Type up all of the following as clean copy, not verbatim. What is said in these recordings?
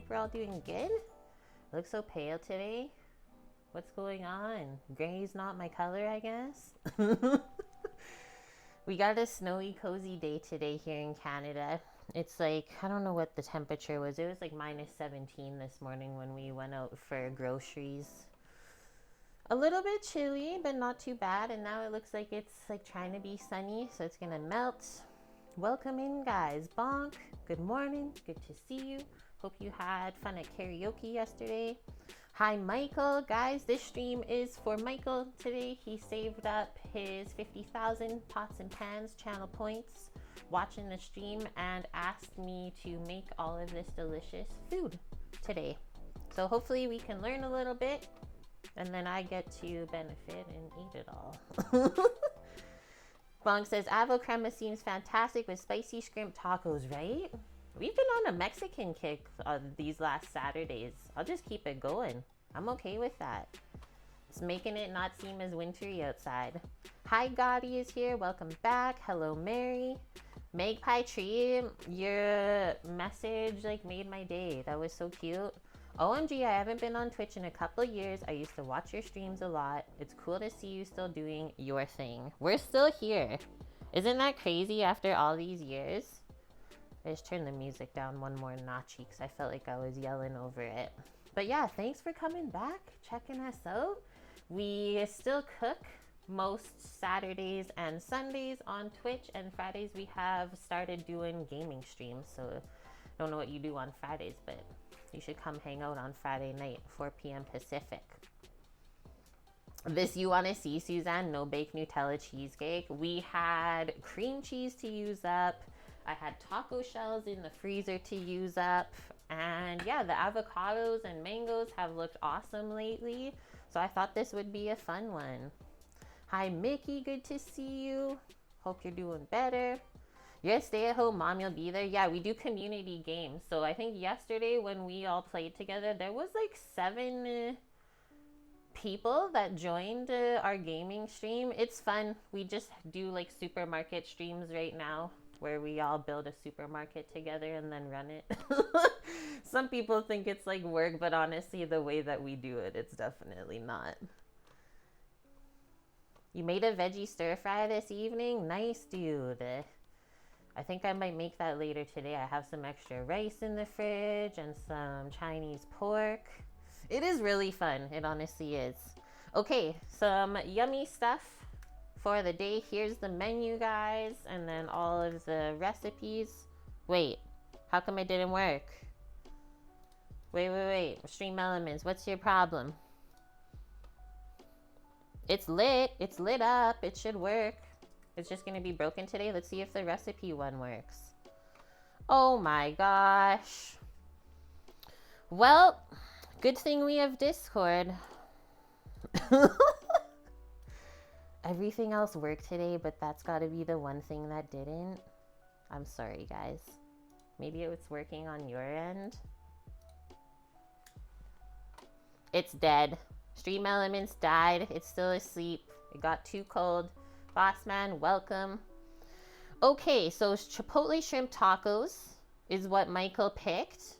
we're all doing good. I look so pale today. What's going on? Gray's not my color, I guess. We got a snowy, cozy day today here in Canada. It's like, I don't know what the temperature was. It was like minus 17 this morning when we went out for groceries. A little bit chilly, but not too bad. And now it looks like it's like trying to be sunny, so it's gonna melt. Welcome in, guys. Bonk. Good morning. Good to see you. Hope you had fun at karaoke yesterday. Hi, Michael. Guys, this stream is for Michael today. He saved up his 50,000 pots and pans channel points watching the stream and asked me to make all of this delicious food today. So hopefully we can learn a little bit and then I get to benefit and eat it all. Bong says, avo crema seems fantastic with spicy shrimp tacos, right? We've been on a Mexican kick these last Saturdays. I'll just keep it going. I'm okay with that. It's making it not seem as wintry outside. Hi, Gotti is here. Welcome back. Hello, Mary. Magpie Tree, your message like made my day. That was so cute. OMG, I haven't been on Twitch in a couple years. I used to watch your streams a lot. It's cool to see you still doing your thing. We're still here. Isn't that crazy after all these years? I just turned the music down one more notchy because I felt like I was yelling over it. But yeah, thanks for coming back, checking us out. We still cook most Saturdays and Sundays on Twitch, and Fridays we have started doing gaming streams. So I don't know what you do on Fridays, but you should come hang out on Friday night, 4 p.m. Pacific. This you want to see, Suzanne? No bake Nutella cheesecake. We had cream cheese to use up. I had taco shells in the freezer to use up. And yeah, the avocados and mangoes have looked awesome lately. So I thought this would be a fun one. Hi, Mickey. Good to see you. Hope you're doing better. You're a stay-at-home mom, you'll be there. Yeah, we do community games. So I think yesterday when we all played together, there was like 7 people that joined our gaming stream. It's fun. We just do like supermarket streams right now where we all build a supermarket together and then run it. Some people think it's like work, but honestly, the way that we do it, it's definitely not. You made a veggie stir fry this evening? Nice, dude. I think I might make that later today. I have some extra rice in the fridge and some Chinese pork. It is really fun. It honestly is. Okay, some yummy stuff for the day. Here's the menu, guys, and then all of the recipes. Wait, how come it didn't work? Wait. Stream Elements, what's your problem? It's lit. It's lit up. It should work. It's just gonna be broken today. Let's see if the recipe one works. Oh my gosh. Well, good thing we have Discord. Everything else worked today, but that's gotta be the one thing that didn't. I'm sorry, guys. Maybe it's working on your end. It's dead. Stream Elements died. It's still asleep. It got too cold. Bossman, welcome. Okay, so Chipotle shrimp tacos is what Michael picked.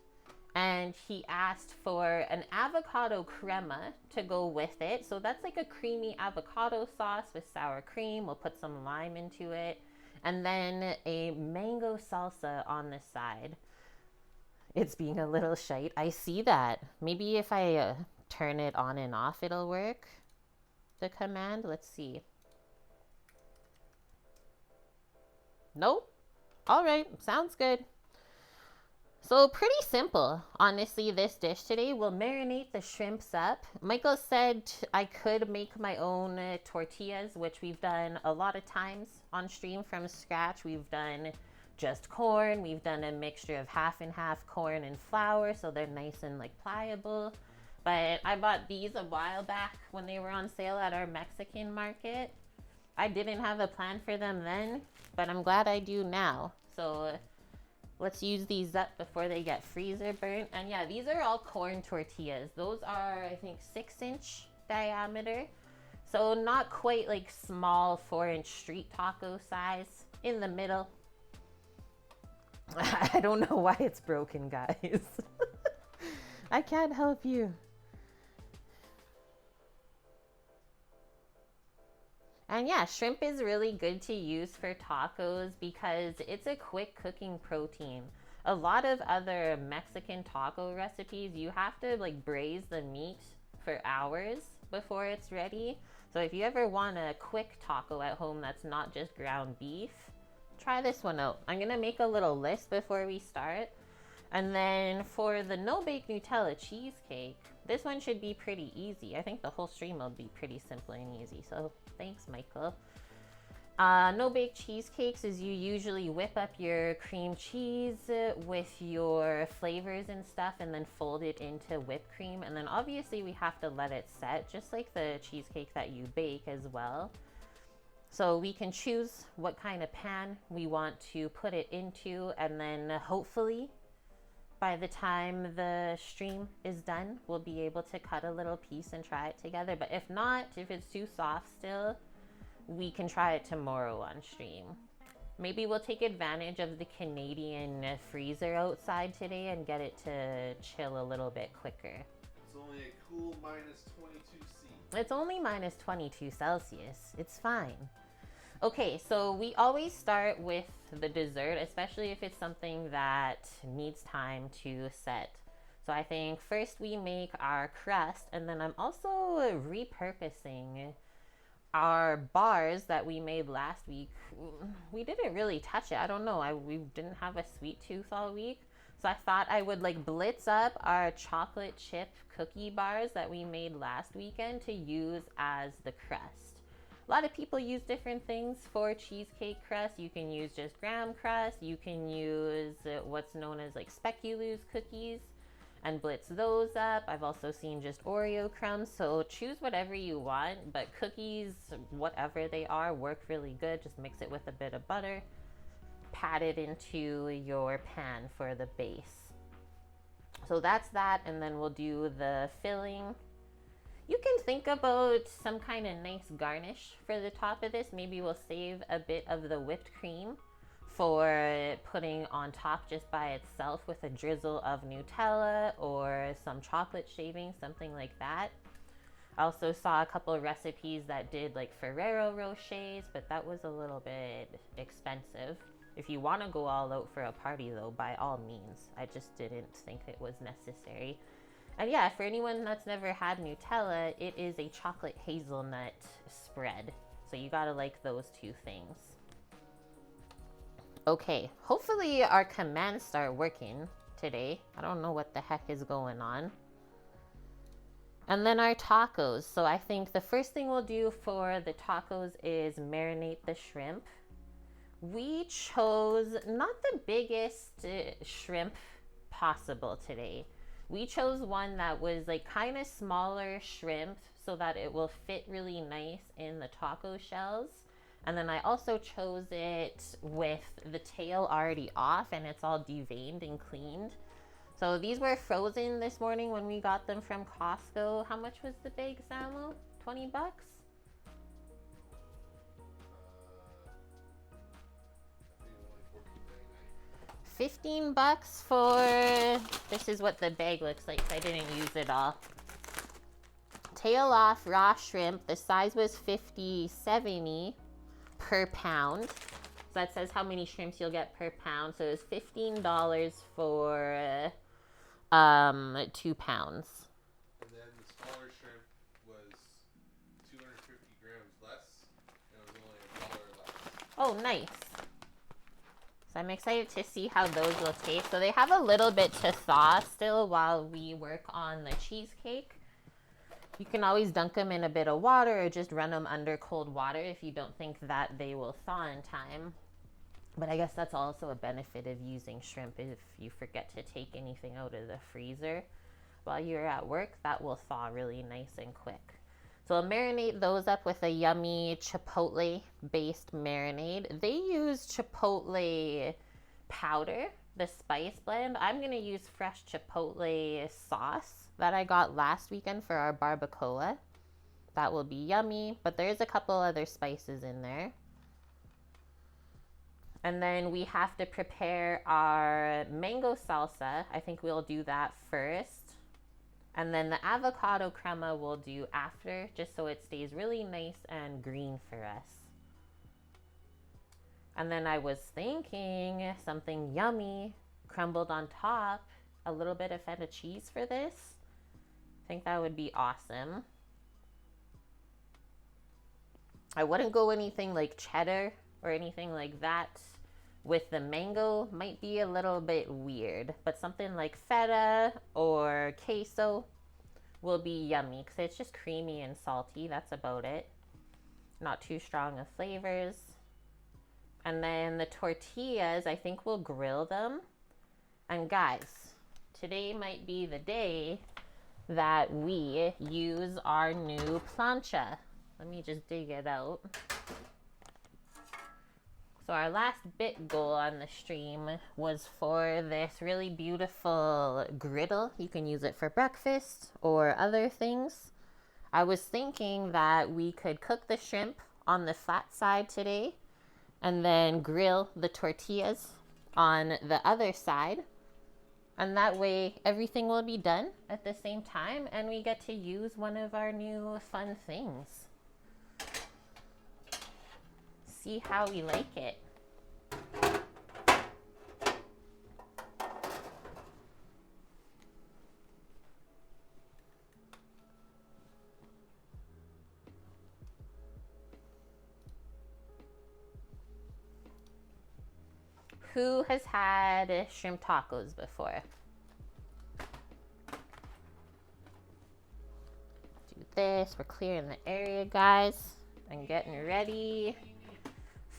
And he asked for an avocado crema to go with it. So that's like a creamy avocado sauce with sour cream. We'll put some lime into it. And then a mango salsa on the side. It's being a little shite. I see that. Maybe if I turn it on and off, it'll work. The command, let's see. Nope. All right, sounds good. So pretty simple, honestly, this dish today. We'll marinate the shrimps up. Michael said I could make my own tortillas, which we've done a lot of times on stream from scratch. We've done just corn. We've done a mixture of half and half corn and flour, so they're nice and like pliable. But I bought these a while back when they were on sale at our Mexican market. I didn't have a plan for them then, but I'm glad I do now. So let's use these up before they get freezer burnt. And yeah, these are all corn tortillas. Those are, I think, 6-inch diameter. So not quite like small 4-inch street taco size, in the middle. I don't know why it's broken, guys. I can't help you. And yeah, shrimp is really good to use for tacos because it's a quick cooking protein. A lot of other Mexican taco recipes, you have to like braise the meat for hours before it's ready. So if you ever want a quick taco at home that's not just ground beef, try this one out. I'm gonna make a little list before we start. And then for the no-bake Nutella cheesecake, this one should be pretty easy. I think the whole stream will be pretty simple and easy. So thanks, Michael. No-bake cheesecakes is you usually whip up your cream cheese with your flavors and stuff and then fold it into whipped cream. And then obviously we have to let it set, just like the cheesecake that you bake as well. So we can choose what kind of pan we want to put it into, and then hopefully by the time the stream is done, we'll be able to cut a little piece and try it together. But if not, if it's too soft still, we can try it tomorrow on stream. Maybe we'll take advantage of the Canadian freezer outside today and get it to chill a little bit quicker. It's only a cool minus 22 C. It's only minus 22 Celsius. It's fine. Okay, so we always start with the dessert, especially if it's something that needs time to set. So I think first we make our crust, and then I'm also repurposing our bars that we made last week. We didn't really touch it. I don't know. We didn't have a sweet tooth all week. So I thought I would like blitz up our chocolate chip cookie bars that we made last weekend to use as the crust. A lot of people use different things for cheesecake crust. You can use just graham crust. You can use what's known as like speculoos cookies and blitz those up. I've also seen just Oreo crumbs. So choose whatever you want, but cookies, whatever they are, work really good. Just mix it with a bit of butter. Pat it into your pan for the base. So that's that, and then we'll do the filling. You can think about some kind of nice garnish for the top of this. Maybe we'll save a bit of the whipped cream for putting on top just by itself with a drizzle of Nutella or some chocolate shavings, something like that. I also saw a couple of recipes that did like Ferrero Rochers, but that was a little bit expensive. If you want to go all out for a party though, by all means. I just didn't think it was necessary. And yeah, for anyone that's never had Nutella, it is a chocolate hazelnut spread. So you gotta like those two things. Okay, hopefully our commands start working today. I don't know what the heck is going on. And then our tacos. So I think the first thing we'll do for the tacos is marinate the shrimp. We chose not the biggest shrimp possible today. We chose one that was like kind of smaller shrimp so that it will fit really nice in the taco shells. And then I also chose it with the tail already off and it's all deveined and cleaned. So these were frozen this morning when we got them from Costco. How much was the big, Samu? 20 bucks? $15 for, this is what the bag looks like, so I didn't use it all. Tail off raw shrimp, the size was 50-70 per pound. So that says how many shrimps you'll get per pound. So it was $15 for 2 pounds. And then the smaller shrimp was 250 grams less, and it was only $1 less. Oh, nice. So I'm excited to see how those will taste. So they have a little bit to thaw still while we work on the cheesecake. You can always dunk them in a bit of water or just run them under cold water if you don't think that they will thaw in time. But I guess that's also a benefit of using shrimp. If you forget to take anything out of the freezer while you're at work, that will thaw really nice and quick. So I'll marinate those up with a yummy Chipotle based marinade. They use Chipotle powder, the spice blend. I'm going to use fresh Chipotle sauce that I got last weekend for our barbacoa. That will be yummy, but there's a couple other spices in there. And then we have to prepare our mango salsa. I think we'll do that first. And then the avocado crema we'll do after, just so it stays really nice and green for us. And then I was thinking something yummy crumbled on top, a little bit of feta cheese for this. I think that would be awesome. I wouldn't go anything like cheddar or anything like that. With the mango, might be a little bit weird, but something like feta or queso will be yummy because it's just creamy and salty. That's about it. Not too strong of flavors. And then the tortillas, I think we'll grill them. And guys, today might be the day that we use our new plancha. Let me just dig it out. So our last bit goal on the stream was for this really beautiful griddle. You can use it for breakfast or other things. I was thinking that we could cook the shrimp on the flat side today and then grill the tortillas on the other side. And that way everything will be done at the same time and we get to use one of our new fun things. See how we like it. Who has had shrimp tacos before? Do this. We're clearing the area, guys, and getting ready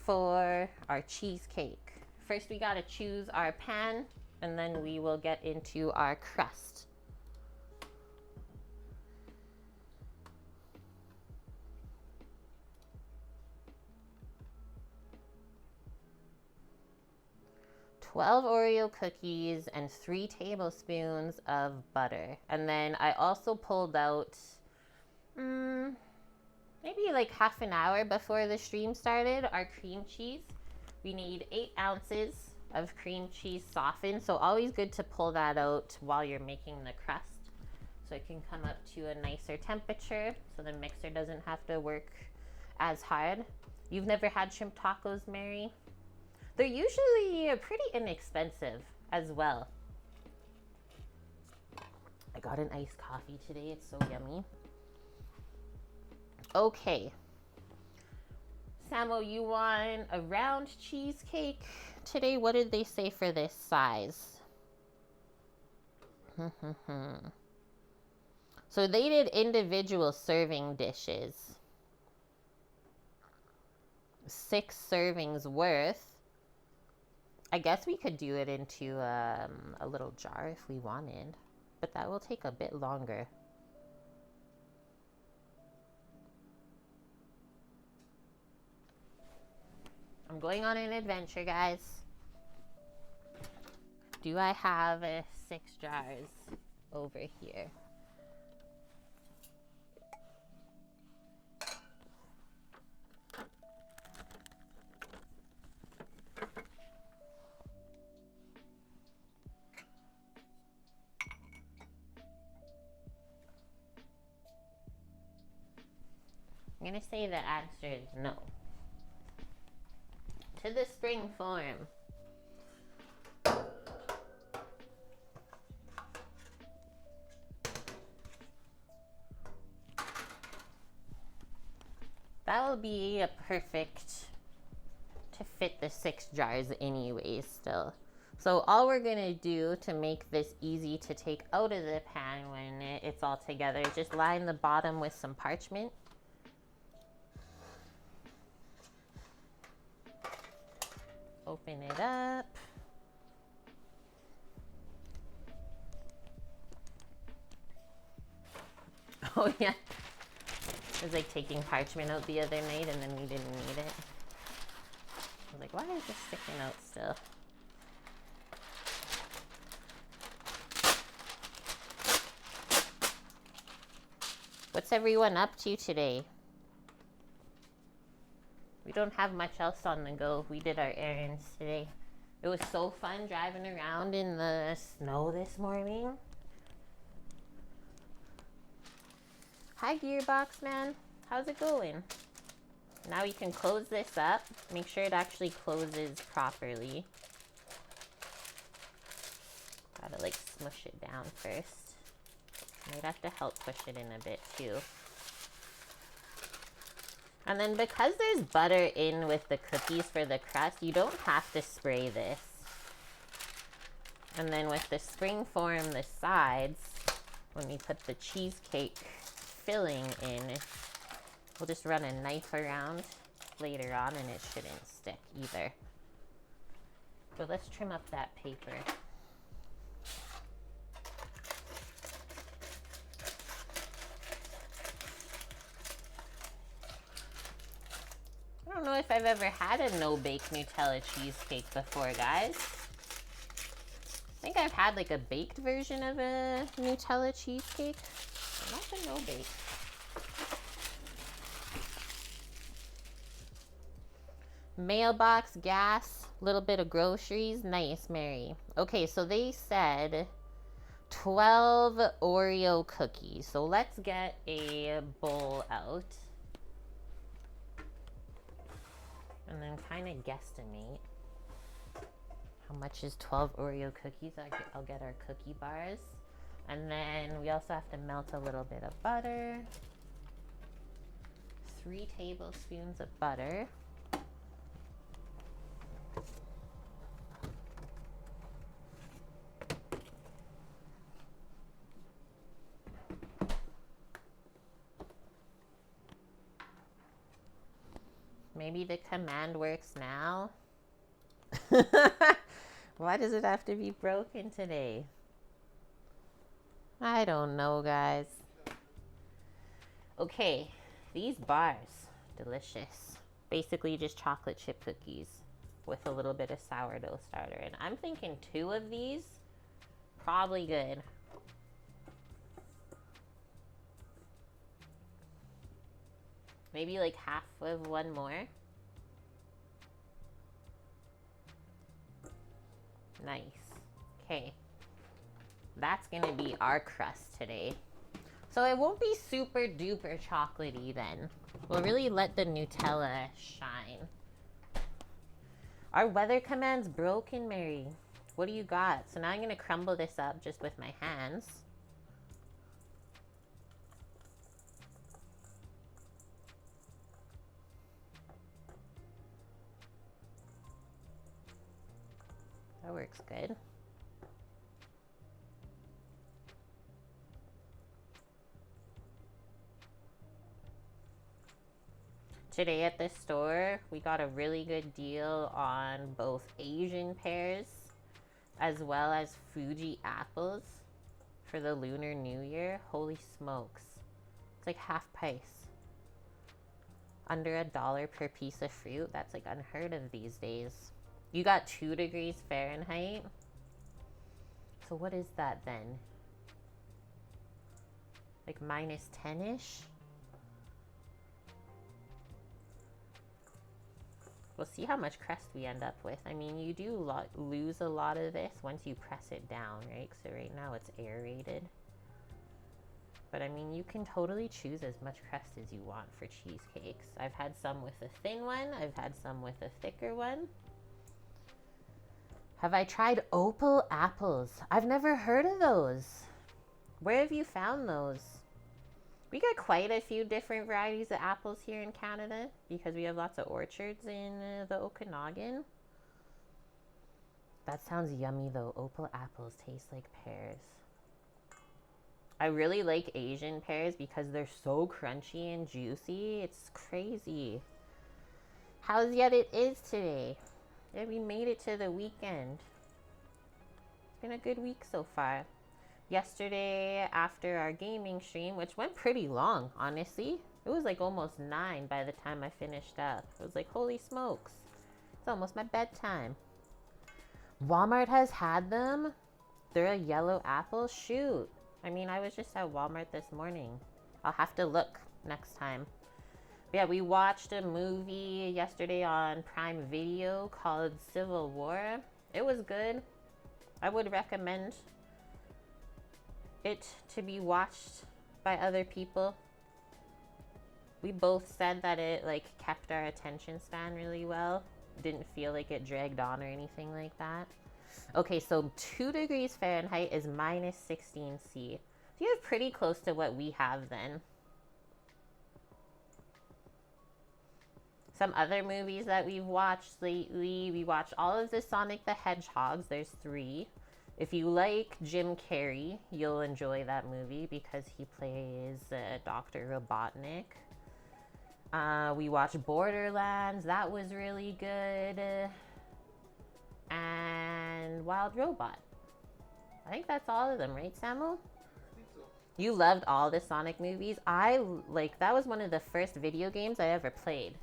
for our cheesecake. First, we gotta choose our pan, and then we will get into our crust. $12 Oreo cookies and 3 tablespoons of butter. And then I also pulled out maybe like half an hour before the stream started our cream cheese. We need 8 ounces of cream cheese softened. So always good to pull that out while you're making the crust so it can come up to a nicer temperature so the mixer doesn't have to work as hard. You've never had shrimp tacos, Mary? They're usually pretty inexpensive as well. I got an iced coffee today. It's so yummy. Okay. Samo, you want a round cheesecake today? What did they say for this size? So they did individual serving dishes. 6 servings worth. I guess we could do it into a little jar if we wanted, but that will take a bit longer. I'm going on an adventure, guys. Do I have 6 jars over here? I'm going to say the answer is no. To the spring form. That will be a perfect to fit the 6 jars anyways still. So all we're gonna do to make this easy to take out of the pan when it's all together, just line the bottom with some parchment. Open it up. Oh yeah. It was like taking parchment out the other night and then we didn't need it. I was like, why is this sticking out still? What's everyone up to today? We don't have much else on the go. We did our errands today. It was so fun driving around in the snow this morning. Hi, Gearbox Man. How's it going? Now we can close this up. Make sure it actually closes properly. Gotta like smush it down first. Might have to help push it in a bit too. And then because there's butter in with the cookies for the crust, you don't have to spray this. And then with the springform, the sides, when we put the cheesecake filling in, we'll just run a knife around later on and it shouldn't stick either. But let's trim up that paper. I don't know if I've ever had a no-bake Nutella cheesecake before, guys. I think I've had like a baked version of a Nutella cheesecake, but not the no-bake. Mailbox, gas, little bit of groceries. Nice, Mary. Okay, so they said 12 Oreo cookies. So let's get a bowl out. And then kind of guesstimate how much is 12 Oreo cookies. I'll get our cookie bars. And then we also have to melt a little bit of butter. 3 tablespoons of butter. Maybe the command works now. Why does it have to be broken today? I don't know, guys. Okay, these bars, delicious. Basically just chocolate chip cookies with a little bit of sourdough starter. And I'm thinking 2 of these, probably good. Maybe like half of one more. Nice. Okay. That's gonna be our crust today. So it won't be super duper chocolatey then. We'll really let the Nutella shine. Our weather command's broken, Mary. What do you got? So now I'm gonna crumble this up just with my hands. That works good. Today at the store, we got a really good deal on both Asian pears as well as Fuji apples for the Lunar New Year. Holy smokes. It's like half price. Under $1 per piece of fruit. That's like unheard of these days. You got 2 degrees Fahrenheit. So what is that then? Like minus 10-ish? We'll see how much crust we end up with. I mean, you do lose a lot of this once you press it down, right? So right now it's aerated. But I mean, you can totally choose as much crust as you want for cheesecakes. I've had some with a thin one. I've had some with a thicker one. Have I tried opal apples? I've never heard of those. Where have you found those? We got quite a few different varieties of apples here in Canada because we have lots of orchards in the Okanagan. That sounds yummy though. Opal apples taste like pears. I really like Asian pears because they're so crunchy and juicy. It's crazy. How's yet it is today? Yeah, we made it to the weekend. It's been a good week so far. Yesterday, after our gaming stream, which went pretty long, honestly. It was like almost 9 by the time I finished up. It was like, holy smokes. It's almost my bedtime. Walmart has had them. They're a yellow apple. Shoot. I mean, I was just at Walmart this morning. I'll have to look next time. Yeah, we watched a movie yesterday on Prime Video called Civil War. It was good. I would recommend it to be watched by other people. We both said that it like kept our attention span really well. Didn't feel like it dragged on or anything like that. Okay, so 2 degrees Fahrenheit is minus 16 C. So you're pretty close to what we have then. Some other movies that we've watched lately, we watched all of the Sonic the Hedgehogs. There's 3. If you like Jim Carrey, you'll enjoy that movie because he plays Dr. Robotnik. We watched Borderlands. That was really good. And Wild Robot. I think that's all of them, right, Samuel? I think so. You loved all the Sonic movies. That was one of the first video games I ever played.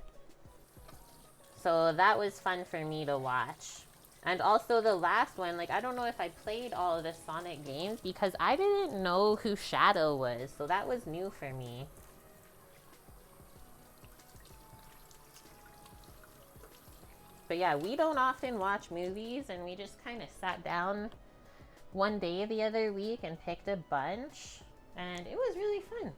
So that was fun for me to watch. And also the last one, like, I don't know if I played all of the Sonic games because I didn't know who Shadow was. So that was new for me. But yeah, we don't often watch movies, and we just kind of sat down one day the other week and picked a bunch, and it was really fun.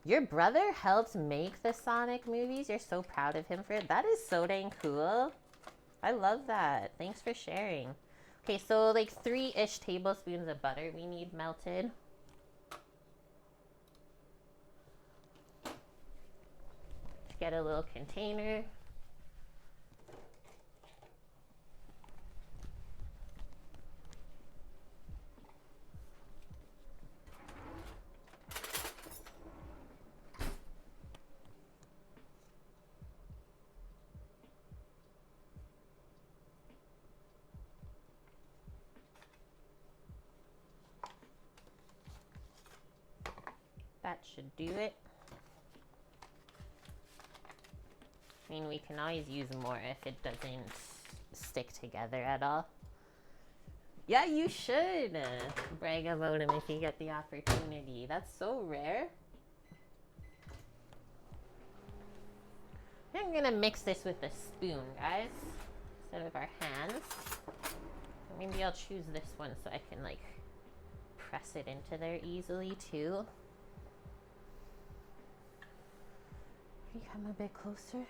Your brother helped make the Sonic movies. You're so proud of him for it. That is so dang cool. I love that. Thanks for sharing. Okay, so like 3-ish tablespoons of butter we need melted. Get a little container. That should do it. I mean, we can always use more if it doesn't stick together at all. Yeah, you should brag about him if you get the opportunity. That's so rare. I'm gonna mix this with a spoon, guys, instead of our hands. Maybe I'll choose this one so I can like press it into there easily too. Can you come a bit closer?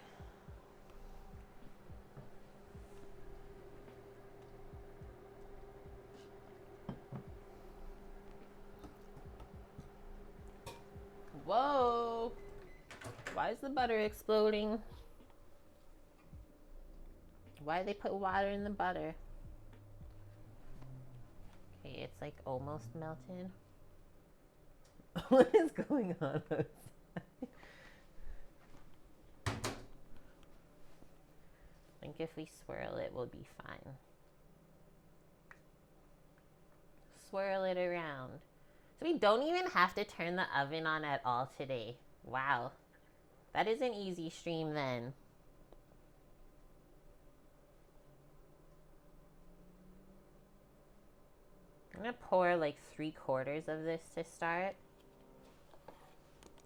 Whoa! Why is the butter exploding? Why did they put water in the butter? Okay, it's like almost melted. What is going on outside? I think if we swirl it, we'll be fine. Swirl it around. So we don't even have to turn the oven on at all today. Wow. That is an easy stream then. I'm gonna pour like 3/4 of this to start.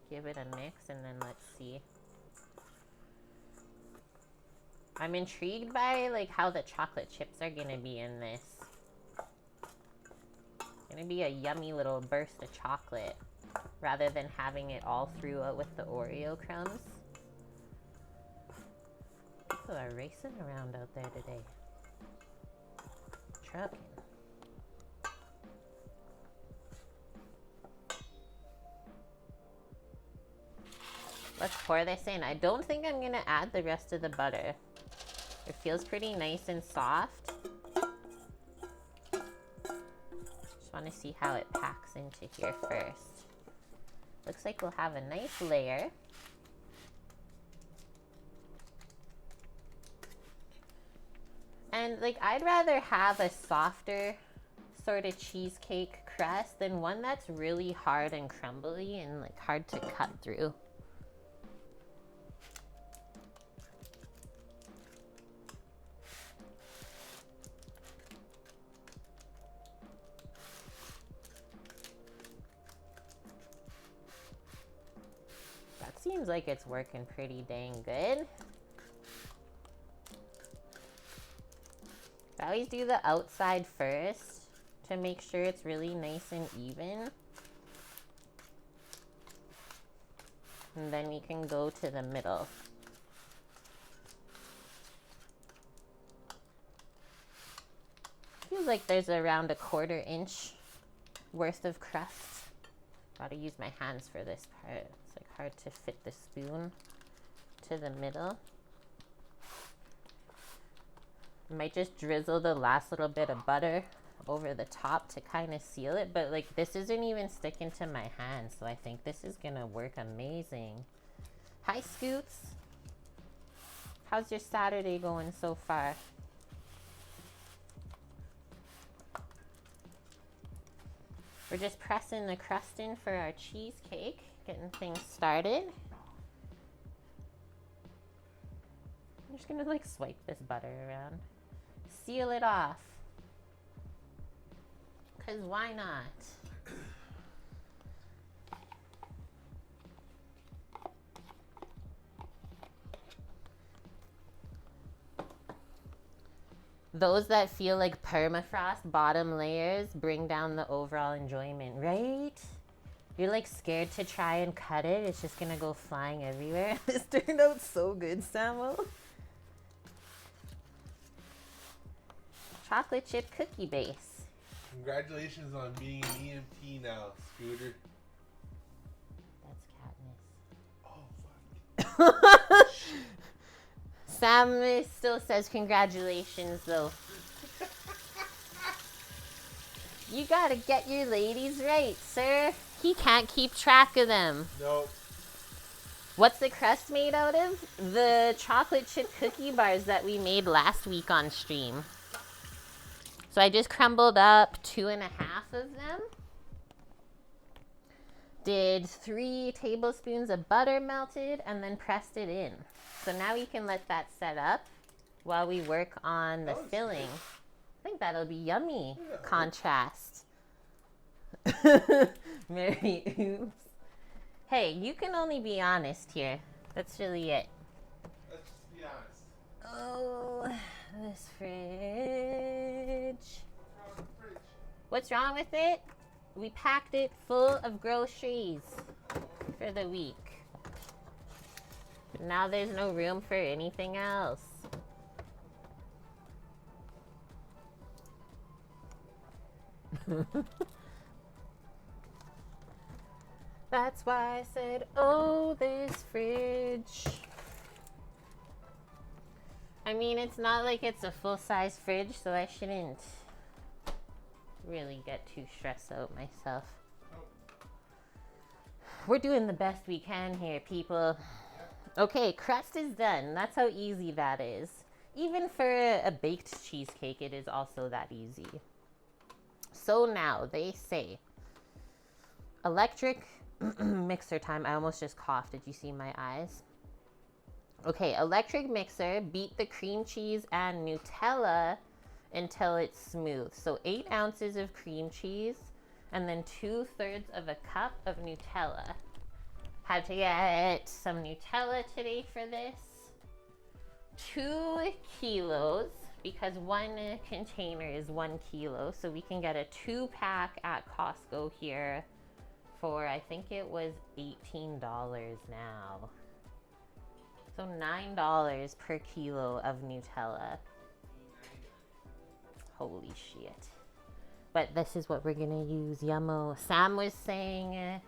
Give it a mix and then let's see. I'm intrigued by like how the chocolate chips are gonna be in this. Gonna be a yummy little burst of chocolate rather than having it all throughout with the Oreo crumbs. People are racing around out there today. Trucking. Let's pour this in. I don't think I'm gonna add the rest of the butter. It feels pretty nice and soft. Just want to see how it packs into here first. Looks like we'll have a nice layer. And like, I'd rather have a softer sort of cheesecake crust than one that's really hard and crumbly and like hard to cut through. Seems like it's working pretty dang good. I always do the outside first, to make sure it's really nice and even. And then we can go to the middle. Feels like there's around a 1/4 inch worth of crust. Gotta use my hands for this part. It's like hard to fit the spoon to the middle. I might just drizzle the last little bit of butter over the top to kind of seal it, but like this isn't even sticking to my hand, so I think this is gonna work amazing. Hi Scoots, how's your Saturday going so far? We're just pressing the crust in for our cheesecake, getting things started. I'm just gonna like swipe this butter around, seal it off. Cause why not? Those that feel like permafrost bottom layers bring down the overall enjoyment, right? You're like scared to try and cut it. It's just gonna go flying everywhere. This turned out so good, Samuel. Chocolate chip cookie base. Congratulations on being an EMT now, Scooter. That's Katniss. Oh, fuck. Sam still says congratulations, though. You gotta get your ladies right, sir. He can't keep track of them. Nope. What's the crust made out of? The chocolate chip cookie bars that we made last week on stream. So I just crumbled up 2.5 of them. Did 3 tablespoons of butter melted and then pressed it in. So now we can let that set up while we work on the filling. Good. I think that'll be yummy. Yeah. Contrast. Mary oops. Hey, you can only be honest here. That's really it. Let's just be honest. Oh, this fridge. What's wrong with it? We packed it full of groceries for the week. But now there's no room for anything else. That's why I said, oh, this fridge. I mean, it's not like it's a full-size fridge, so I shouldn't really get too stressed out myself. We're doing the best we can here, people. Okay, crust is done. That's how easy that is. Even for a baked cheesecake, it is also that easy. So now, they say, electric mixer time. I almost just coughed. Did you see my eyes? Okay, electric mixer. Beat the cream cheese and Nutella until it's smooth. So 8 ounces of cream cheese and then 2/3 of a cup of Nutella. Had to get some Nutella today for this. 2 kilos because 1 container is 1 kilo. So we can get a 2-pack at Costco here for, I think it was $18 now. So $9 per kilo of Nutella. Holy shit. But this is what we're gonna use. Yummo. Sam was saying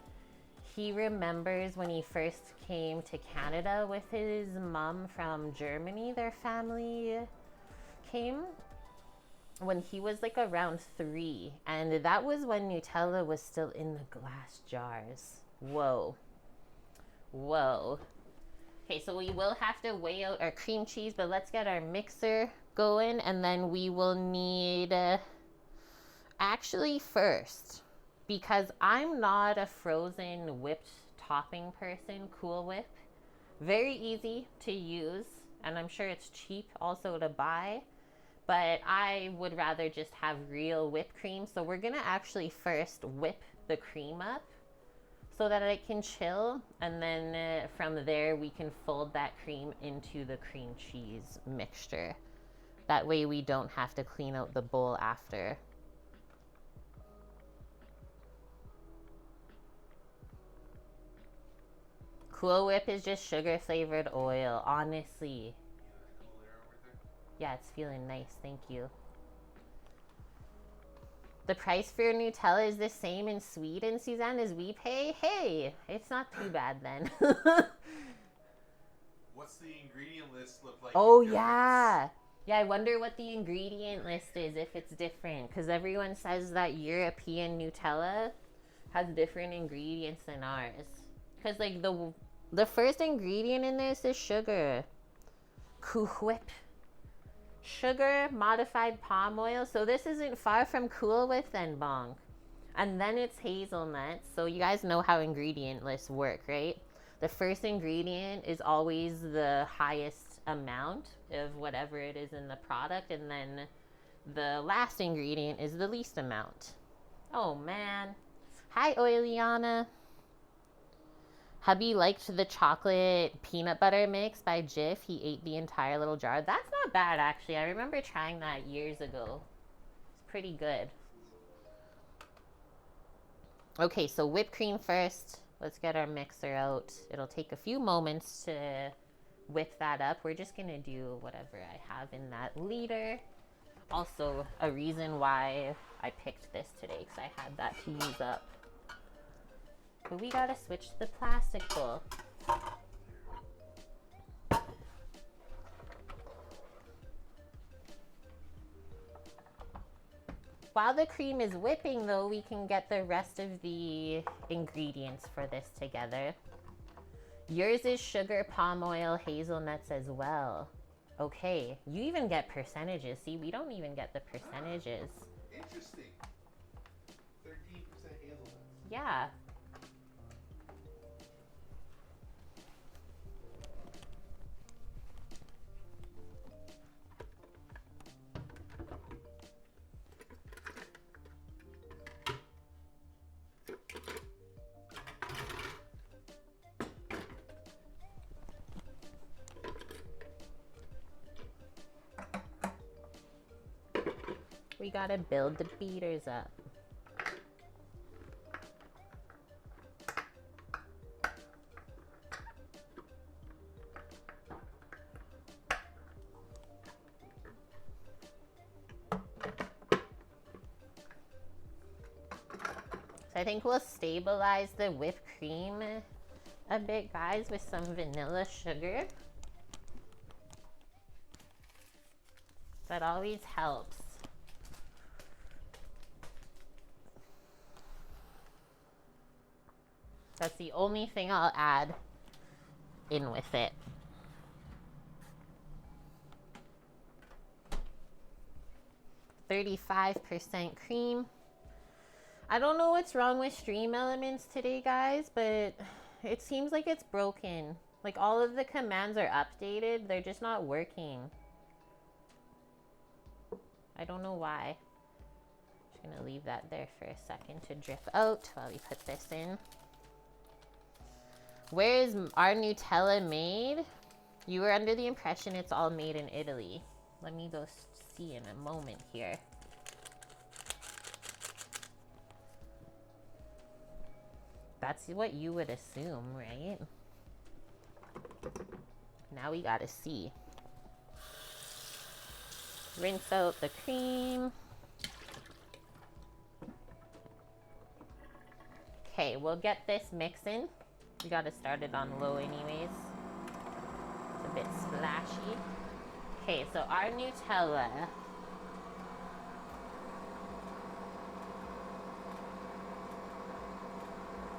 he remembers when he first came to Canada with his mom from Germany. Their family came when he was like around 3. And that was when Nutella was still in the glass jars. Whoa. Whoa. Okay, so we will have to weigh out our cream cheese, but let's get our mixer going, and then we will need, actually first, because I'm not a frozen whipped topping person, Cool Whip. Very easy to use, and I'm sure it's cheap also to buy, but I would rather just have real whipped cream. So we're gonna actually first whip the cream up so that it can chill, and then from there we can fold that cream into the cream cheese mixture. That way we don't have to clean out the bowl after. Cool Whip is just sugar flavored oil, honestly. Yeah, it's feeling nice, thank you. The price for Nutella is the same in Sweden, Suzanne, as we pay? Hey, it's not too bad then. What's the ingredient list look like? Oh, yeah. Yeah, I wonder what the ingredient list is, if it's different. Because everyone says that European Nutella has different ingredients than ours. Because, like, the first ingredient in this is sugar. Cool Whip. Sugar, modified palm oil. So this isn't far from Cool Whip then, Bonk. And then it's hazelnuts. So you guys know how ingredient lists work, right? The first ingredient is always the highest amount of whatever it is in the product. And then the last ingredient is the least amount. Oh, man. Hi, Oiliana. Hubby liked the chocolate peanut butter mix by Jif. He ate the entire little jar. That's not bad, actually. I remember trying that years ago. It's pretty good. Okay, so whipped cream first. Let's get our mixer out. It'll take a few moments to whip that up. We're just going to do whatever I have in that liter. Also, a reason why I picked this today, because I had that to use up. But we gotta switch to the plastic bowl. While the cream is whipping, though, we can get the rest of the ingredients for this together. Yours is sugar, palm oil, hazelnuts as well. Okay, you even get percentages. See, we don't even get the percentages. Interesting. 13% hazelnuts. Yeah. We gotta build the beaters up. So I think we'll stabilize the whipped cream a bit, guys, with some vanilla sugar. That always helps. That's the only thing I'll add in with it. %35 cream. I don't know what's wrong with Stream Elements today, guys, but it seems like it's broken. Like, all of the commands are updated. They're just not working. I don't know why. Just gonna leave that there for a second to drip out while we put this in. Where is our Nutella made? You were under the impression it's all made in Italy. Let me go see in a moment here. That's what you would assume, right? Now we gotta see. Rinse out the cream. Okay, we'll get this mixing. We gotta start it on low anyways. It's a bit splashy. Okay, so our Nutella.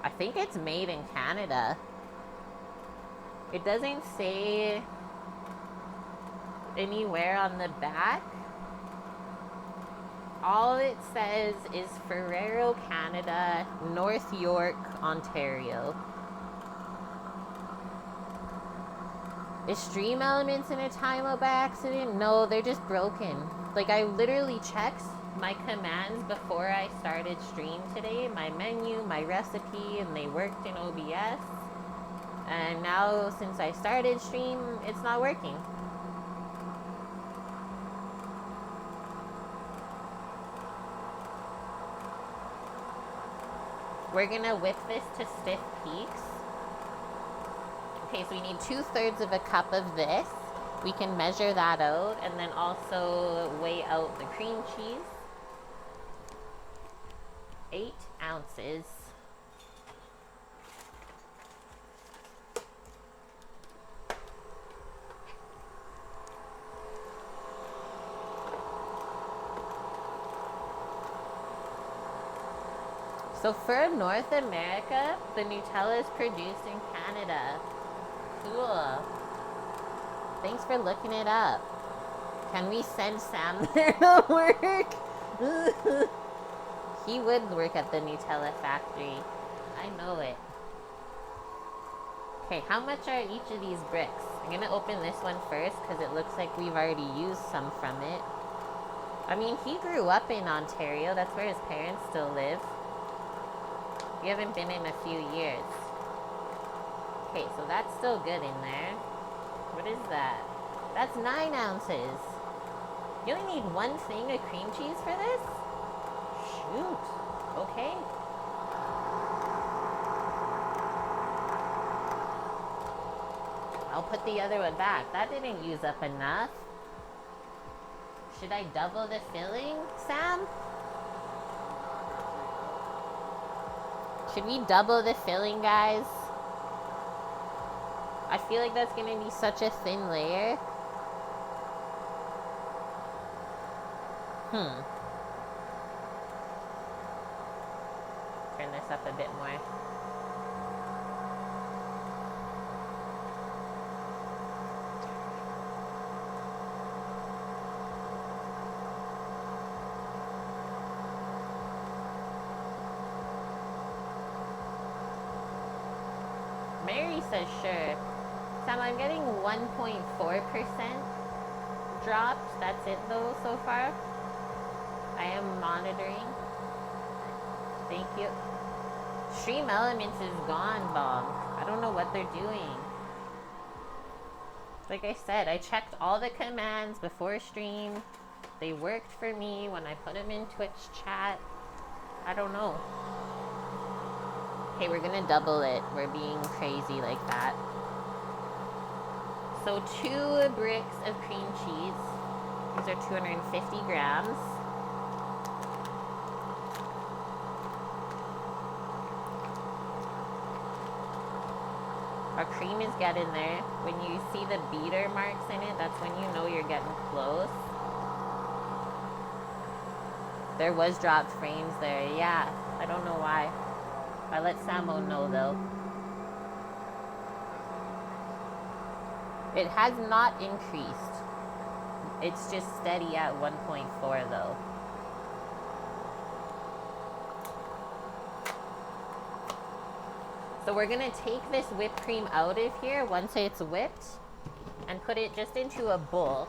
I think it's made in Canada. It doesn't say anywhere on the back. All it says is Ferrero, Canada, North York, Ontario. Is Stream Elements in a timeout by accident? No, they're just broken. Like, I literally checked my commands before I started stream today, my menu, my recipe, and they worked in OBS. And now, since I started stream, it's not working. We're gonna whip this to stiff peaks. Okay, so we need 2/3 of a cup of this. We can measure that out and then also weigh out the cream cheese. 8 ounces. So for North America, the Nutella is produced in Canada. Cool. Thanks for looking it up. Can we send Sam there to work? He would work at the Nutella factory. I know it. Okay, how much are each of these bricks? I'm gonna open this one first because it looks like we've already used some from it. I mean, he grew up in Ontario. That's where his parents still live. We haven't been in a few years. Okay, so that's still good in there. What is that? That's 9 ounces. You only need one thing of cream cheese for this? Shoot. Okay. I'll put the other one back. That didn't use up enough. Should I double the filling, Sam? Should we double the filling, guys? I feel like that's gonna be such a thin layer. Turn this up a bit more. Mary says sure. Sam, I'm getting 1.4% dropped. That's it though so far. I am monitoring. Thank you. Stream Elements is gone, Bob. I don't know what they're doing. Like I said, I checked all the commands before stream. They worked for me when I put them in Twitch chat. I don't know. Okay, we're gonna double it. We're being crazy like that. So 2 bricks of cream cheese. These are 250 grams. Our cream is getting there. When you see the beater marks in it, that's when you know you're getting close. There was dropped frames there. Yeah, I don't know why. I let Samo know though. It has not increased. It's just steady at 1.4 though. So we're gonna take this whipped cream out of here once it's whipped and put it just into a bowl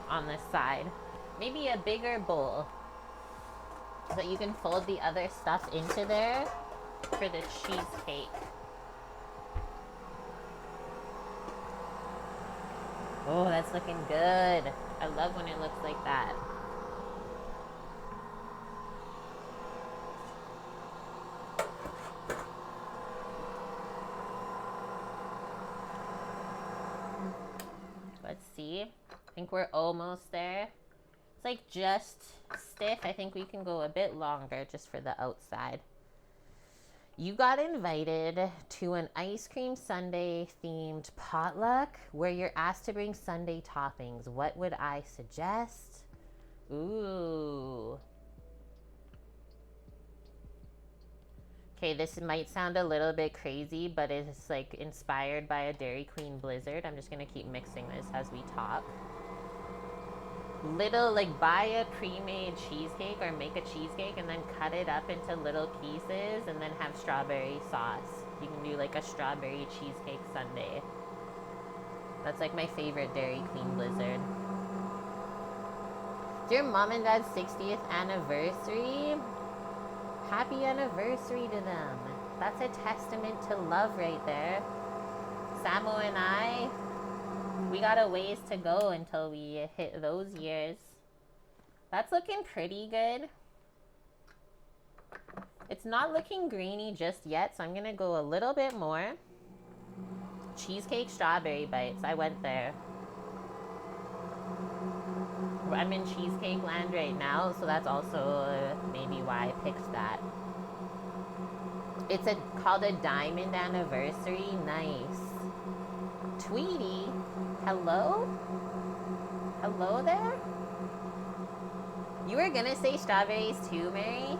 on the side. Maybe a bigger bowl so that you can fold the other stuff into there for the cheesecake. Oh, that's looking good. I love when it looks like that. Let's see. I think we're almost there. It's like just stiff. I think we can go a bit longer just for the outside. You got invited to an ice cream sundae themed potluck where you're asked to bring sundae toppings. What would I suggest? Ooh. Okay, this might sound a little bit crazy, but it's like inspired by a Dairy Queen Blizzard. I'm just gonna keep mixing this as we talk. Like buy a pre-made cheesecake or make a cheesecake and then cut it up into little pieces and then have strawberry sauce. You can do like a strawberry cheesecake sundae. That's like my favorite Dairy Queen Blizzard. It's your mom and dad's 60th anniversary. Happy anniversary to them. That's a testament to love right there. Samo and I, we got a ways to go until we hit those years. That's looking pretty good. It's not looking grainy just yet, so I'm gonna go a little bit more. Cheesecake strawberry bites. I went there. I'm in cheesecake land right now, so that's also maybe why I picked that. It's called a diamond anniversary. Nice. Tweety, hello? Hello there? You were gonna say strawberries too, Mary?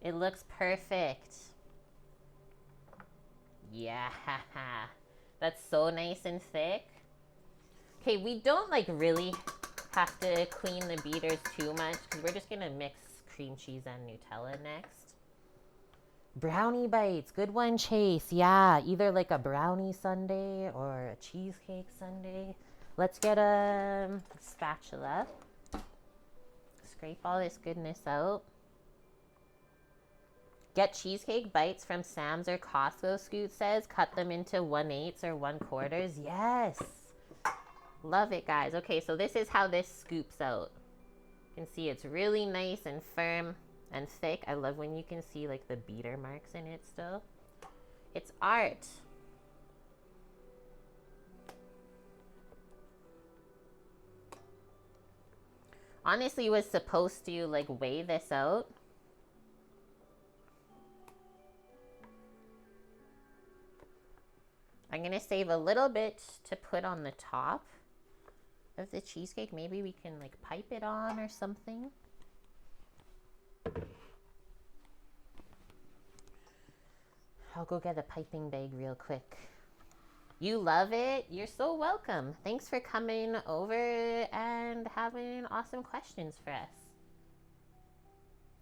It looks perfect. Yeah, that's so nice and thick. Okay, we don't like really have to clean the beaters too much because we're just gonna mix cream cheese and Nutella next. Brownie bites, good one, Chase. Yeah, either like a brownie sundae or a cheesecake sundae. Let's get a spatula. Scrape all this goodness out. Get cheesecake bites from Sam's or Costco, Scoot says. Cut them into 1/8 or 1/4. Yes. Love it, guys. Okay, so this is how this scoops out. You can see it's really nice and firm and thick. I love when you can see like the beater marks in it still. It's art. Honestly, was supposed to like weigh this out. I'm gonna save a little bit to put on the top of the cheesecake. Maybe we can like pipe it on or something. I'll go get a piping bag real quick. You love it? You're so welcome. Thanks for coming over and having awesome questions for us.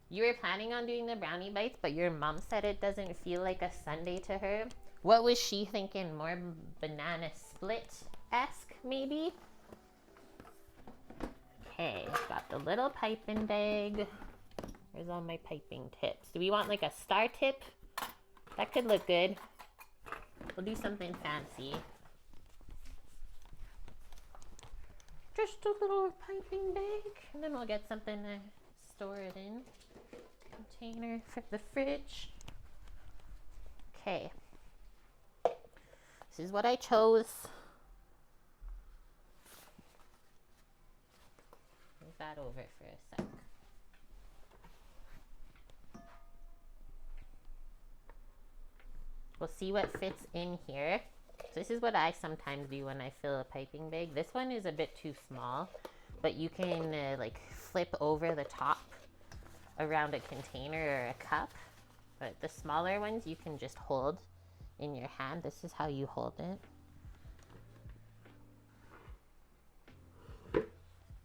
You were planning on doing the brownie bites, but your mom said it doesn't feel like a sundae to her. What was she thinking? More banana split-esque, maybe? Okay, got the little piping bag. Where's all my piping tips? Do we want like a star tip? That could look good. We'll do something fancy. Just a little piping bag, and then we'll get something to store it in. Container for the fridge. Okay. This is what I chose. Move that over for a sec. We'll see what fits in here. So this is what I sometimes do when I fill a piping bag. This one is a bit too small, but you can like flip over the top around a container or a cup. But the smaller ones you can just hold in your hand. This is how you hold it.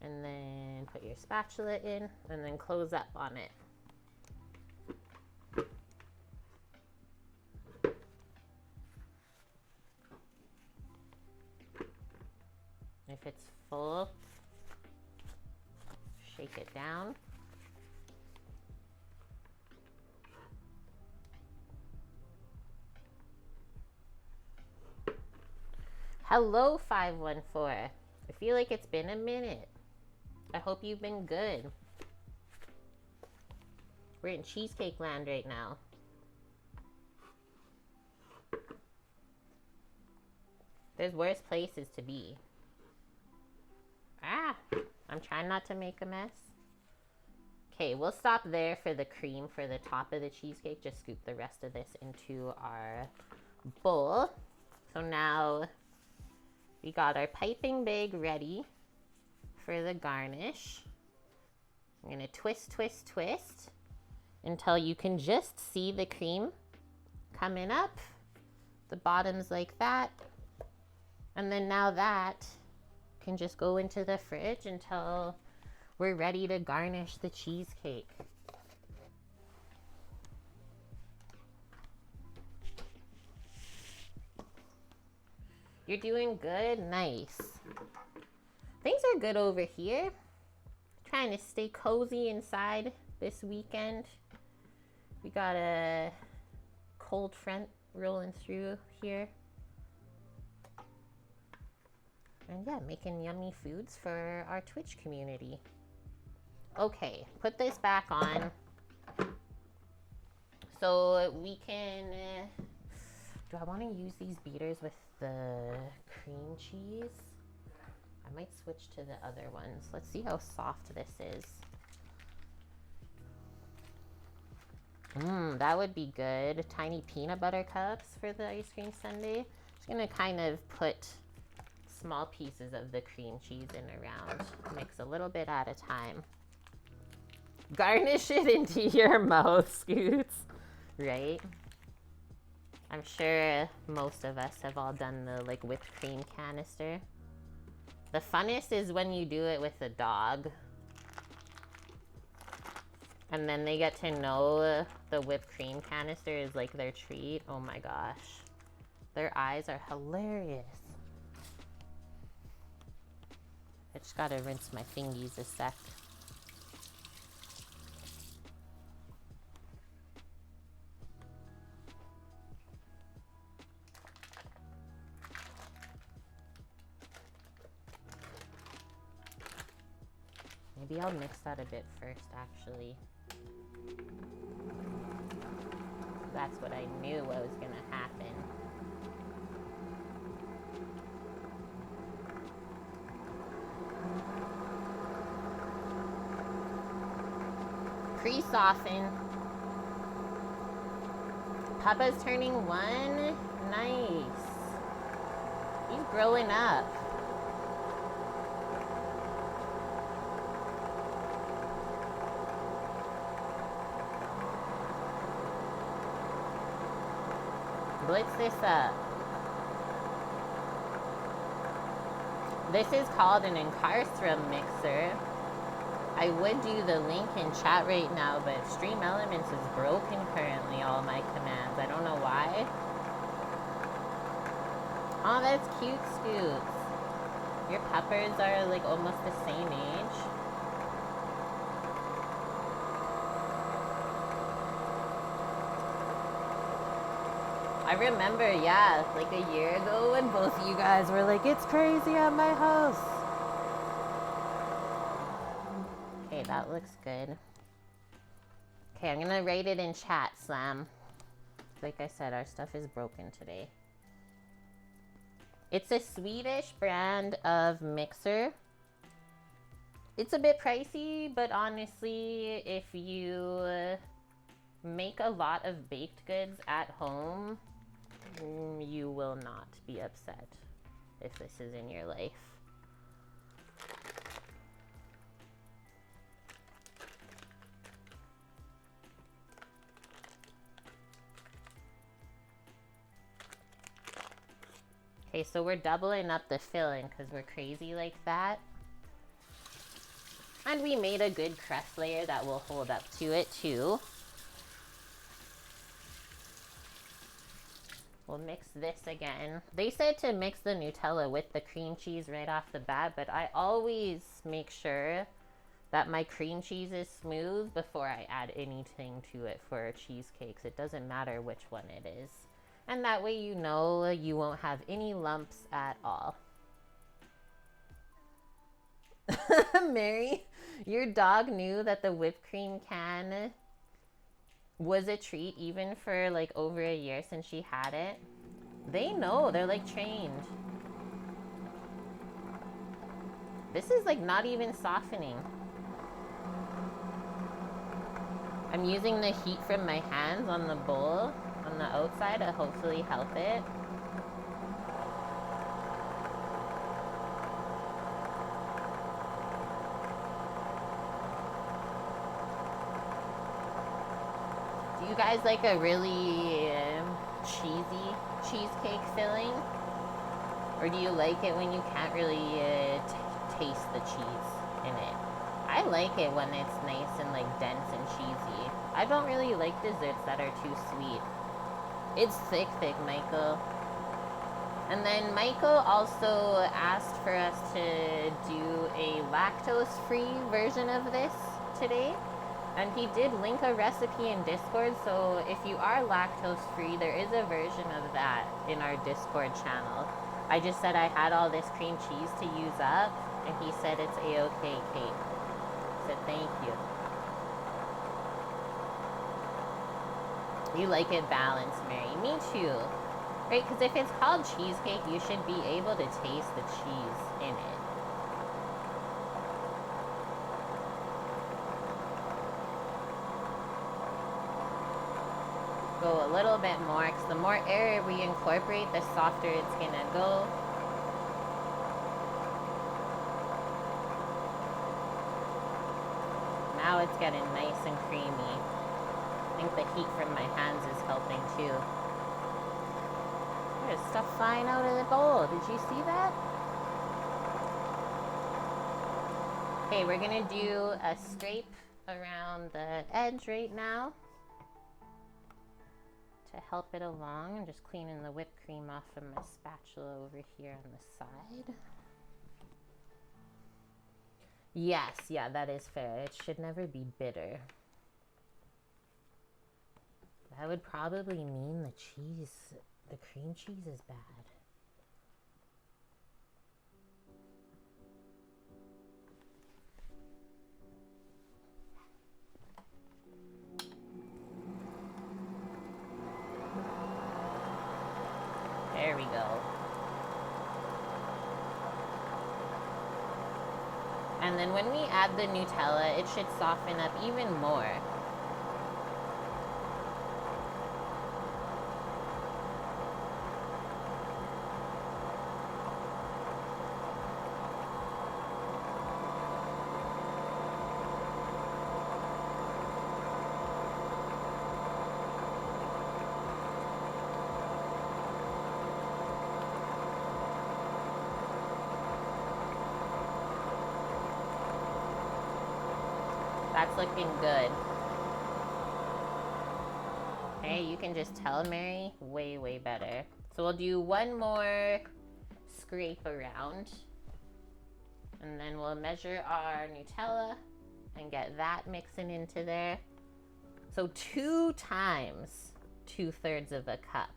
And then put your spatula in and then close up on it. If it's full, shake it down. Hello, 514. I feel like it's been a minute. I hope you've been good. We're in cheesecake land right now. There's worse places to be. I'm trying not to make a mess. Okay, we'll stop there for the cream for the top of the cheesecake. Just scoop the rest of this into our bowl. So now we got our piping bag ready for the garnish. I'm gonna twist, twist, twist until you can just see the cream coming up. The bottom's like that. And then now that can just go into the fridge until we're ready to garnish the cheesecake. You're doing good? Nice. Things are good over here. Trying to stay cozy inside this weekend. We got a cold front rolling through here. And yeah, making yummy foods for our Twitch community. Okay, put this back on. So we can, do I want to use these beaters with the cream cheese? I might switch to the other ones. Let's see how soft this is. That would be good. Tiny peanut butter cups for the ice cream sundae. Just gonna kind of put small pieces of the cream cheese in around. Mix a little bit at a time. Garnish it into your mouth, Scoots. Right? I'm sure most of us have all done the like whipped cream canister. The funnest is when you do it with a dog. And then they get to know the whipped cream canister is like their treat. Oh my gosh. Their eyes are hilarious. I just gotta rinse my fingies a sec. Maybe I'll mix that a bit first, actually. That's what I knew what was gonna happen. Pre-soften. Papa's turning 1. Nice. He's growing up. Blitz this up. This is called an incarcerum mixer. I would do the link in chat right now, but Stream Elements is broken currently, all my commands. I don't know why. Oh, that's cute, Scoots. Your peppers are like almost the same age. I remember, yeah, like a year ago when both of you guys were like, it's crazy at my house. Okay, that looks good. Okay, I'm gonna rate it in chat, Slam. Like I said, our stuff is broken today. It's a Swedish brand of mixer. It's a bit pricey, but honestly, if you make a lot of baked goods at home, you will not be upset if this is in your life. Okay, so we're doubling up the filling because we're crazy like that. And we made a good crust layer that will hold up to it too. We'll mix this again. They said to mix the Nutella with the cream cheese right off the bat, but I always make sure that my cream cheese is smooth before I add anything to it for cheesecakes. It doesn't matter which one it is. And that way you know you won't have any lumps at all. Mary, your dog knew that the whipped cream can was a treat even for like over a year since she had it. They know, they're like trained. This is like not even softening. I'm using the heat from my hands on the bowl on the outside to hopefully help it. Do you guys like a really cheesy cheesecake filling? Or do you like it when you can't really taste the cheese in it? I like it when it's nice and like dense and cheesy. I don't really like desserts that are too sweet. It's thick, Michael. And then Michael also asked for us to do a lactose-free version of this today. And he did link a recipe in Discord, so if you are lactose-free, there is a version of that in our Discord channel. I just said I had all this cream cheese to use up, and he said it's a-okay, Kate. said thank you. You like it balanced, Mary. Me too. Right? Because if it's called cheesecake, you should be able to taste the cheese in it. Go a little bit more, because the more air we incorporate, the softer it's gonna go. Now it's getting nice and creamy. I think the heat from my hands is helping too. There's stuff flying out of the bowl. Did you see that? Okay, we're gonna do a scrape around the edge right now to help it along. I'm just cleaning the whipped cream off of my spatula over here on the side. Yes, yeah, that is fair. It should never be bitter. That would probably mean the cream cheese is bad. There we go. And then when we add the Nutella, it should soften up even more. That's looking good. Okay, you can just tell, Mary, way, way better. So we'll do one more scrape around, and then we'll measure our Nutella and get that mixing into there. So 2 times 2/3 of a cup.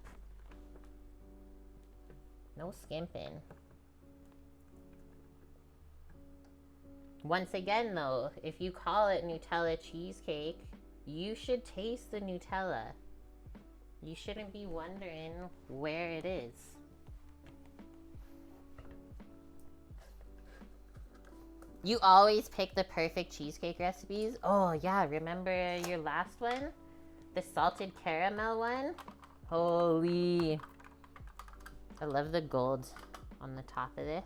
No skimping. Once again, though, if you call it Nutella cheesecake, you should taste the Nutella. You shouldn't be wondering where it is. You always pick the perfect cheesecake recipes. Oh yeah, remember your last one? The salted caramel one? Holy. I love the gold on the top of this.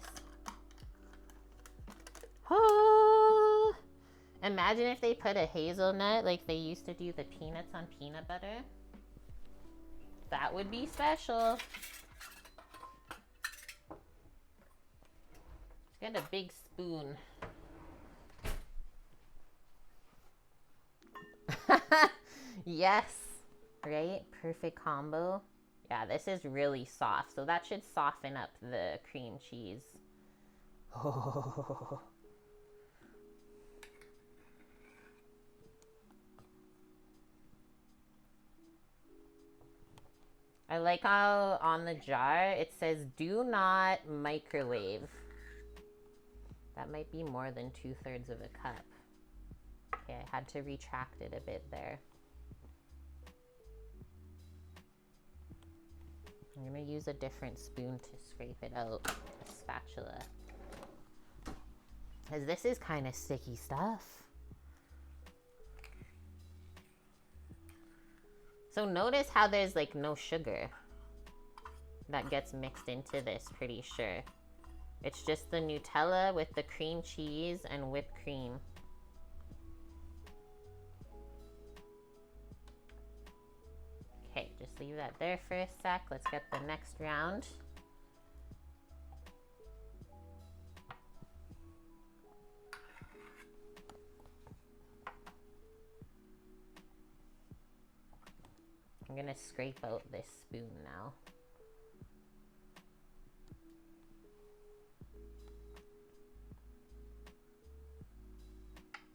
Oh, imagine if they put a hazelnut like they used to do the peanuts on peanut butter. That would be special. Get a big spoon. Yes, right? Perfect combo. Yeah, this is really soft, so that should soften up the cream cheese. Oh. I like how on the jar it says do not microwave. That might be more than 2/3 of a cup. Okay, I had to retract it a bit there. I'm gonna use a different spoon to scrape it out, a spatula. Because this is kind of sticky stuff. So notice how there's like no sugar that gets mixed into this, pretty sure. It's just the Nutella with the cream cheese and whipped cream. Okay, just leave that there for a sec. Let's get the next round. I'm gonna scrape out this spoon now.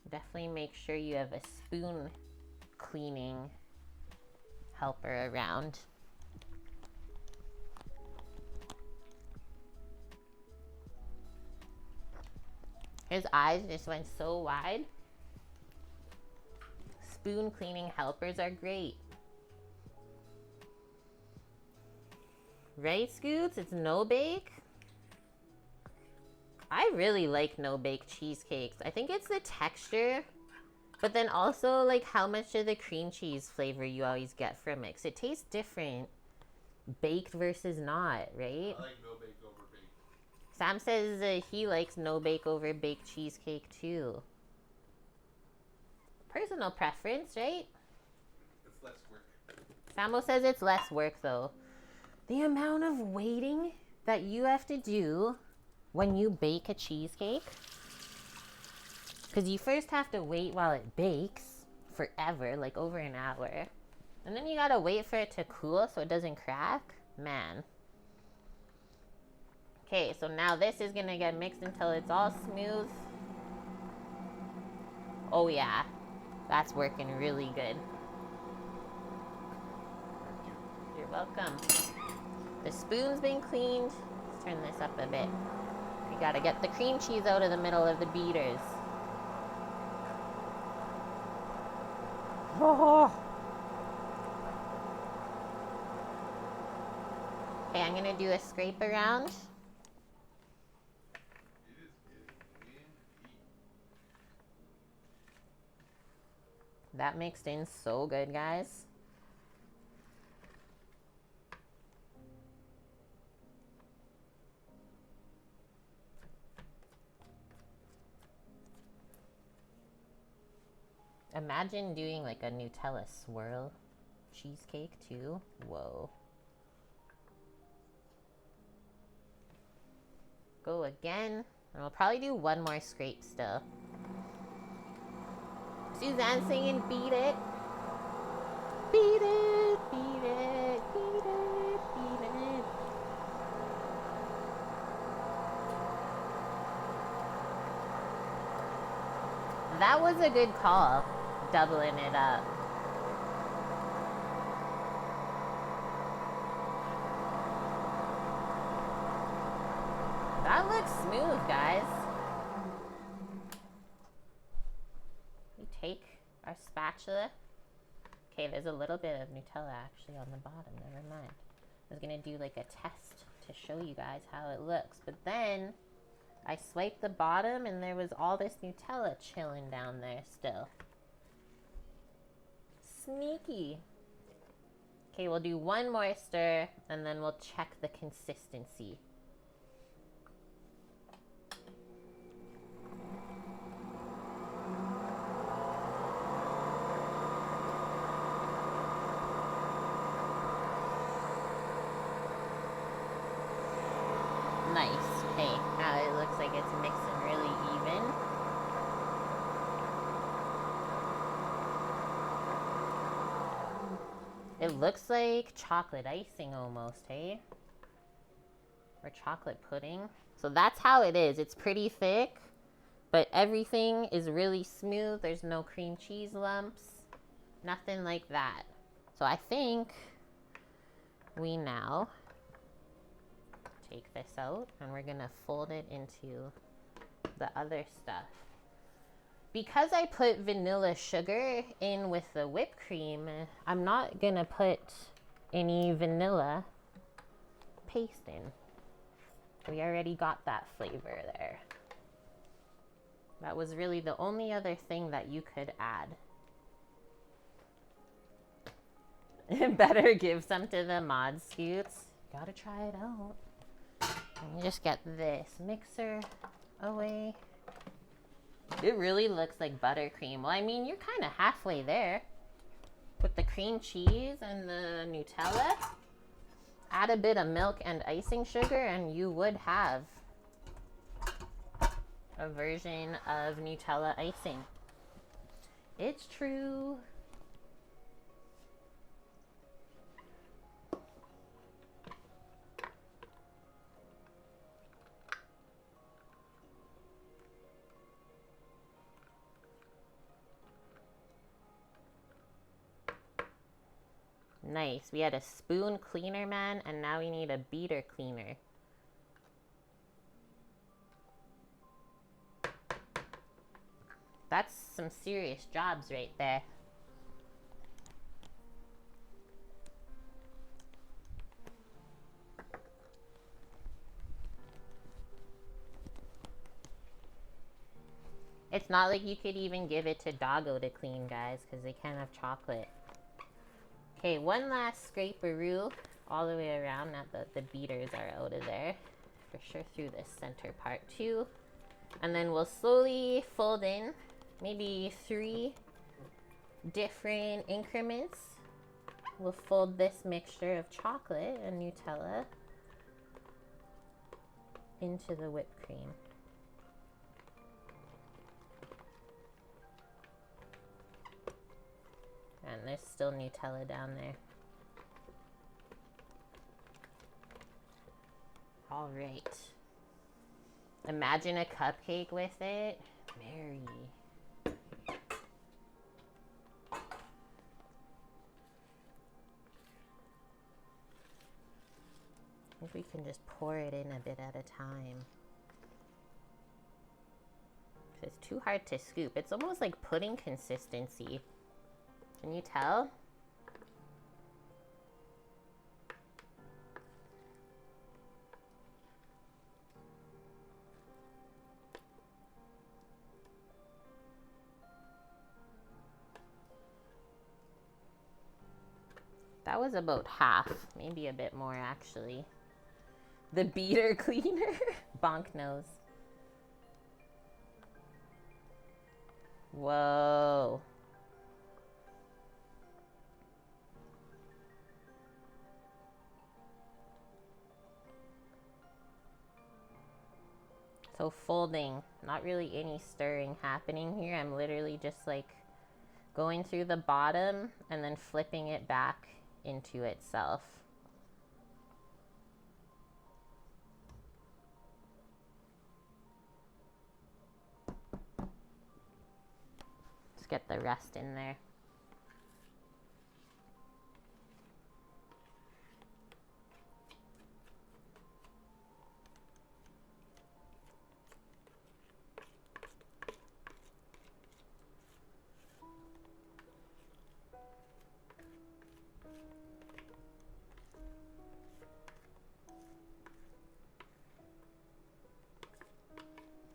Definitely make sure you have a spoon cleaning helper around. His eyes just went so wide. spoon cleaning helpers are great. Right, Scoots? It's no bake. I really like no bake cheesecakes. I think it's the texture, but then also like how much of the cream cheese flavor you always get from it. 'Cause it tastes different, baked versus not, right? I like no bake over bake. Sam says he likes no bake over baked cheesecake too. Personal preference, right? It's less work. Samo says it's less work though. The amount of waiting that you have to do when you bake a cheesecake, because you first have to wait while it bakes forever, like over an hour, and then you gotta wait for it to cool so it doesn't crack. Man. Okay, so now this is gonna get mixed until it's all smooth. Oh yeah, that's working really good. You're welcome. The spoon's been cleaned. Let's turn this up a bit. We gotta get the cream cheese out of the middle of the beaters. Oh. Okay, I'm gonna do a scrape around. That mixed in so good, guys. Imagine doing like a Nutella swirl cheesecake too. Whoa. Go again. And we'll probably do one more scrape still. Suzanne singing beat it. Beat it, beat it, beat it, beat it. That was a good call, doubling it up. That looks smooth, guys. We take our spatula. Okay, there's a little bit of Nutella actually on the bottom. Never mind. I was gonna do like a test to show you guys how it looks, but then I swiped the bottom and there was all this Nutella chilling down there still. Sneaky. Okay, we'll do one more stir and then we'll check the consistency. Nice. Okay, now it looks like it's mixing really even. It looks like chocolate icing almost, hey? Or chocolate pudding. So that's how it is. It's pretty thick, but everything is really smooth. There's no cream cheese lumps. Nothing like that. So I think we now take this out and we're gonna fold it into the other stuff. Because I put vanilla sugar in with the whipped cream, I'm not gonna put any vanilla paste in. We already got that flavor there. That was really the only other thing that you could add. Better give some to the mod scoots. Gotta try it out. Let me just get this mixer away. It really looks like buttercream. Well, I mean, you're kind of halfway there. With the cream cheese and the Nutella, add a bit of milk and icing sugar and you would have a version of Nutella icing. It's true. Nice. We had a spoon cleaner, man, and now we need a beater cleaner. That's some serious jobs right there. It's not like you could even give it to Doggo to clean, guys, because they can't have chocolate. Okay, one last scraperoo all the way around. Now that the beaters are out of there. For sure through this center part too. And then we'll slowly fold in maybe 3 different increments. We'll fold this mixture of chocolate and Nutella into the whipped cream. And there's still Nutella down there. All right. Imagine a cupcake with it. Mary. If we can just pour it in a bit at a time. It's too hard to scoop. It's almost like pudding consistency. Can you tell? That was about half, maybe a bit more actually. The beater cleaner. Bonk nose. Whoa. So folding, not really any stirring happening here. I'm literally just like going through the bottom and then flipping it back into itself. Let's get the rest in there.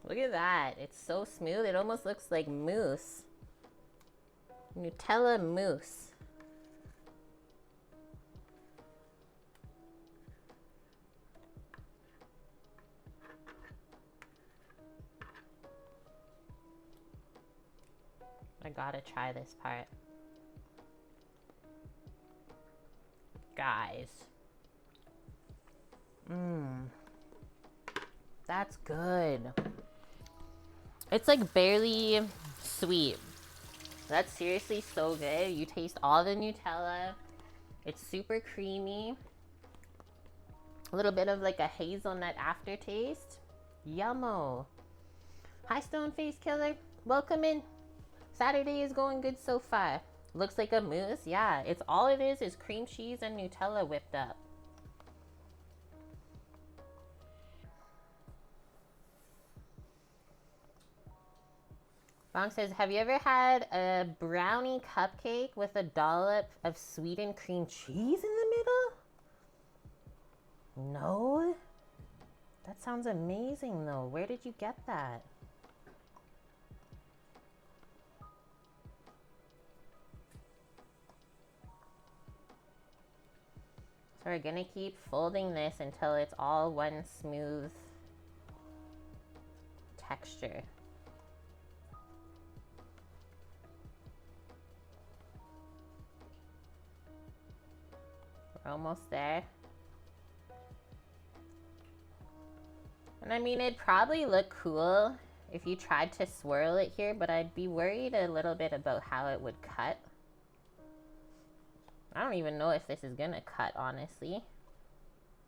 Look at that. It's so smooth. It almost looks like mousse. Nutella mousse. I gotta try this part. Guys. That's good. It's like barely sweet. That's seriously so good. You taste all the Nutella. It's super creamy. A little bit of like a hazelnut aftertaste. Yummo. Hi, Stone Face Killer. Welcome in. Saturday is going good so far. Looks like a mousse. Yeah, it's all it is cream cheese and Nutella whipped up. Mom says, have you ever had a brownie cupcake with a dollop of sweetened cream cheese in the middle? No? That sounds amazing though. Where did you get that? So we're gonna keep folding this until it's all one smooth texture. We're almost there. And I mean, it'd probably look cool if you tried to swirl it here, but I'd be worried a little bit about how it would cut. I don't even know if this is gonna cut, honestly.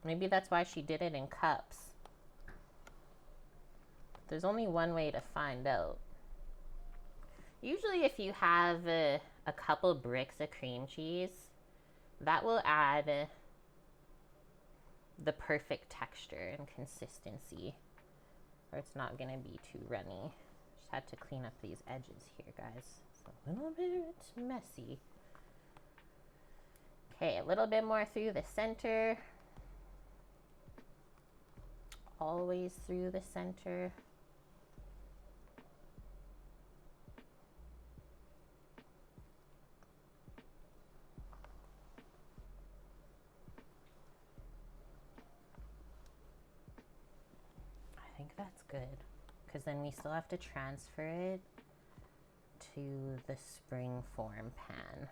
Maybe that's why she did it in cups. There's only one way to find out. Usually if you have a couple bricks of cream cheese, that will add the perfect texture and consistency, or it's not gonna be too runny. Just had to clean up these edges here, guys. It's a little bit messy. Okay, a little bit more through the center. Always through the center. that's good. Because then we still have to transfer it to the spring form pan.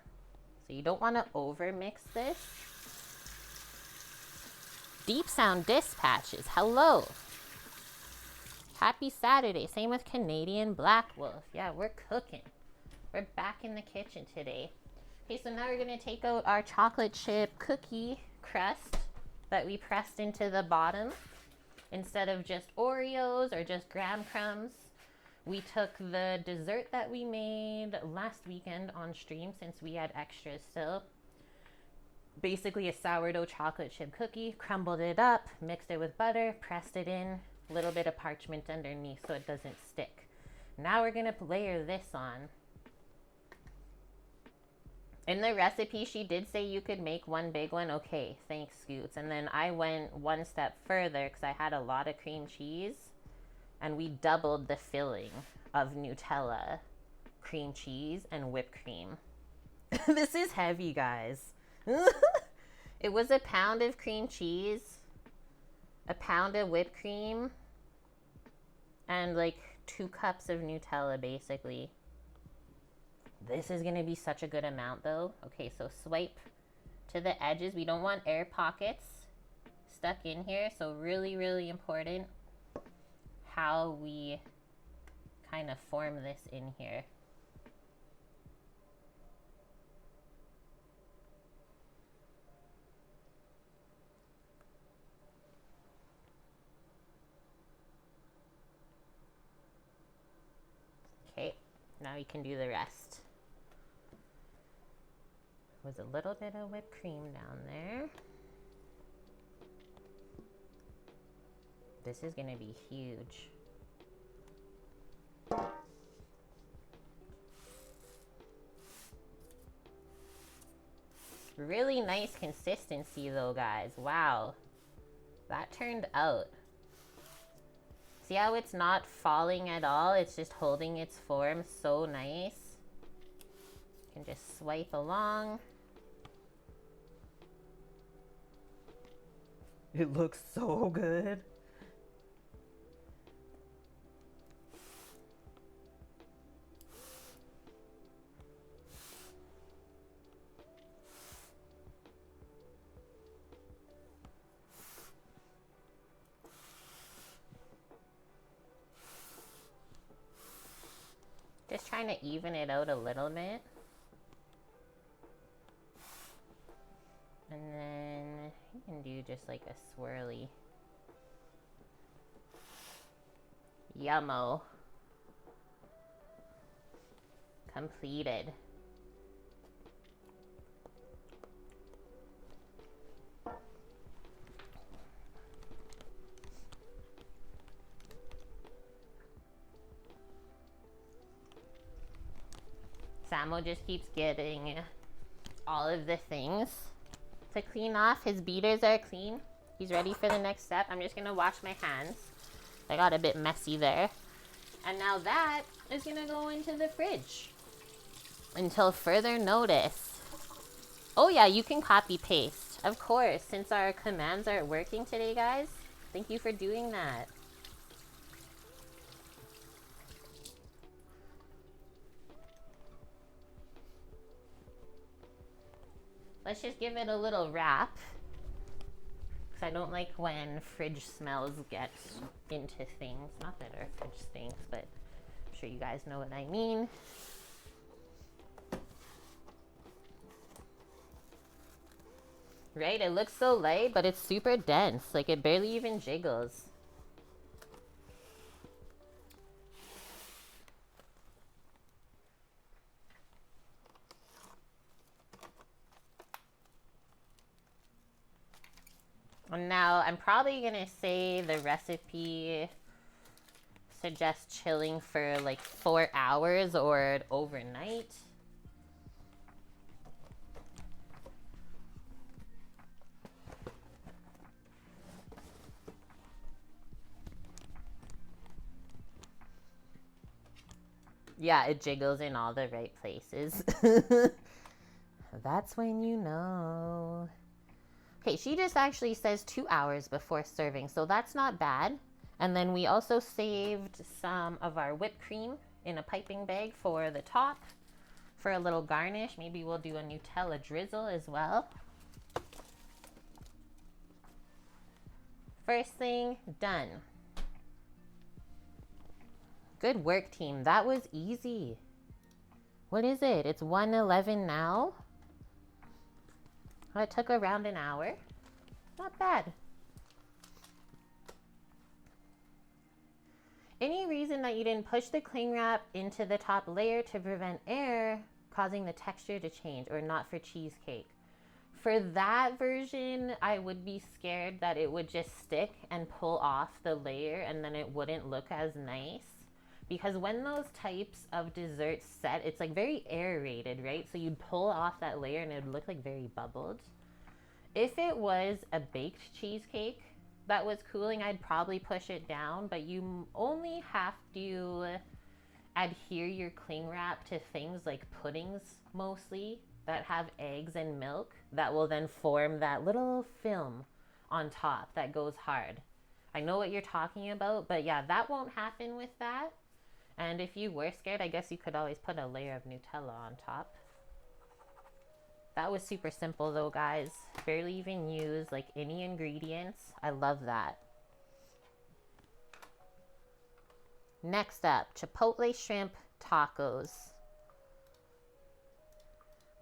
So you don't want to over mix this. Deep Sound Dispatches, hello. Happy Saturday. Same with Canadian Black Wolf. Yeah, we're cooking. We're back in the kitchen today. Okay, so now we're gonna take out our chocolate chip cookie crust that we pressed into the bottom. Instead of just Oreos or just graham crumbs, we took the dessert that we made last weekend on stream since we had extras still. Basically a sourdough chocolate chip cookie, crumbled it up, mixed it with butter, pressed it in, a little bit of parchment underneath so it doesn't stick. Now we're gonna layer this on. In the recipe, she did say you could make one big one. Okay, thanks, Scoots. And then I went one step further because I had a lot of cream cheese. And we doubled the filling of Nutella, cream cheese, and whipped cream. This is heavy, guys. It was a pound of cream cheese, a pound of whipped cream, and like 2 cups of Nutella, basically. This is going to be such a good amount though. Okay, so swipe to the edges. We don't want air pockets stuck in here. So really, really important how we kind of form this in here. Okay, now we can do the rest. Was a little bit of whipped cream down there. This is gonna be huge. Really nice consistency though, guys. Wow, that turned out. See how it's not falling at all? It's just holding its form so nice. You can just swipe along. It looks so good. Just trying to even it out a little bit. And then you can do just like a swirly. Yummo. Completed. Samo just keeps getting all of the things to clean off. His beaters are clean. He's ready for the next step. I'm just gonna wash my hands. I got a bit messy there. And now that is gonna go into the fridge until further notice. Oh yeah, you can copy paste. Of course, since our commands are working today, guys. Thank you for doing that. Let's just give it a little wrap. Because I don't like when fridge smells get into things. Not that our fridge stinks, but I'm sure you guys know what I mean. Right? It looks so light, but it's super dense. Like, it barely even jiggles. And now, I'm probably going to say the recipe suggests chilling for like 4 hours or overnight. Yeah, it jiggles in all the right places. That's when you know. Okay, she just actually says 2 hours before serving, so that's not bad. And then we also saved some of our whipped cream in a piping bag for the top for a little garnish. Maybe we'll do a Nutella drizzle as well. First thing done. Good work, team. That was easy. What is it? It's 1:11 now. It took around an hour. Not bad. Any reason that you didn't push the cling wrap into the top layer to prevent air causing the texture to change, or not for cheesecake? For that version, I would be scared that it would just stick and pull off the layer and then it wouldn't look as nice. Because when those types of desserts set, it's like very aerated, right? So you'd pull off that layer and it would look like very bubbled. If it was a baked cheesecake that was cooling, I'd probably push it down, but you only have to adhere your cling wrap to things like puddings mostly that have eggs and milk that will then form that little film on top that goes hard. I know what you're talking about, but yeah, that won't happen with that. And if you were scared, I guess you could always put a layer of Nutella on top. That was super simple though, guys. Barely even use like any ingredients. I love that. Next up, Chipotle shrimp tacos.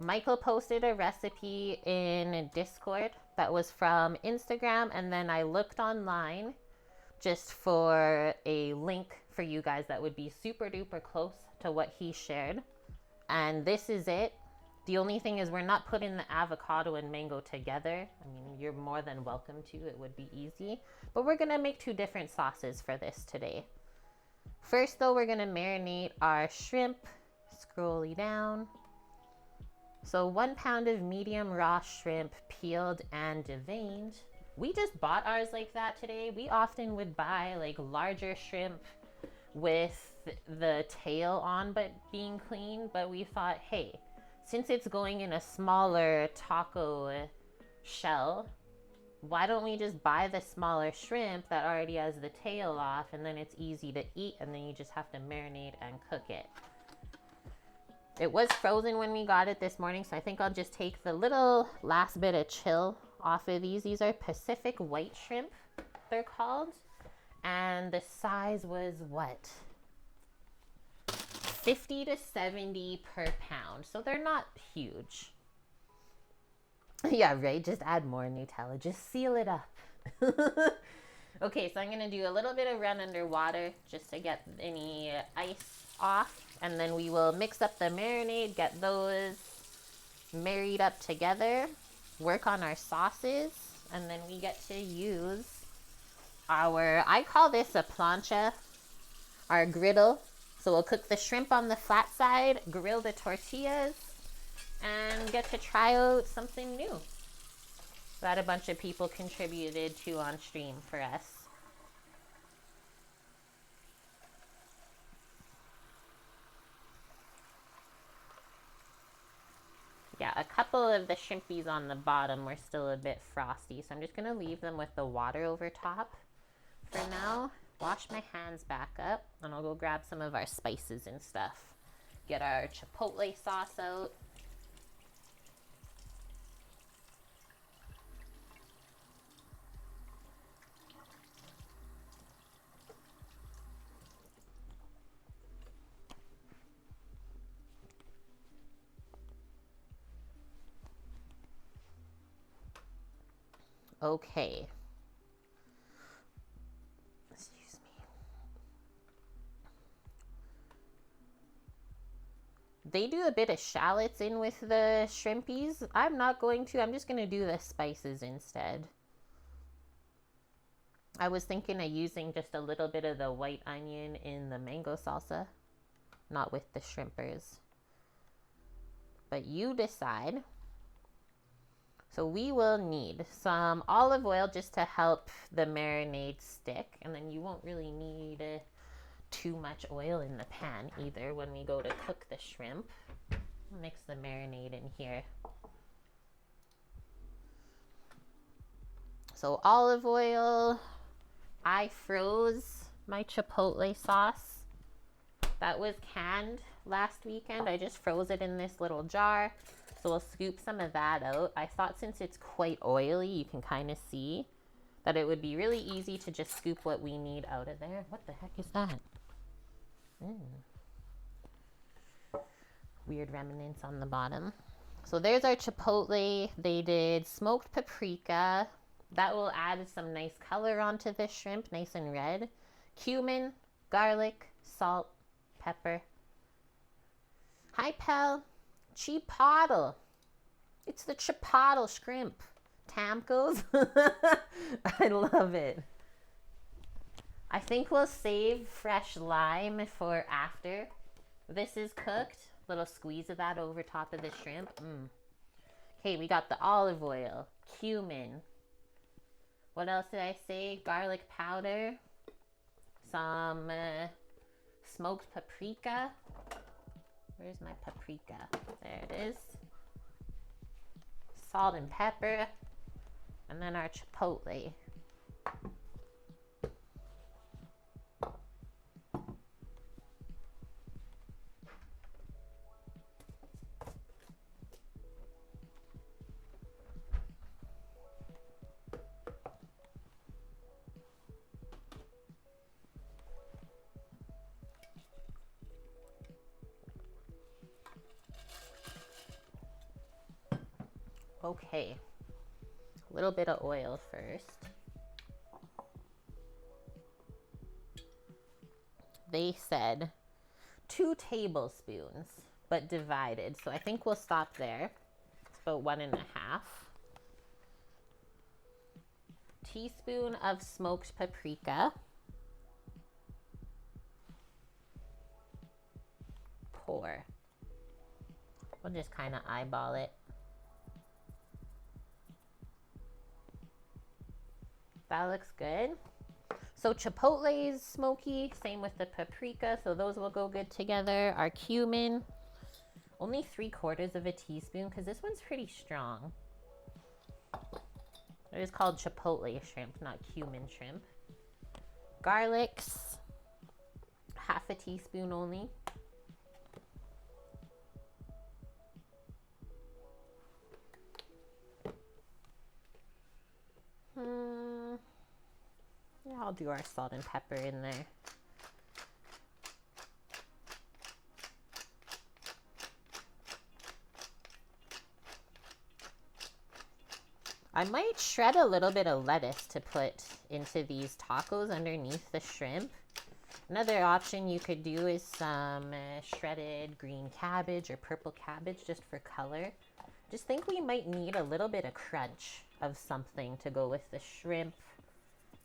Michael posted a recipe in Discord that was from Instagram, and then I looked online just for a link for you guys that would be super duper close to what he shared. And this is it. The only thing is we're not putting the avocado and mango together. I mean, you're more than welcome to. It would be easy. But we're going to make two different sauces for this today. First, though, we're going to marinate our shrimp. Scrolly down. So 1 pound of medium raw shrimp, peeled and deveined. We just bought ours like that today. We often would buy like larger shrimp with the tail on but being clean. But we thought, hey, since it's going in a smaller taco shell, why don't we just buy the smaller shrimp that already has the tail off, and then it's easy to eat, and then you just have to marinate and cook it. It was frozen when we got it this morning, so I think I'll just take the little last bit of chill off of these. These are Pacific white shrimp, they're called. And the size was what? 50 to 70 per pound. So they're not huge. Yeah, right. Just add more Nutella. Just seal it up. Okay, so I'm going to do a little bit of run under water just to get any ice off. And then we will mix up the marinade, get those married up together, work on our sauces, and then we get to use our, I call this a plancha, our griddle. So we'll cook the shrimp on the flat side, grill the tortillas, and get to try out something new that a bunch of people contributed to on stream for us. Yeah, a couple of the shrimpies on the bottom were still a bit frosty, so I'm just going to leave them with the water over top for now. Wash my hands back up, and I'll go grab some of our spices and stuff. Get our chipotle sauce out. Okay. Excuse me. They do a bit of shallots in with the shrimpies. I'm not going to. I'm just going to do the spices instead. I was thinking of using just a little bit of the white onion in the mango salsa, not with the shrimpers. But you decide. So we will need some olive oil just to help the marinade stick. And then you won't really need too much oil in the pan either when we go to cook the shrimp. Mix the marinade in here. So olive oil, I froze my Chipotle sauce. That was canned last weekend. I just froze it in this little jar. So we'll scoop some of that out. I thought since it's quite oily, you can kind of see that it would be really easy to just scoop what we need out of there. What the heck is that? Weird remnants on the bottom. So there's our Chipotle. They did smoked paprika. That will add some nice color onto this shrimp, nice and red. Cumin, garlic, salt, pepper. Hi, pal. Chipotle. It's the Chipotle shrimp. Tamcos. I love it. I think we'll save fresh lime for after this is cooked. Little squeeze of that over top of the shrimp. Okay, we got the olive oil, cumin. What else did I say? Garlic powder. Some smoked paprika. Where's my paprika? There it is. Salt and pepper. And then our chipotle. Okay, a little bit of oil first. They said 2 tablespoons, but divided. So I think we'll stop there. It's about 1.5. Teaspoon of smoked paprika. Pour. We'll just kind of eyeball it. That looks good. So chipotle is smoky, same with the paprika, so those will go good together. Our cumin, only 3/4 of a teaspoon because this one's pretty strong. It is called chipotle shrimp, not cumin shrimp. Garlics, 1/2 teaspoon only. Yeah, I'll do our salt and pepper in there. I might shred a little bit of lettuce to put into these tacos underneath the shrimp. Another option you could do is some shredded green cabbage or purple cabbage just for color. Just think we might need a little bit of crunch of something to go with the shrimp,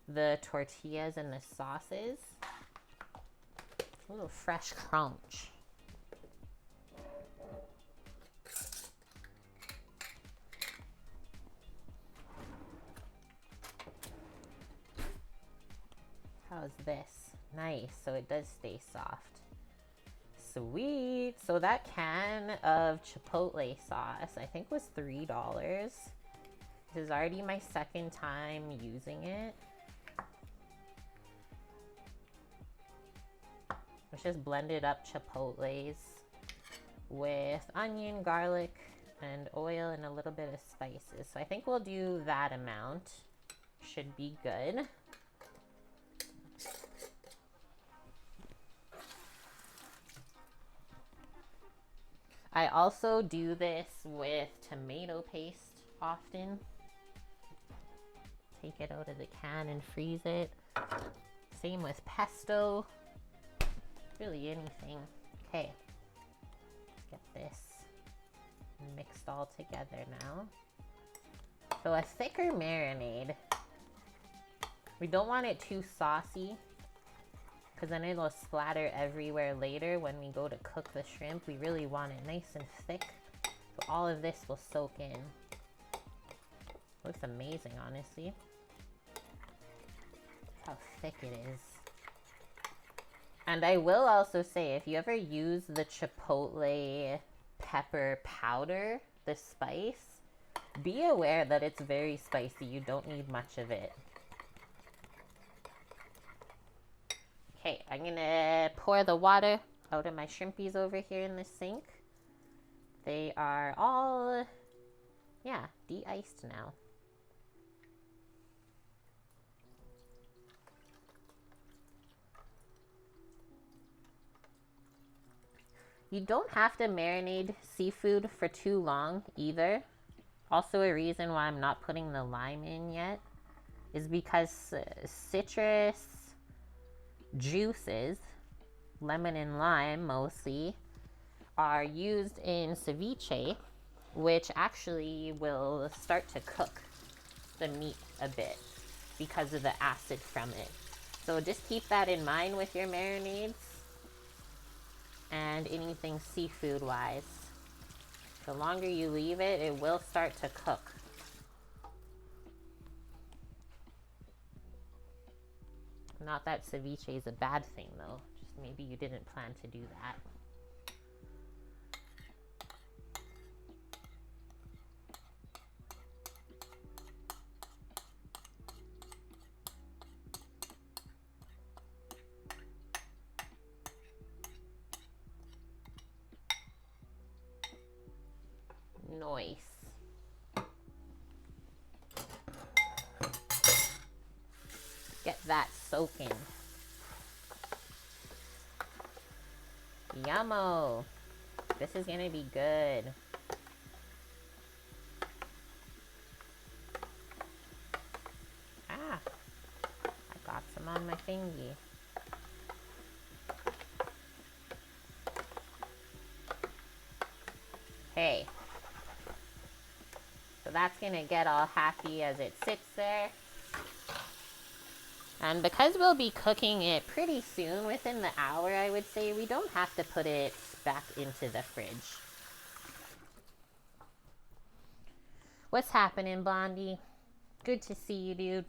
the tortillas, and the sauces. A little fresh crunch. How's this? Nice, so it does stay soft. Sweet. So that can of chipotle sauce, I think was $3. This is already my second time using it. Let's just blended up chipotles with onion, garlic, and oil, and a little bit of spices. So I think we'll do that amount. Should be good. I also do this with tomato paste often. Take it out of the can and freeze it. Same with pesto. Really anything. Okay, let's get this mixed all together now. So a thicker marinade. We don't want it too saucy because then it'll splatter everywhere later when we go to cook the shrimp. We really want it nice and thick so all of this will soak in. Looks amazing, honestly. That's how thick it is. And I will also say, if you ever use the chipotle pepper powder, the spice, be aware that it's very spicy. You don't need much of it. Okay, I'm gonna pour the water out of my shrimpies over here in the sink. They are all, yeah, de-iced now. You don't have to marinate seafood for too long either. Also, a reason why I'm not putting the lime in yet is because citrus juices, lemon and lime mostly, are used in ceviche, which actually will start to cook the meat a bit because of the acid from it. So just keep that in mind with your marinades and anything seafood wise. The longer you leave it, it will start to cook. Not that ceviche is a bad thing though, just maybe you didn't plan to do that. Nice. Get that soaking. Yummo. This is gonna be good. Ah, I got some on my fingy. Hey. So that's gonna get all happy as it sits there. And because we'll be cooking it pretty soon, within the hour I would say, we don't have to put it back into the fridge. What's happening, Blondie? Good to see you, dude.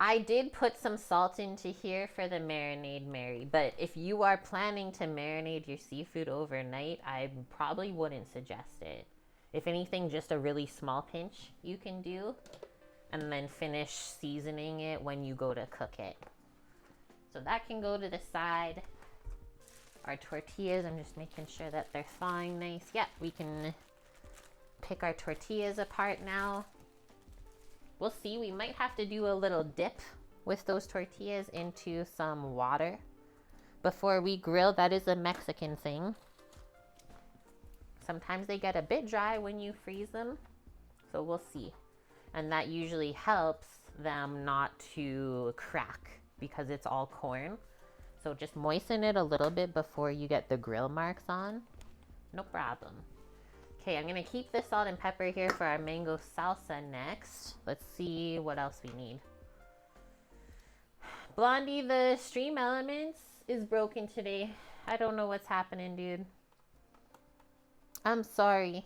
I did put some salt into here for the marinade, Mary, but if you are planning to marinate your seafood overnight, I probably wouldn't suggest it. If anything, just a really small pinch you can do, and then finish seasoning it when you go to cook it. So that can go to the side. Our tortillas, I'm just making sure that they're thawing nice. Yeah, we can pick our tortillas apart now. We'll see, we might have to do a little dip with those tortillas into some water before we grill. That is a Mexican thing. Sometimes they get a bit dry when you freeze them, so we'll see. And that usually helps them not to crack because it's all corn. So just moisten it a little bit before you get the grill marks on. No problem. Okay, I'm gonna keep this salt and pepper here for our mango salsa next. Let's see what else we need. Blondie, the Stream Elements is broken today. I don't know what's happening, dude. I'm sorry.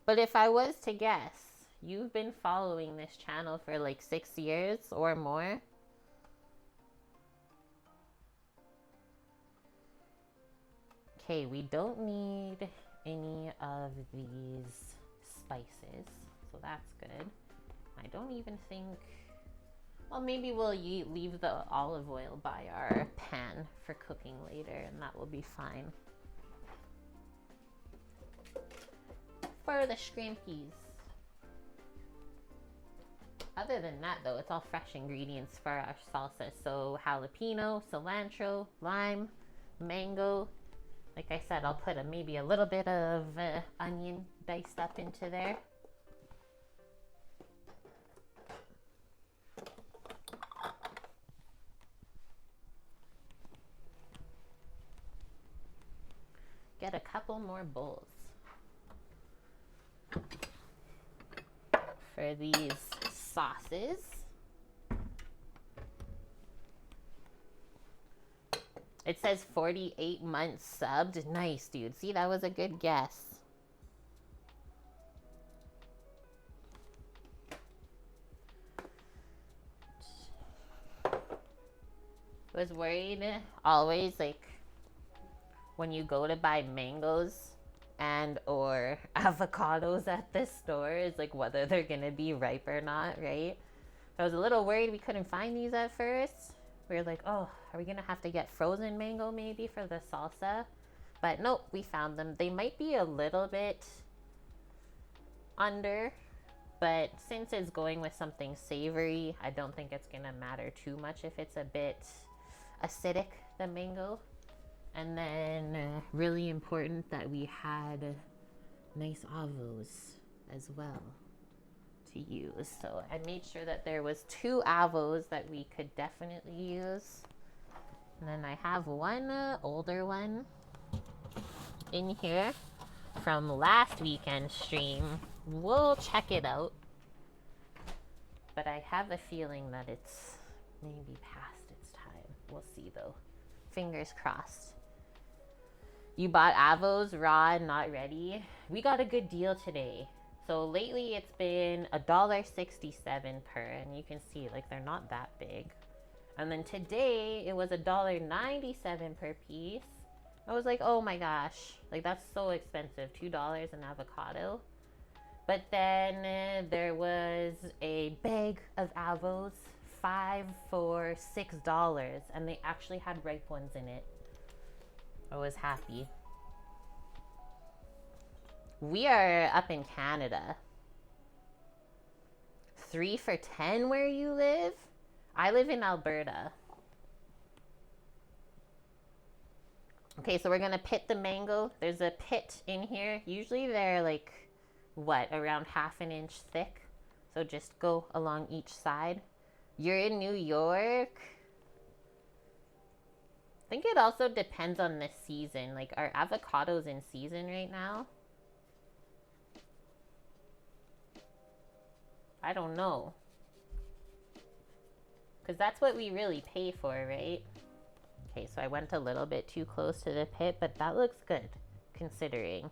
But if I was to guess, you've been following this channel for like 6 years or more. Okay, we don't need any of these spices, so that's good. I don't even think, well, maybe we'll leave the olive oil by our pan for cooking later, and that will be fine. For the shrimpies. Other than that though, it's all fresh ingredients for our salsa. So jalapeno, cilantro, lime, mango. Like I said, I'll put maybe a little bit of onion diced up into there. Get a couple more bowls for these sauces. It says 48 months subbed. Nice, dude. See, that was a good guess. Was worried always, like, when you go to buy mangoes and or avocados at the store, is like whether they're gonna be ripe or not, right? I was a little worried we couldn't find these at first. We were like, oh, are we gonna have to get frozen mango maybe for the salsa? But nope, we found them. They might be a little bit under, but since it's going with something savory, I don't think it's gonna matter too much if it's a bit acidic, the mango. And then really important that we had nice avos as well to use. So I made sure that there was 2 avos that we could definitely use. And then I have one older one in here from last weekend's stream. We'll check it out. But I have a feeling that it's maybe past its time. We'll see though. Fingers crossed. You bought avos raw and not ready. We got a good deal today. So lately it's been $1.67 per, and you can see like they're not that big. And then today it was $1.97 per piece. I was like, oh my gosh, like that's so expensive, $2 an avocado. But then there was a bag of avos, 5 for $6, and they actually had ripe ones in it. I was happy. We are up in Canada. 3 for $10 where you live? I live in Alberta. Okay, so we're gonna pit the mango. There's a pit in here. Usually they're like, what, around half an inch thick. So just go along each side. You're in New York. I think it also depends on the season. Like, are avocados in season right now? I don't know. Because that's what we really pay for, right? Okay, so I went a little bit too close to the pit, but that looks good, considering.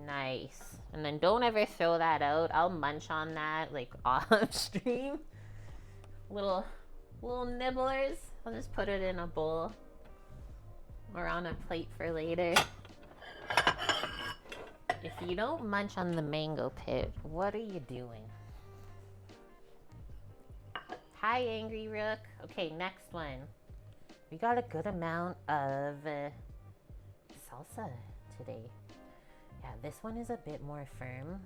Nice. And then don't ever throw that out. I'll munch on that, like, off stream. Little nibblers. I'll just put it in a bowl or on a plate for later. If you don't munch on the mango pit, what are you doing? Hi, Angry Rook. Okay, next one. We got a good amount of salsa today. Yeah, this one is a bit more firm.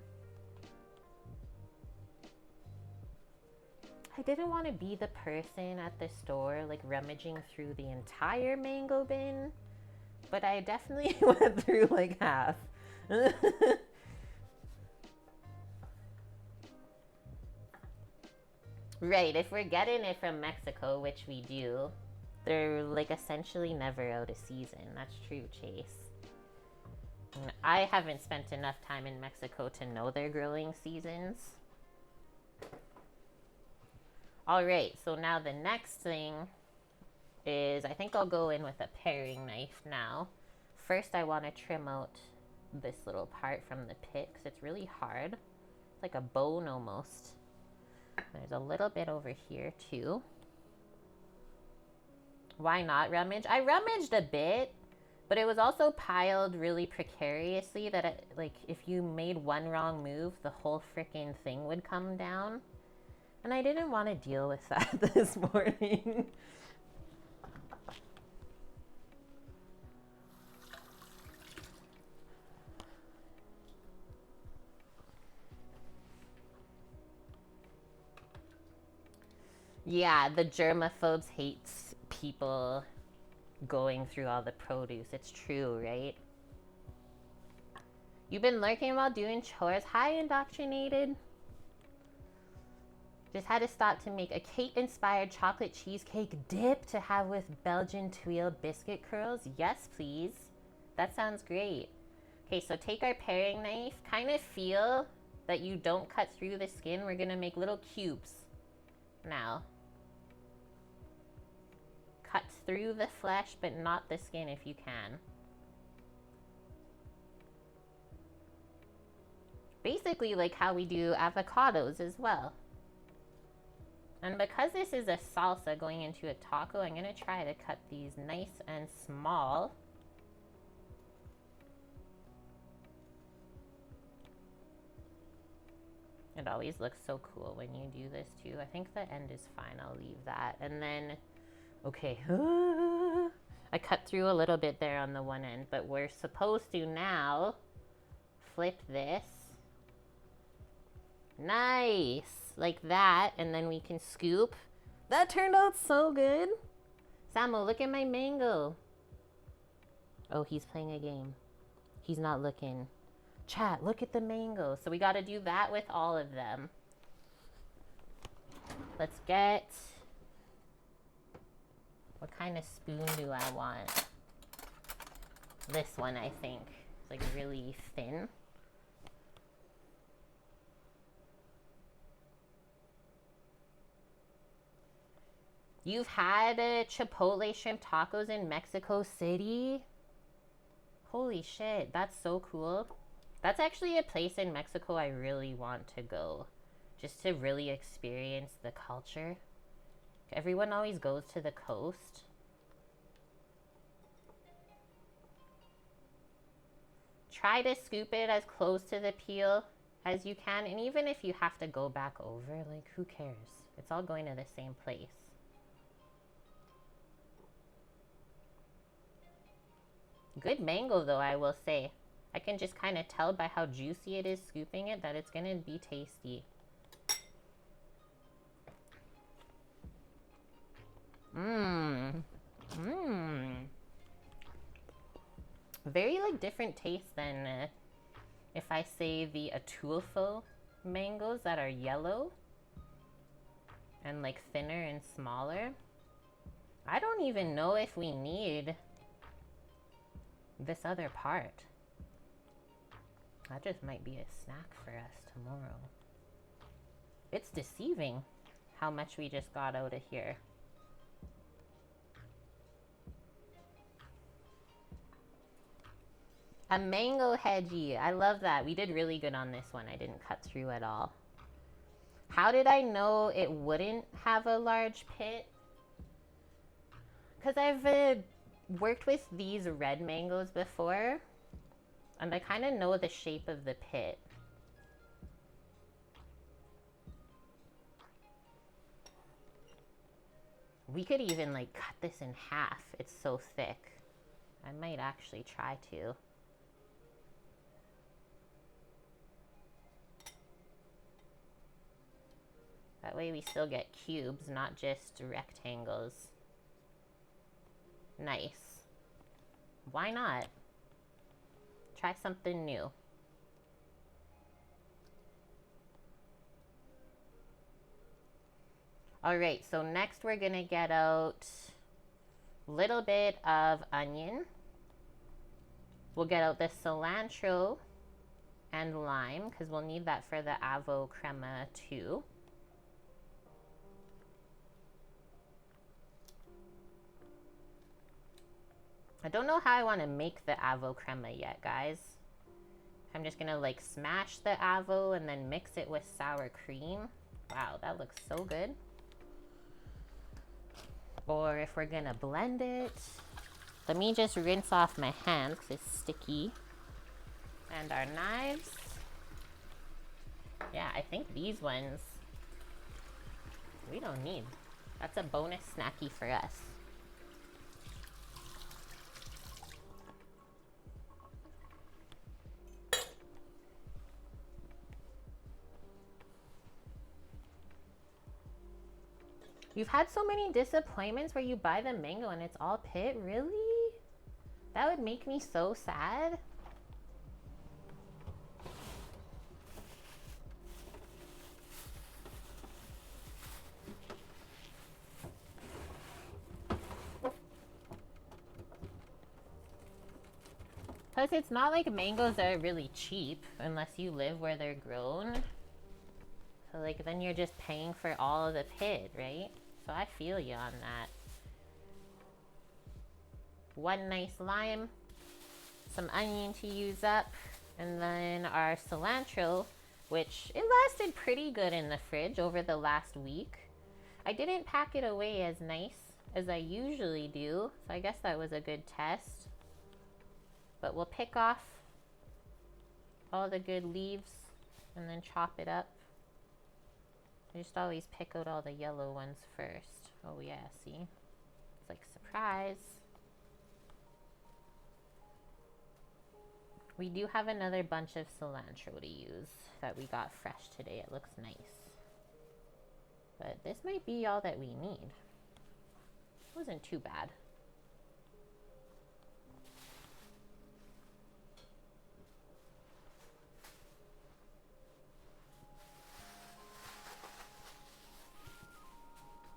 I didn't want to be the person at the store like rummaging through the entire mango bin, but I definitely went through like half. Right, if we're getting it from Mexico, which we do, they're like essentially never out of season. That's true, Chase. I haven't spent enough time in Mexico to know their growing seasons. All right, so now the next thing is, I think I'll go in with a paring knife now. First, I want to trim out this little part from the pit because it's really hard. It's like a bone almost. There's a little bit over here too. Why not rummage? I rummaged a bit, but it was also piled really precariously that it, like if you made one wrong move, the whole freaking thing would come down. And I didn't want to deal with that this morning. Yeah, the germaphobes hates people going through all the produce. It's true, right? You've been lurking while doing chores. Hi, Indoctrinated. Just had to stop to make a Kate-inspired chocolate cheesecake dip to have with Belgian tuile biscuit curls. Yes, please. That sounds great. Okay, so take our paring knife. Kind of feel that you don't cut through the skin. We're going to make little cubes now. Cut through the flesh, but not the skin if you can. Basically like how we do avocados as well. And because this is a salsa going into a taco, I'm going to try to cut these nice and small. It always looks so cool when you do this too. I think the end is fine. I'll leave that. And then, okay. I cut through a little bit there on the one end, but we're supposed to now flip this. Nice. Like that. And then we can scoop. That turned out so good. Samo, look at my mango. Oh, he's playing a game. He's not looking. Chat, look at the mango. So we got to do that with all of them. Let's get... What kind of spoon do I want? This one, I think. It's like really thin. You've had Chipotle shrimp tacos in Mexico City? Holy shit, that's so cool. That's actually a place in Mexico I really want to go. Just to really experience the culture. Everyone always goes to the coast. Try to scoop it as close to the peel as you can. And even if you have to go back over, like, who cares? It's all going to the same place. Good mango, though, I will say. I can just kind of tell by how juicy it is scooping it that it's going to be tasty. Very, like, different taste than if I say the Atulfo mangoes that are yellow and, like, thinner and smaller. I don't even know if we need this other part. That just might be a snack for us tomorrow. It's deceiving how much we just got out of here. A mango hedgie. I love that. We did really good on this one. I didn't cut through at all. How did I know it wouldn't have a large pit? Because I've worked with these red mangoes before. And I kind of know the shape of the pit. We could even like cut this in half. It's so thick. I might actually try to. That way we still get cubes, not just rectangles. Nice. Why not? Try something new. All right, so next we're gonna get out a little bit of onion. We'll get out the cilantro and lime because we'll need that for the avo crema too. I don't know how I want to make the avo crema yet, guys. I'm just gonna like smash the avo and then mix it with sour cream. Wow, that looks so good. Or if we're gonna blend it, let me just rinse off my hands because it's sticky. And our knives. Yeah, I think these ones we don't need. That's a bonus snacky for us. You've had so many disappointments where you buy the mango and it's all pit? Really? That would make me so sad. Plus, it's not like mangoes are really cheap unless you live where they're grown. So, like, then you're just paying for all of the pit, right? So I feel you on that. One nice lime, some onion to use up, and then our cilantro, which it lasted pretty good in the fridge over the last week. I didn't pack it away as nice as I usually do, so I guess that was a good test. But we'll pick off all the good leaves and then chop it up. I just always pick out all the yellow ones first. Oh yeah, see? It's like surprise. We do have another bunch of cilantro to use that we got fresh today. It looks nice. But this might be all that we need. It wasn't too bad.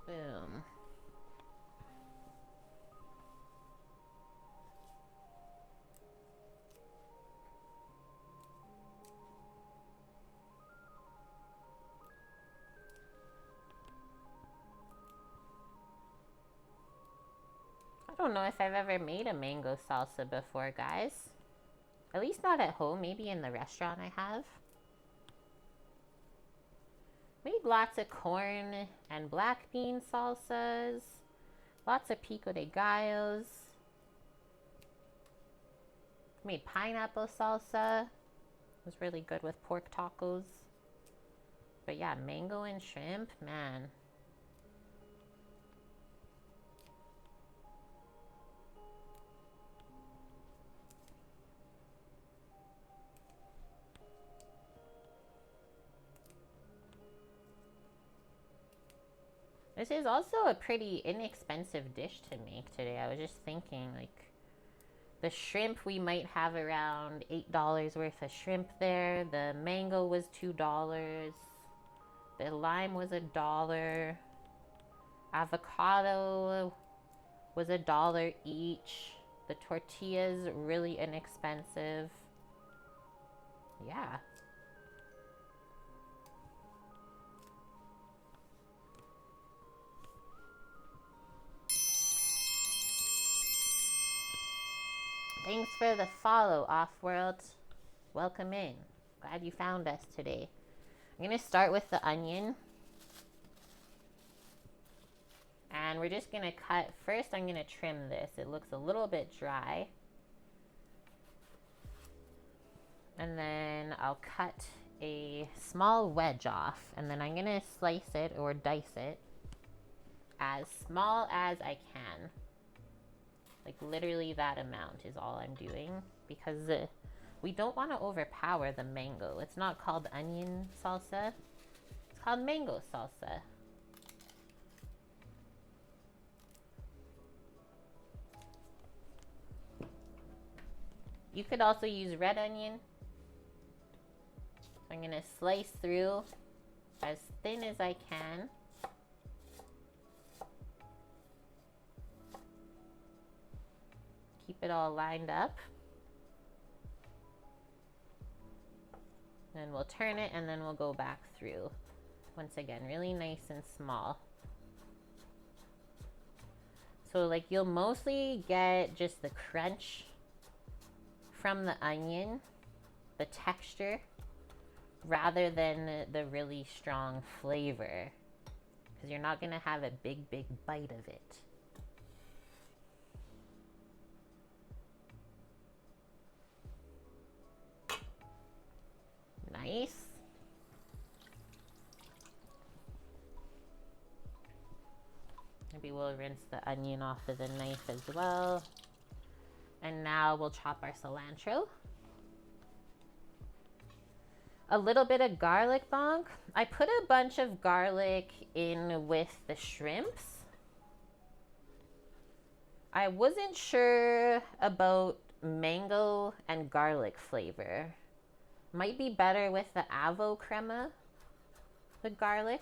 Boom. I don't know if I've ever made a mango salsa before, guys. At least not at home. Maybe in the restaurant I have. Made lots of corn and black bean salsas. Lots of pico de gallos. Made pineapple salsa. It was really good with pork tacos. But yeah, mango and shrimp, man. This is also a pretty inexpensive dish to make today. I was just thinking, like, the shrimp, we might have around $8 worth of shrimp there. The mango was $2. The lime was $1. Avocado was $1 each. The tortillas, really inexpensive. Yeah. Thanks for the follow, Offworld. Welcome in. Glad you found us today. I'm going to start with the onion. And we're just going to cut. First, I'm going to trim this. It looks a little bit dry. And then I'll cut a small wedge off. And then I'm going to slice it or dice it as small as I can. Like literally that amount is all I'm doing because we don't want to overpower the mango. It's not called onion salsa. It's called mango salsa. You could also use red onion. So I'm going to slice through as thin as I can. Keep it all lined up. Then we'll turn it and then we'll go back through. Once again, really nice and small. So like you'll mostly get just the crunch from the onion, the texture, rather than the really strong flavor. Because you're not going to have a big bite of it. Nice. Maybe we'll rinse the onion off of the knife as well. And now we'll chop our cilantro. A little bit of garlic bonk. I put a bunch of garlic in with the shrimps. I wasn't sure about mango and garlic flavor. Might be better with the avo crema, the garlic,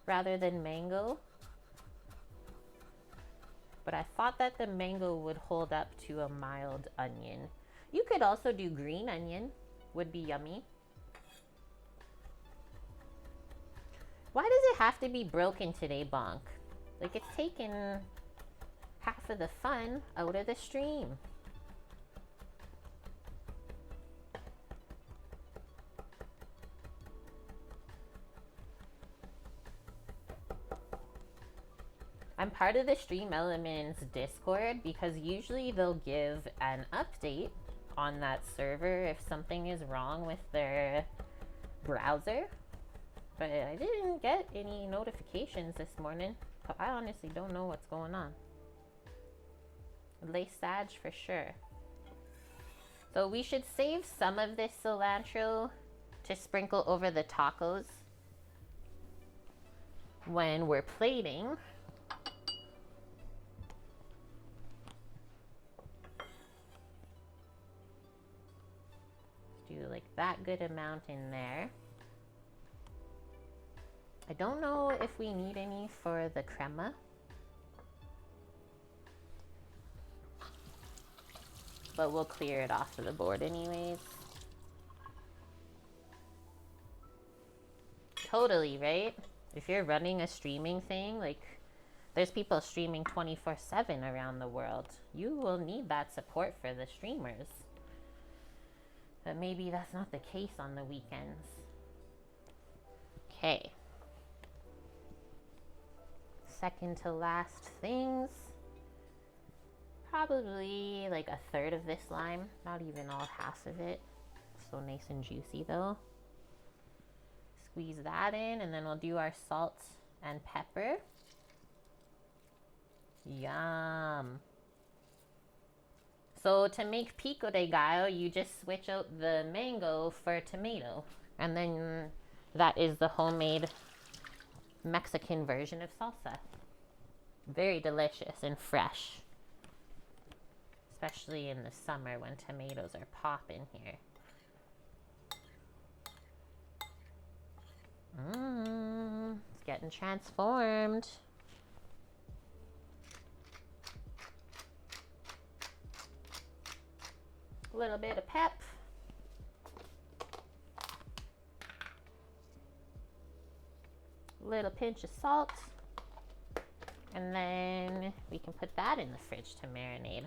rather than mango. But I thought that the mango would hold up to a mild onion. You could also do green onion, would be yummy. Why does it have to be broken today, Bonk? Like it's taken half of the fun out of the stream. I'm part of the Stream Elements Discord because usually they'll give an update on that server if something is wrong with their browser. But I didn't get any notifications this morning. I honestly don't know what's going on. Lay Sag for sure. So we should save some of this cilantro to sprinkle over the tacos when we're plating. Do like that good amount in there. I don't know if we need any for the crema. But we'll clear it off of the board anyways. Totally, right? If you're running a streaming thing, like there's people streaming 24/7 around the world. You will need that support for the streamers. But maybe that's not the case on the weekends. Okay. Second to last things. Probably like a third of this lime, not even all half of it. So nice and juicy though. Squeeze that in and then we'll do our salt and pepper. Yum. So to make pico de gallo, you just switch out the mango for tomato. And then that is the homemade Mexican version of salsa. Very delicious and fresh. Especially in the summer when tomatoes are popping here. It's getting transformed. A little bit of pep. A little pinch of salt. And then we can put that in the fridge to marinate.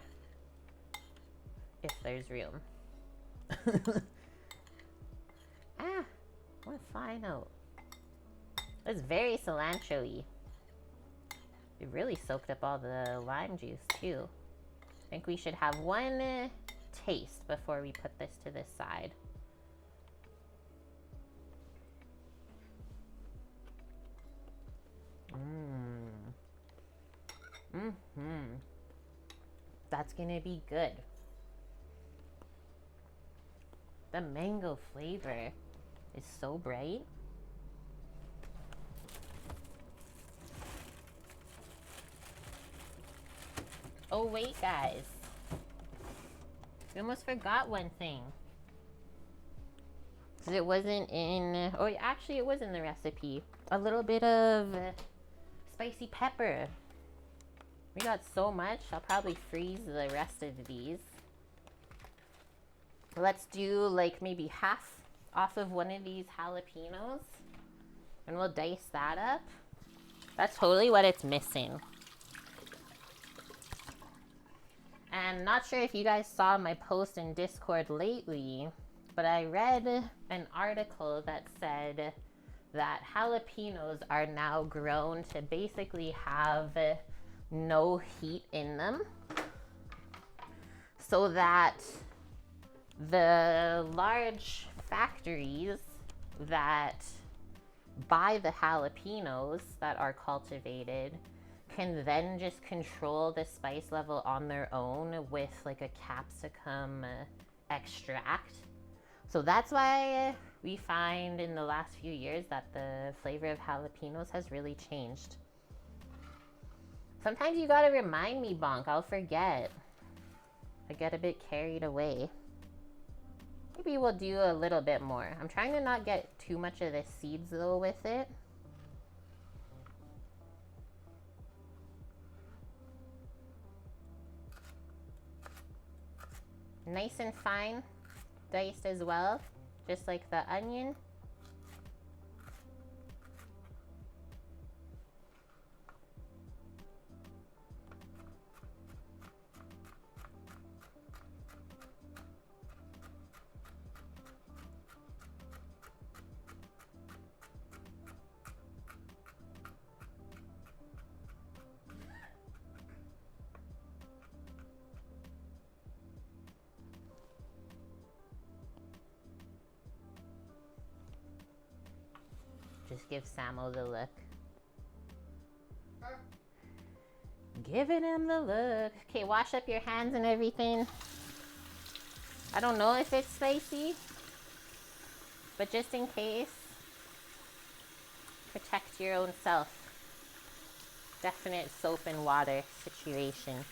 If there's room. What a fine note. It's very cilantro-y. It really soaked up all the lime juice too. I think we should have one taste before we put this to the side. That's gonna be good. The mango flavor is so bright. Oh wait, guys. We almost forgot one thing. Because it wasn't in... Oh, actually, it was in the recipe. A little bit of spicy pepper. We got so much. I'll probably freeze the rest of these. Let's do like maybe half off of one of these jalapenos. And we'll dice that up. That's totally what it's missing. And not sure if you guys saw my post in Discord lately, but I read an article that said that jalapenos are now grown to basically have no heat in them, so that the large factories that buy the jalapenos that are cultivated can then just control the spice level on their own with like a capsicum extract. So that's why we find in the last few years that the flavor of jalapenos has really changed. Sometimes you gotta remind me, Bonk. I'll forget. I get a bit carried away. Maybe we'll do a little bit more. I'm trying to not get too much of the seeds though with it. Nice and fine, diced as well, just like the onion. Just give Samo the look. Giving him the look. Okay, wash up your hands and everything. I don't know if it's spicy, but just in case, protect your own self. Definite soap and water situation.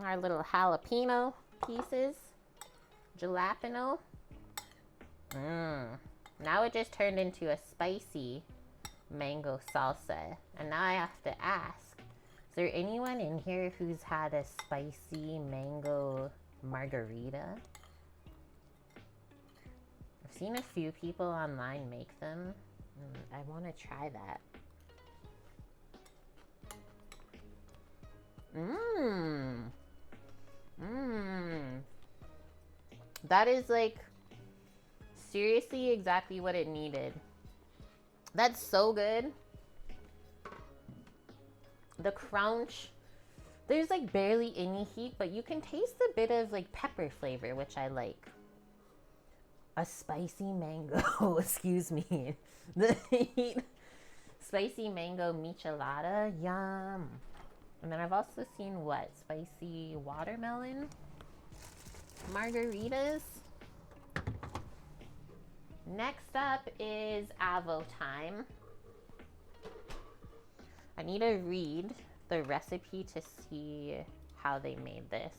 Our little jalapeno pieces. Jalapeno. Now it just turned into a spicy mango salsa. And now I have to ask, is there anyone in here who's had a spicy mango margarita? I've seen a few people online make them. I want to try that. That is like seriously exactly what it needed. That's so good. The crunch. There's like barely any heat, but you can taste a bit of like pepper flavor, which I like. A spicy mango, excuse me. The heat. Spicy mango michelada, yum. And then I've also seen what? Spicy watermelon margaritas. Next up is Avo time. I need to read the recipe to see how they made this.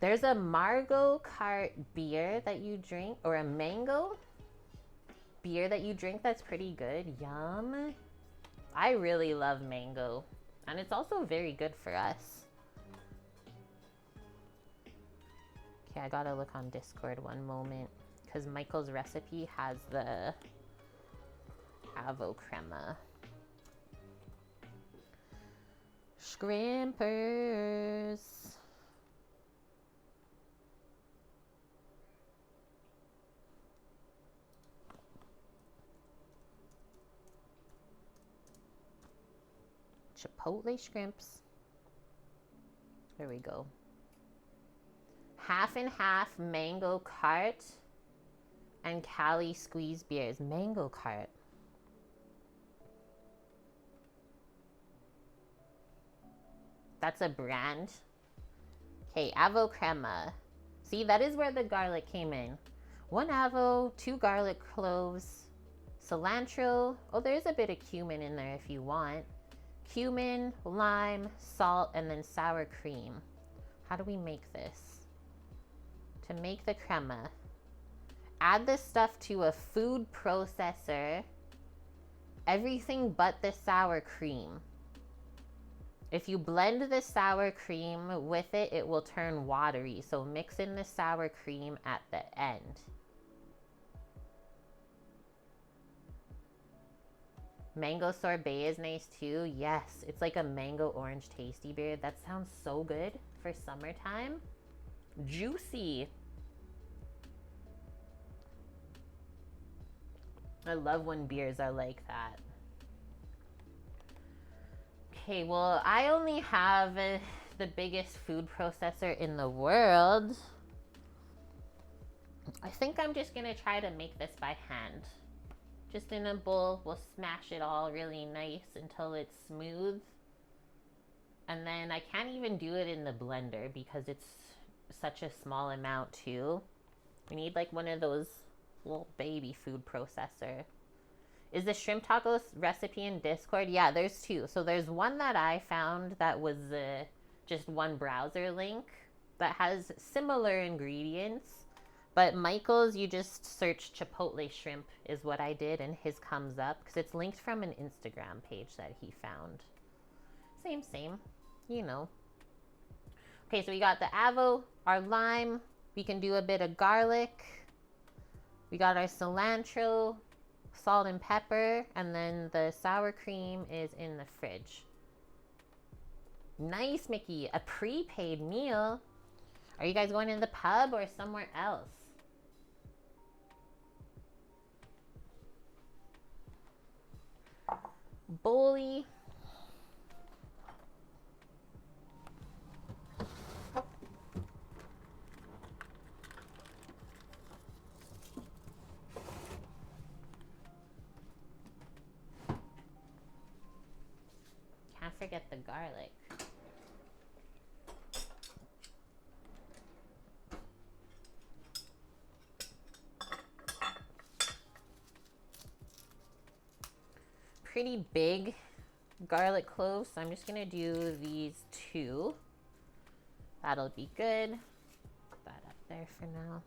There's a Margot Cart beer that you drink, or a mango beer that you drink that's pretty good. Yum. I really love mango. And it's also very good for us. Okay, I gotta look on Discord one moment. Because Michael's recipe has the avo crema. Shrimpers. Chipotle shrimps. There we go. Half and half mango cart and Cali squeeze beers. Mango cart. That's a brand. Okay, avo crema. See, that is where the garlic came in. 1 avo, 2 garlic cloves, cilantro. Oh, there's a bit of cumin in there if you want. Cumin, lime, salt, and then sour cream. How do we make this? To make the crema, add this stuff to a food processor. Everything but the sour cream. If you blend the sour cream with it, it will turn watery. So mix in the sour cream at the end. Mango sorbet is nice too. Yes, it's like a mango orange tasty beer. That sounds so good for summertime. Juicy. I love when beers are like that. Okay, well, I only have the biggest food processor in the world. I think I'm just gonna try to make this by hand. Just in a bowl, we'll smash it all really nice until it's smooth. And then I can't even do it in the blender because it's such a small amount too. We need like one of those little baby food processor. Is the shrimp tacos recipe in Discord? Yeah, there's 2. So there's one that I found that was just one browser link that has similar ingredients. But Michael's, you just search Chipotle shrimp is what I did, and his comes up because it's linked from an Instagram page that he found. Same, you know. Okay, so we got the avo, our lime. We can do a bit of garlic. We got our cilantro, salt and pepper, and then the sour cream is in the fridge. Nice, Mickey. A prepaid meal. Are you guys going to the pub or somewhere else? Bully. Can't forget the garlic. Pretty big garlic cloves, so I'm just gonna do these 2. That'll be good. Put that up there for now.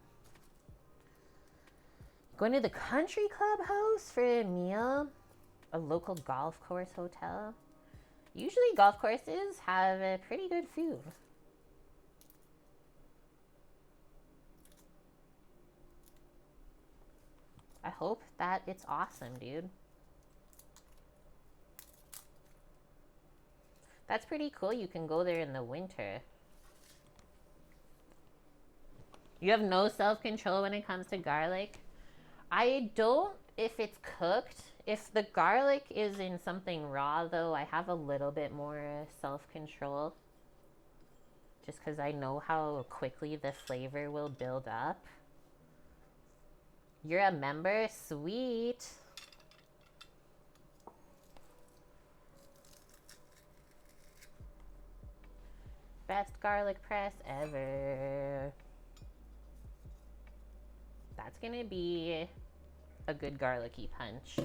Going to the country clubhouse for a meal. A local golf course hotel. Usually golf courses have a pretty good food. I hope that it's awesome, dude. That's pretty cool. You can go there in the winter. You have no self-control when it comes to garlic. I don't if it's cooked. If the garlic is in something raw, though, I have a little bit more self-control. Just because I know how quickly the flavor will build up. You're a member? Sweet. Best garlic press ever. That's gonna be a good garlicky punch.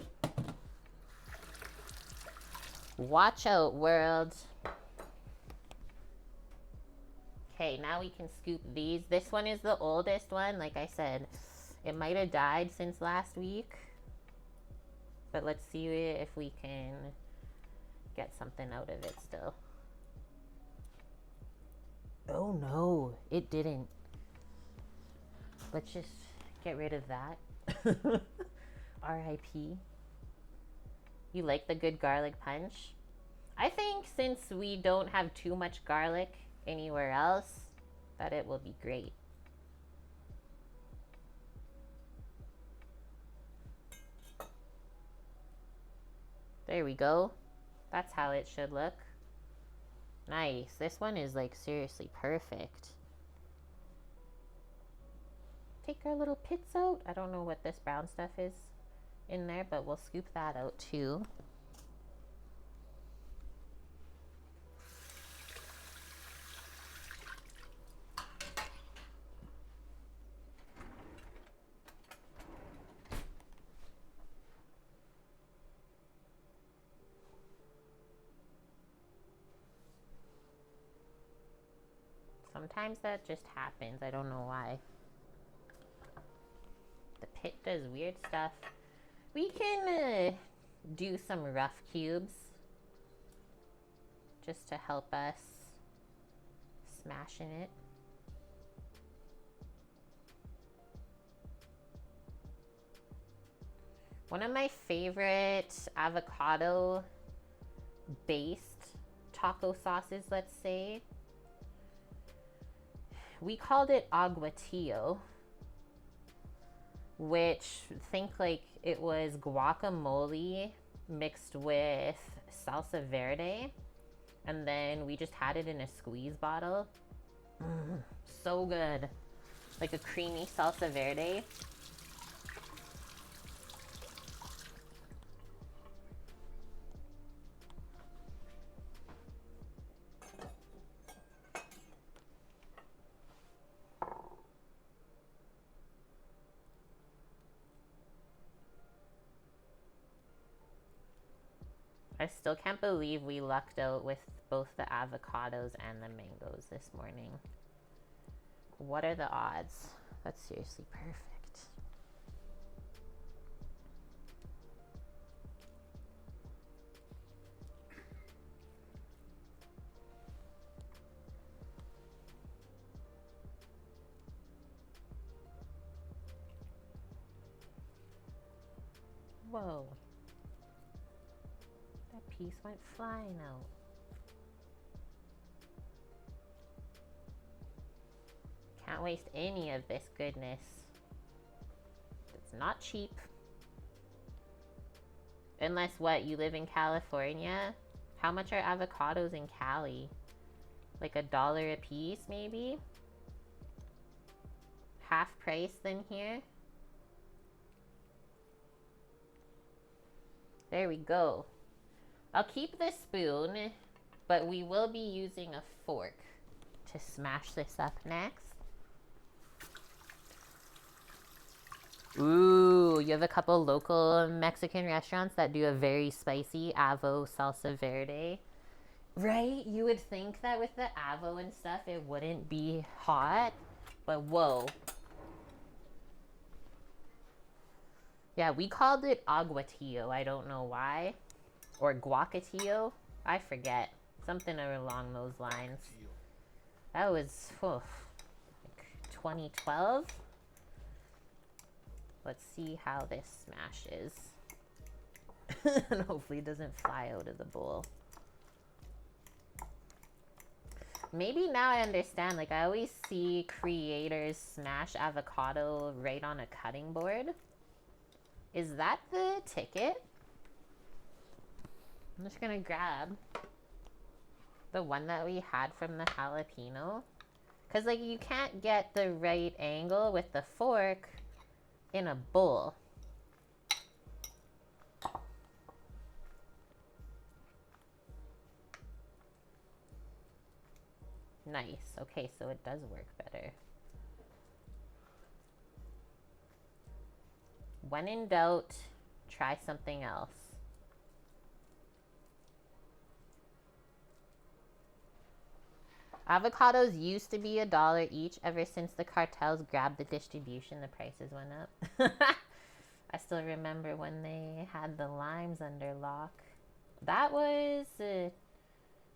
Watch out, world. Okay, now we can scoop these. This one is the oldest one. Like I said, it might have died since last week. But let's see if we can get something out of it still. Oh no, it didn't. Let's just get rid of that. R.I.P. You like the good garlic punch? I think since we don't have too much garlic anywhere else, that it will be great. There we go. That's how it should look. Nice. This one is like seriously perfect. Take our little pits out. I don't know what this brown stuff is in there, but we'll scoop that out too. Sometimes that just happens. I don't know why. The pit does weird stuff. We can do some rough cubes just to help us smash in it. One of my favorite avocado based taco sauces, let's say, we called it aguatillo, which think like it was guacamole mixed with salsa verde, and then we just had it in a squeeze bottle. So good. Like a creamy salsa verde. I still can't believe we lucked out with both the avocados and the mangoes this morning. What are the odds? That's seriously perfect. Whoa. That piece went flying out. Can't waste any of this goodness. It's not cheap. Unless what, you live in California? How much are avocados in Cali? Like $1 a piece, maybe? Half price than here? There we go. I'll keep the spoon, but we will be using a fork to smash this up next. Ooh, you have a couple local Mexican restaurants that do a very spicy avo salsa verde. Right? You would think that with the avo and stuff, it wouldn't be hot. But whoa. Yeah, we called it aguatillo. I don't know why. Or guacatillo. I forget. Something along those lines. That was like 2012. Let's see how this smashes. And hopefully it doesn't fly out of the bowl. Maybe now I understand. Like, I always see creators smash avocado right on a cutting board. Is that the ticket? I'm just gonna grab the one that we had from the jalapeno. Because, like, you can't get the right angle with the fork in a bowl. Nice. Okay, so it does work better. When in doubt, try something else. Avocados used to be $1 each. Ever since the cartels grabbed the distribution, the prices went up. I still remember when they had the limes under lock. That was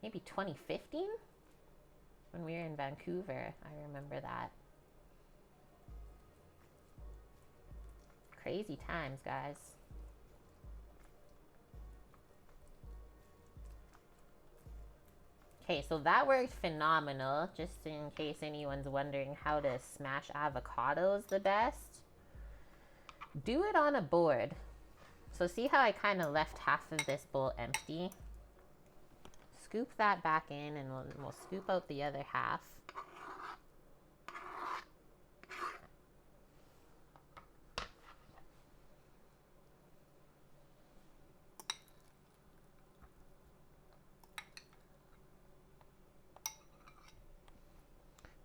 maybe 2015 when we were in Vancouver. I remember that. Crazy times, guys. Okay, so that worked phenomenal. Just in case anyone's wondering how to smash avocados the best. Do it on a board. So see how I kind of left half of this bowl empty? Scoop that back in and we'll scoop out the other half.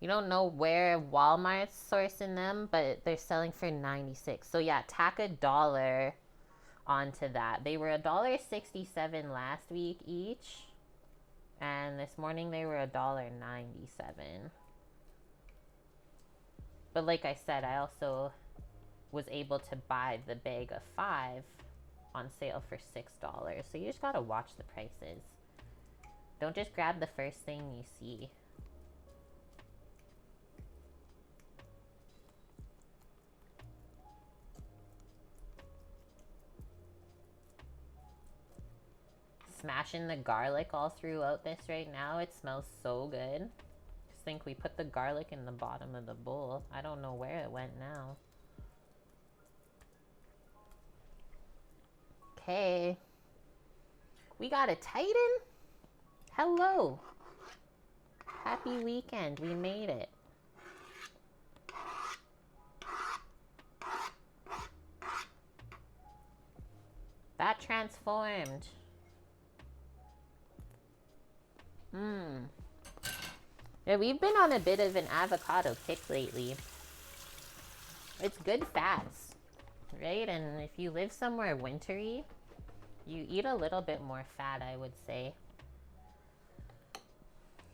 You don't know where Walmart's sourcing them, but they're selling for 96. So yeah, tack $1 onto that. They were $1.67 last week each. And this morning they were $1.97. But like I said, I also was able to buy the bag of 5 on sale for $6. So you just gotta watch the prices. Don't just grab the first thing you see. Smashing the garlic all throughout this right now. It smells so good. Just think we put the garlic in the bottom of the bowl. I don't know where it went now. Okay. We got a Titan? Hello. Happy weekend. We made it. That transformed. Yeah, we've been on a bit of an avocado kick lately. It's good fats, right? And if you live somewhere wintry, you eat a little bit more fat, I would say.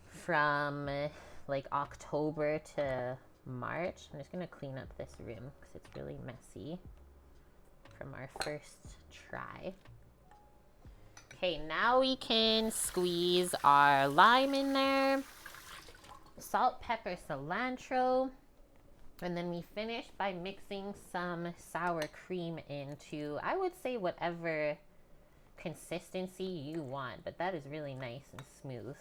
From like October to March. I'm just gonna clean up this room because it's really messy from our first try. Okay, now we can squeeze our lime in there. Salt, pepper, cilantro. And then we finish by mixing some sour cream into, I would say, whatever consistency you want. But that is really nice and smooth.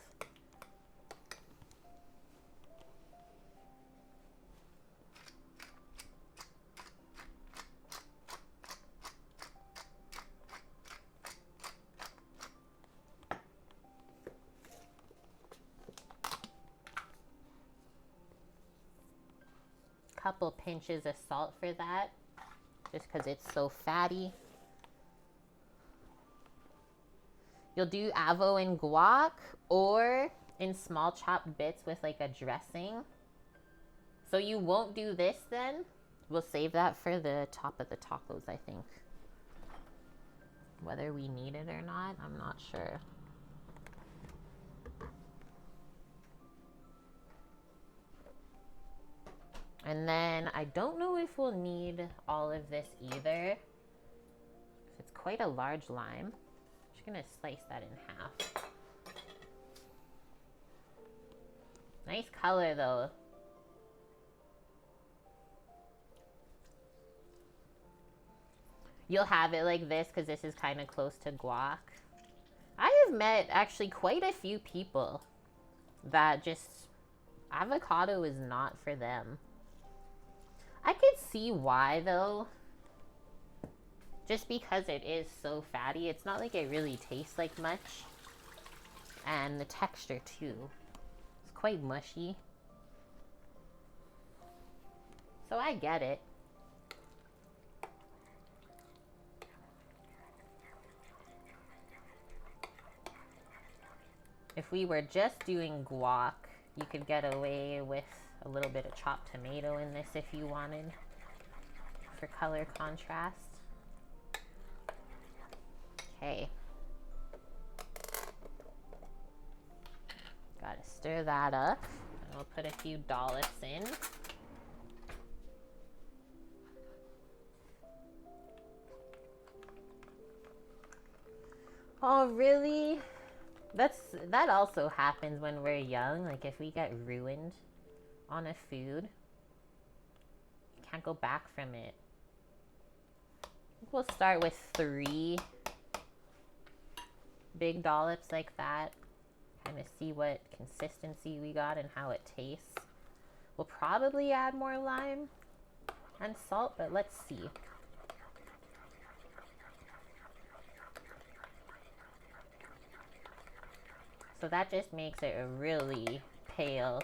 couple pinches of salt for that, just because it's so fatty. You'll do avo and guac or in small chopped bits with like a dressing. So you won't do this then? We'll save that for the top of the tacos, I think. Whether we need it or not, I'm not sure. And then I don't know if we'll need all of this either. It's quite a large lime. I'm just gonna slice that in half. Nice color though. You'll have it like this because this is kind of close to guac. I have met actually quite a few people that just avocado is not for them. I could see why though. Just because it is so fatty. It's not like it really tastes like much. And the texture too. It's quite mushy. So I get it. If we were just doing guac, you could get away with a little bit of chopped tomato in this if you wanted for color contrast. Okay. Gotta stir that up. And we'll put a few dollops in. Oh, really? That also happens when we're young. Like if we get ruined on a food, you can't go back from it. We'll start with 3 big dollops like that. Kind of see what consistency we got and how it tastes. We'll probably add more lime and salt, but let's see. So that just makes it a really pale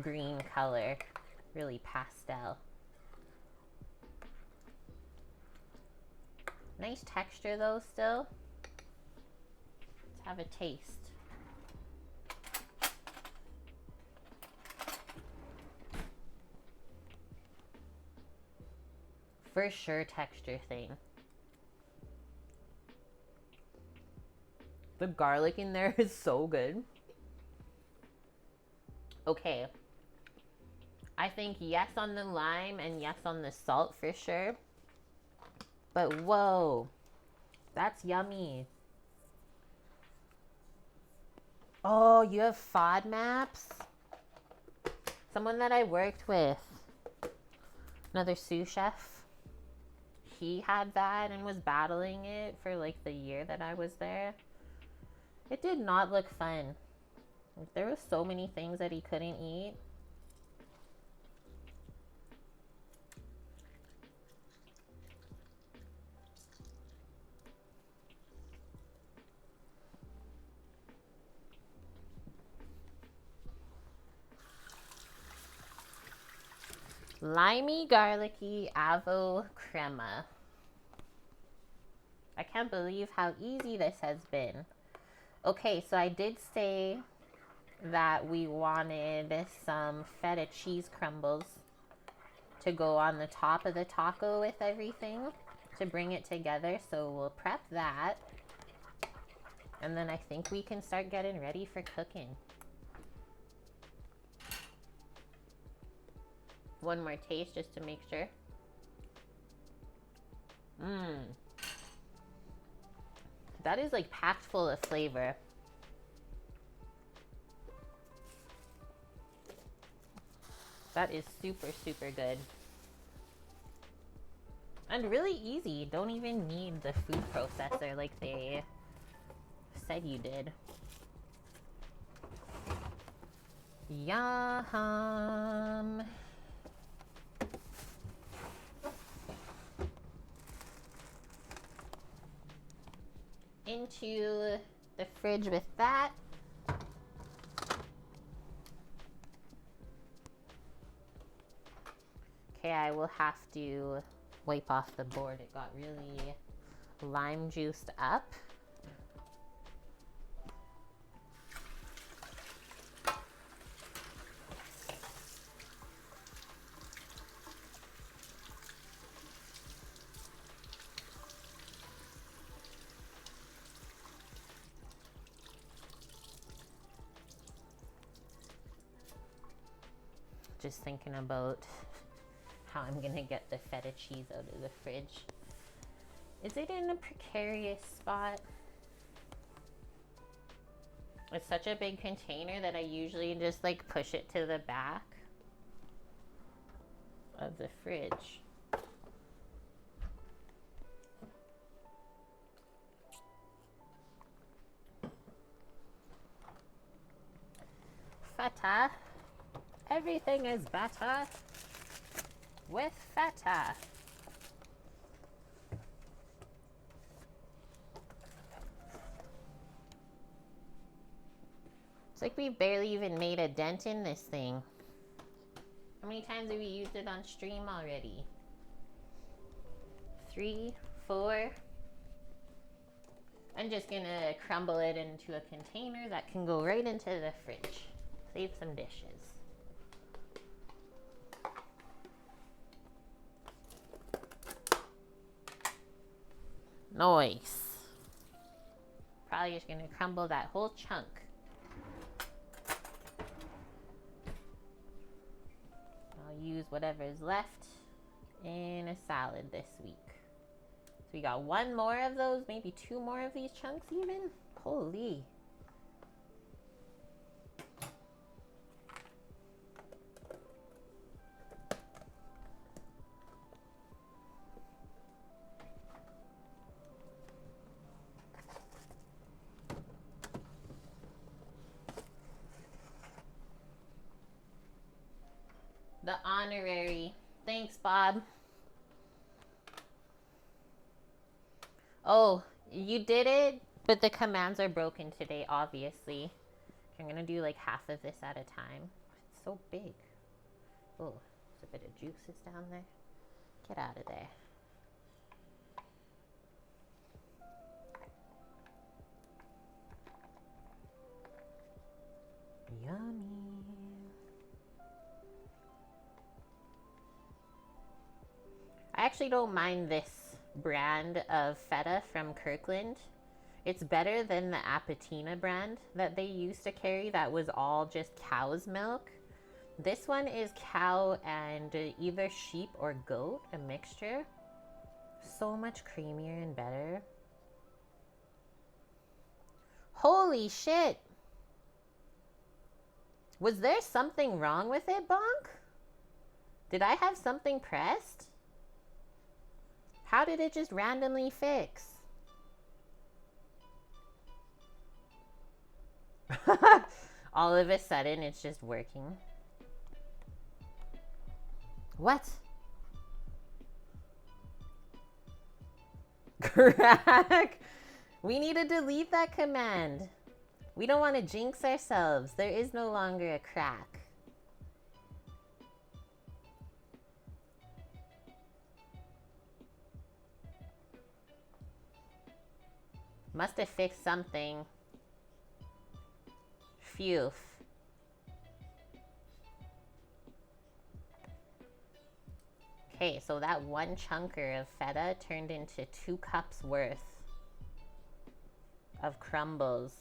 green color, really pastel. Nice texture though still. Let's have a taste. For sure texture thing. The garlic in there is so good. Okay. I think yes on the lime and yes on the salt for sure. But whoa, that's yummy. Oh, you have FODMAPs? Someone that I worked with, another sous chef, he had that and was battling it for like the year that I was there. It did not look fun. There were so many things that he couldn't eat. Limey, garlicky, avo crema. I can't believe how easy this has been. Okay, so I did say that we wanted some feta cheese crumbles to go on the top of the taco with everything to bring it together. So we'll prep that. And then I think we can start getting ready for cooking. One more taste just to make sure. That is like packed full of flavor. That is super, super good. And really easy. Don't even need the food processor like they said you did. Yum. Into the fridge with that. I will have to wipe off the board. It got really lime juiced up. Just thinking about how I'm gonna get the feta cheese out of the fridge. Is it in a precarious spot? It's such a big container that I usually just like push it to the back of the fridge. Feta. Everything is better with feta. It's like we've barely even made a dent in this thing. How many times have we used it on stream already? 3, 4. I'm just gonna crumble it into a container that can go right into the fridge. Save some dishes. Nice. Probably just gonna crumble that whole chunk. I'll use whatever's left in a salad this week. So we got one more of those, maybe 2 more of these chunks even. Holy. The honorary. Thanks, Bob. Oh, you did it, but the commands are broken today, obviously. I'm gonna do like half of this at a time. It's so big. Oh, there's a bit of juices down there. Get out of there. Yummy. I actually don't mind this brand of feta from Kirkland. It's better than the Appetina brand that they used to carry that was all just cow's milk. This one is cow and either sheep or goat, a mixture. So much creamier and better. Holy shit! Was there something wrong with it, Bonk? Did I have something pressed? How did it just randomly fix? All of a sudden, it's just working. What? Crack! We need to delete that command. We don't want to jinx ourselves. There is no longer a crack. Must have fixed something. Phew. Okay, so that one chunker of feta turned into 2 cups worth of crumbles.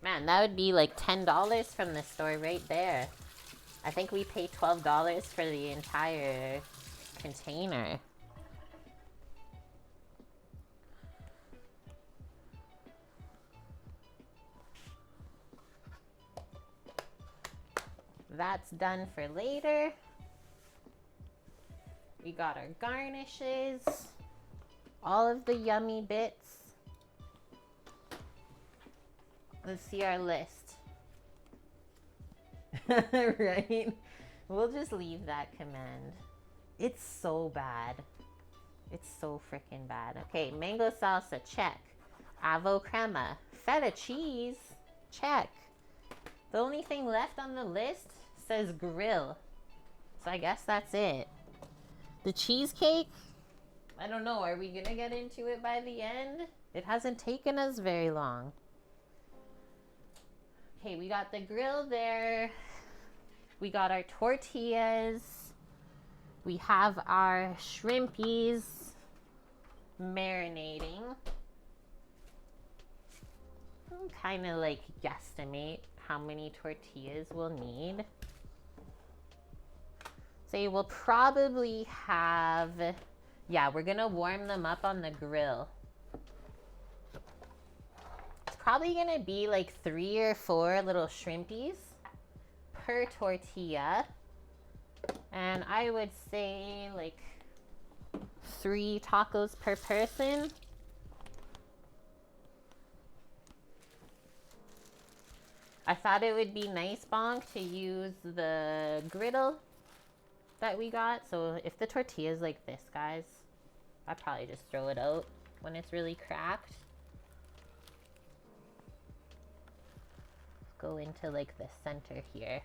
Man, that would be like $10 from the store right there. I think we paid $12 for the entire container. That's done for later. We got our garnishes, all of the yummy bits. Let's see our list. Right? We'll just leave that command. It's so bad. It's so freaking bad. Okay, mango salsa, check. Avo crema. Feta cheese, check. The only thing left on the list says grill. So I guess that's it. The cheesecake? I don't know. Are we gonna get into it by the end? It hasn't taken us very long. Okay, we got the grill there. We got our tortillas. We have our shrimpies marinating. I'm kind of like guesstimate how many tortillas we'll need. So we'll probably have, yeah, we're gonna warm them up on the grill. It's probably gonna be like 3 or 4 little shrimpies per tortilla. And I would say like 3 tacos per person. I thought it would be nice, Bonk, to use the griddle that we got. So if the tortilla is like this, guys, I'd probably just throw it out when it's really cracked. Go into like the center here.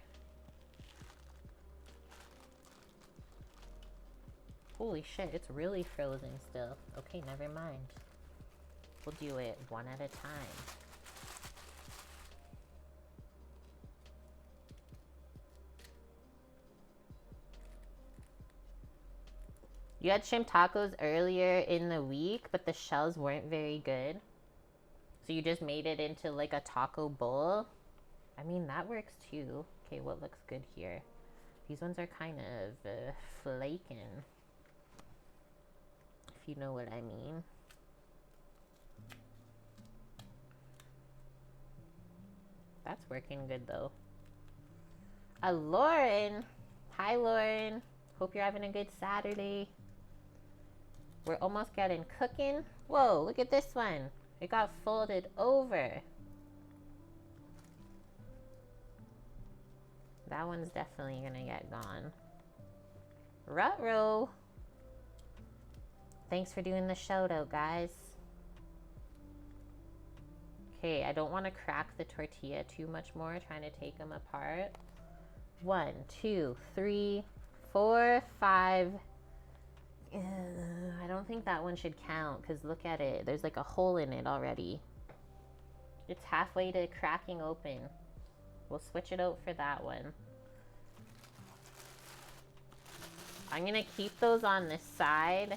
Holy shit, it's really frozen still. Okay, never mind. We'll do it one at a time. You had shrimp tacos earlier in the week, but the shells weren't very good. So you just made it into like a taco bowl. I mean, that works too. Okay, what looks good here? These ones are kind of flaking, if you know what I mean. That's working good though. Lauren. Hi, Lauren. Hope you're having a good Saturday. We're almost getting cooking. Whoa, look at this one. It got folded over. That one's definitely gonna get gone. Ruh-roh. Thanks for doing the shout out, guys. Okay, I don't want to crack the tortilla too much more, trying to take them apart. 1, 2, 3, 4, 5. I don't think that one should count because look at it. There's like a hole in it already. It's halfway to cracking open. We'll switch it out for that one. I'm going to keep those on this side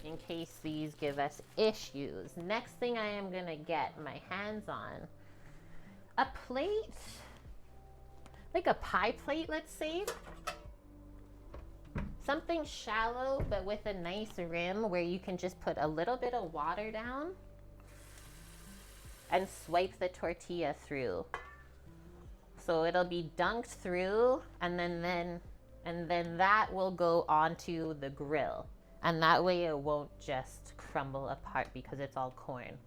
in case these give us issues. Next thing I am going to get my hands on, a plate, like a pie plate, let's say. Something shallow, but with a nice rim where you can just put a little bit of water down and swipe the tortilla through. So it'll be dunked through, and then that will go onto the grill. And that way it won't just crumble apart because it's all corn.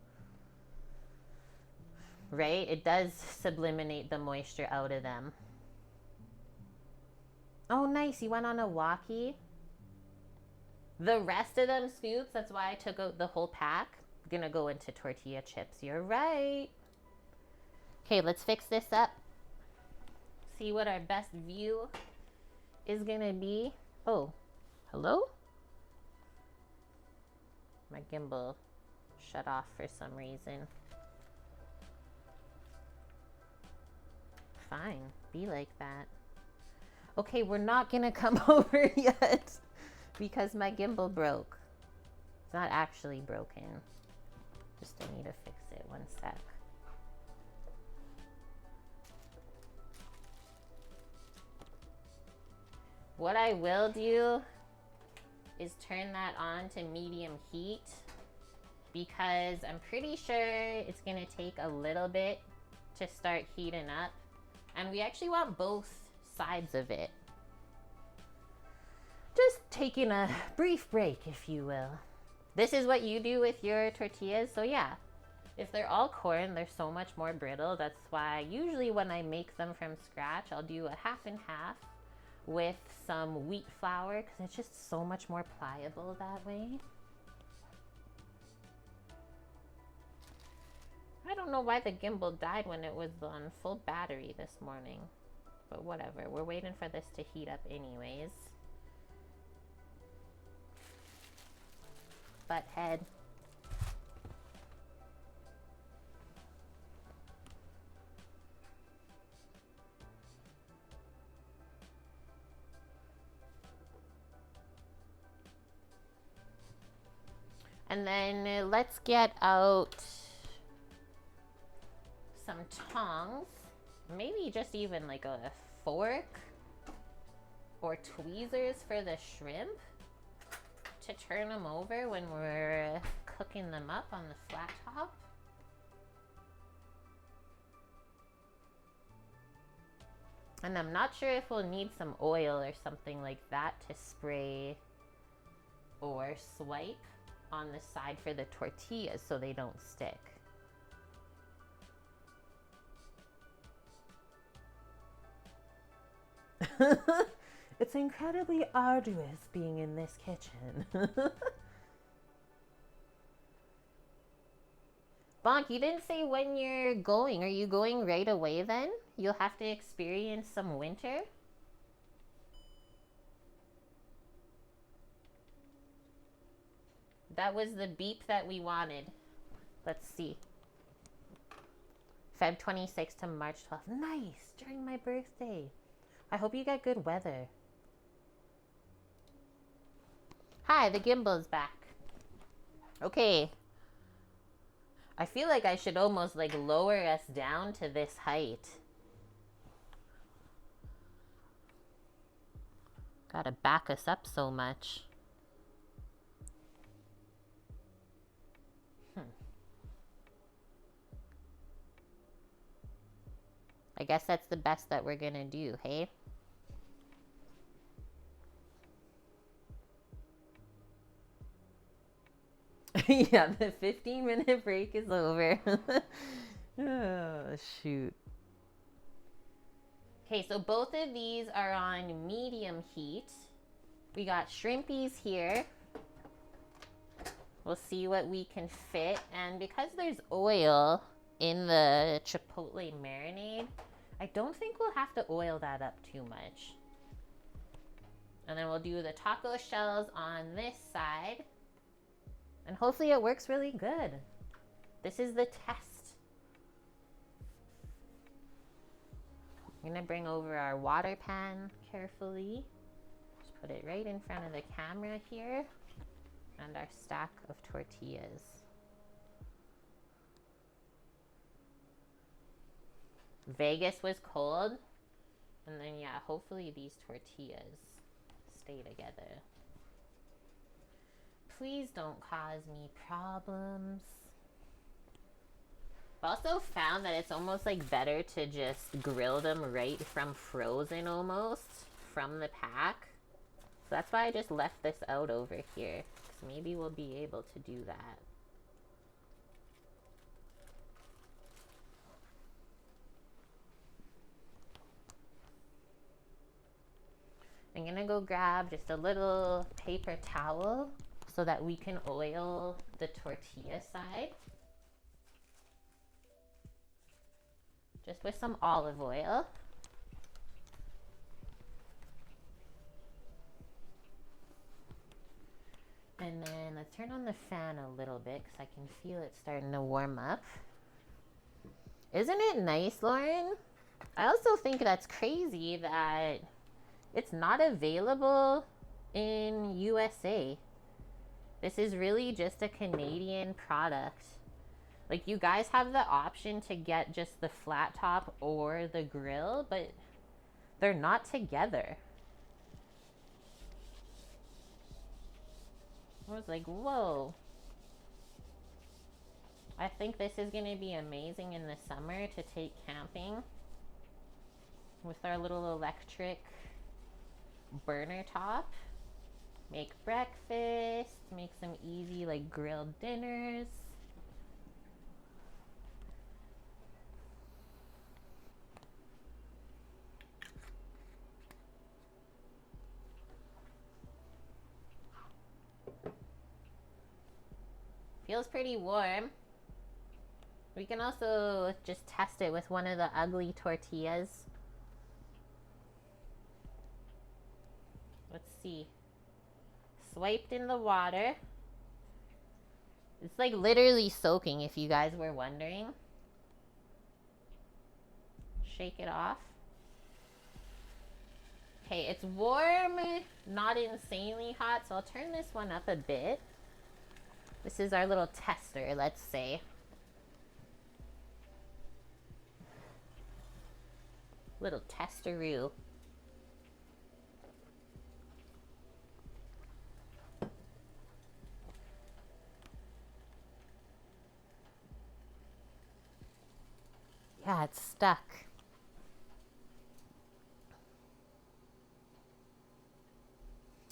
Right? It does subliminate the moisture out of them. Oh, nice. You went on a walkie. The rest of them scoops, that's why I took out the whole pack, gonna go into tortilla chips. You're right. Okay, let's fix this up. See what our best view is gonna be. Oh, hello? My gimbal shut off for some reason. Fine, be like that. Okay, we're not gonna come over yet because my gimbal broke. It's not actually broken. Just I need to fix it. One sec. What I will do is turn that on to medium heat because I'm pretty sure it's gonna take a little bit to start heating up. And we actually want both sides of it. Just taking a brief break, if you will. This is what you do with your tortillas. So yeah, if they're all corn, they're so much more brittle. That's why usually when I make them from scratch, I'll do a half and half with some wheat flour because it's just so much more pliable that way. I don't know why the gimbal died when it was on full battery this morning. But whatever, we're waiting for this to heat up anyways. butthead. And then let's get out some tongs. Maybe just even like a fork or tweezers for the shrimp to turn them over when we're cooking them up on the flat top. And I'm not sure if we'll need some oil or something like that to spray or swipe on the side for the tortillas so they don't stick. It's incredibly arduous being in this kitchen. Bonk, you didn't say when you're going. Are you going right away then? You'll have to experience some winter? That was the beep that we wanted. Let's see. Feb 26th to March 12th. Nice! During my birthday. I hope you get good weather. Hi, the gimbal's back. Okay. I feel like I should almost like lower us down to this height. Gotta back us up so much. I guess that's the best that we're gonna do, hey? Yeah, the 15-minute break is over. Oh, shoot. Okay, so both of these are on medium heat. We got shrimpies here. We'll see what we can fit. And because there's oil in the chipotle marinade, I don't think we'll have to oil that up too much. And then we'll do the taco shells on this side. And hopefully it works really good. This is the test. I'm gonna bring over our water pan carefully. Just put it right in front of the camera here. And our stack of tortillas. Vegas was cold. And then yeah, hopefully these tortillas stay together. Please don't cause me problems. I've also found that it's almost like better to just grill them right from frozen almost, from the pack. So that's why I just left this out over here. Because maybe we'll be able to do that. I'm gonna go grab just a little paper towel so that we can oil the tortilla side. Just with some olive oil. And then let's turn on the fan a little bit because I can feel it starting to warm up. Isn't it nice, Lauren? I also think that's crazy that it's not available in USA. This is really just a Canadian product. Like, you guys have the option to get just the flat top or the grill, but they're not together. I was like, whoa. I think this is going to be amazing in the summer to take camping with our little electric burner top. Make breakfast, make some easy like grilled dinners. Feels pretty warm. We can also just test it with one of the ugly tortillas. Let's see. Swiped in the water. It's like literally soaking, if you guys were wondering. Shake it off. Okay, it's warm, not insanely hot, so I'll turn this one up a bit. This is our little tester, let's say. Little testeroo. Yeah, it's stuck.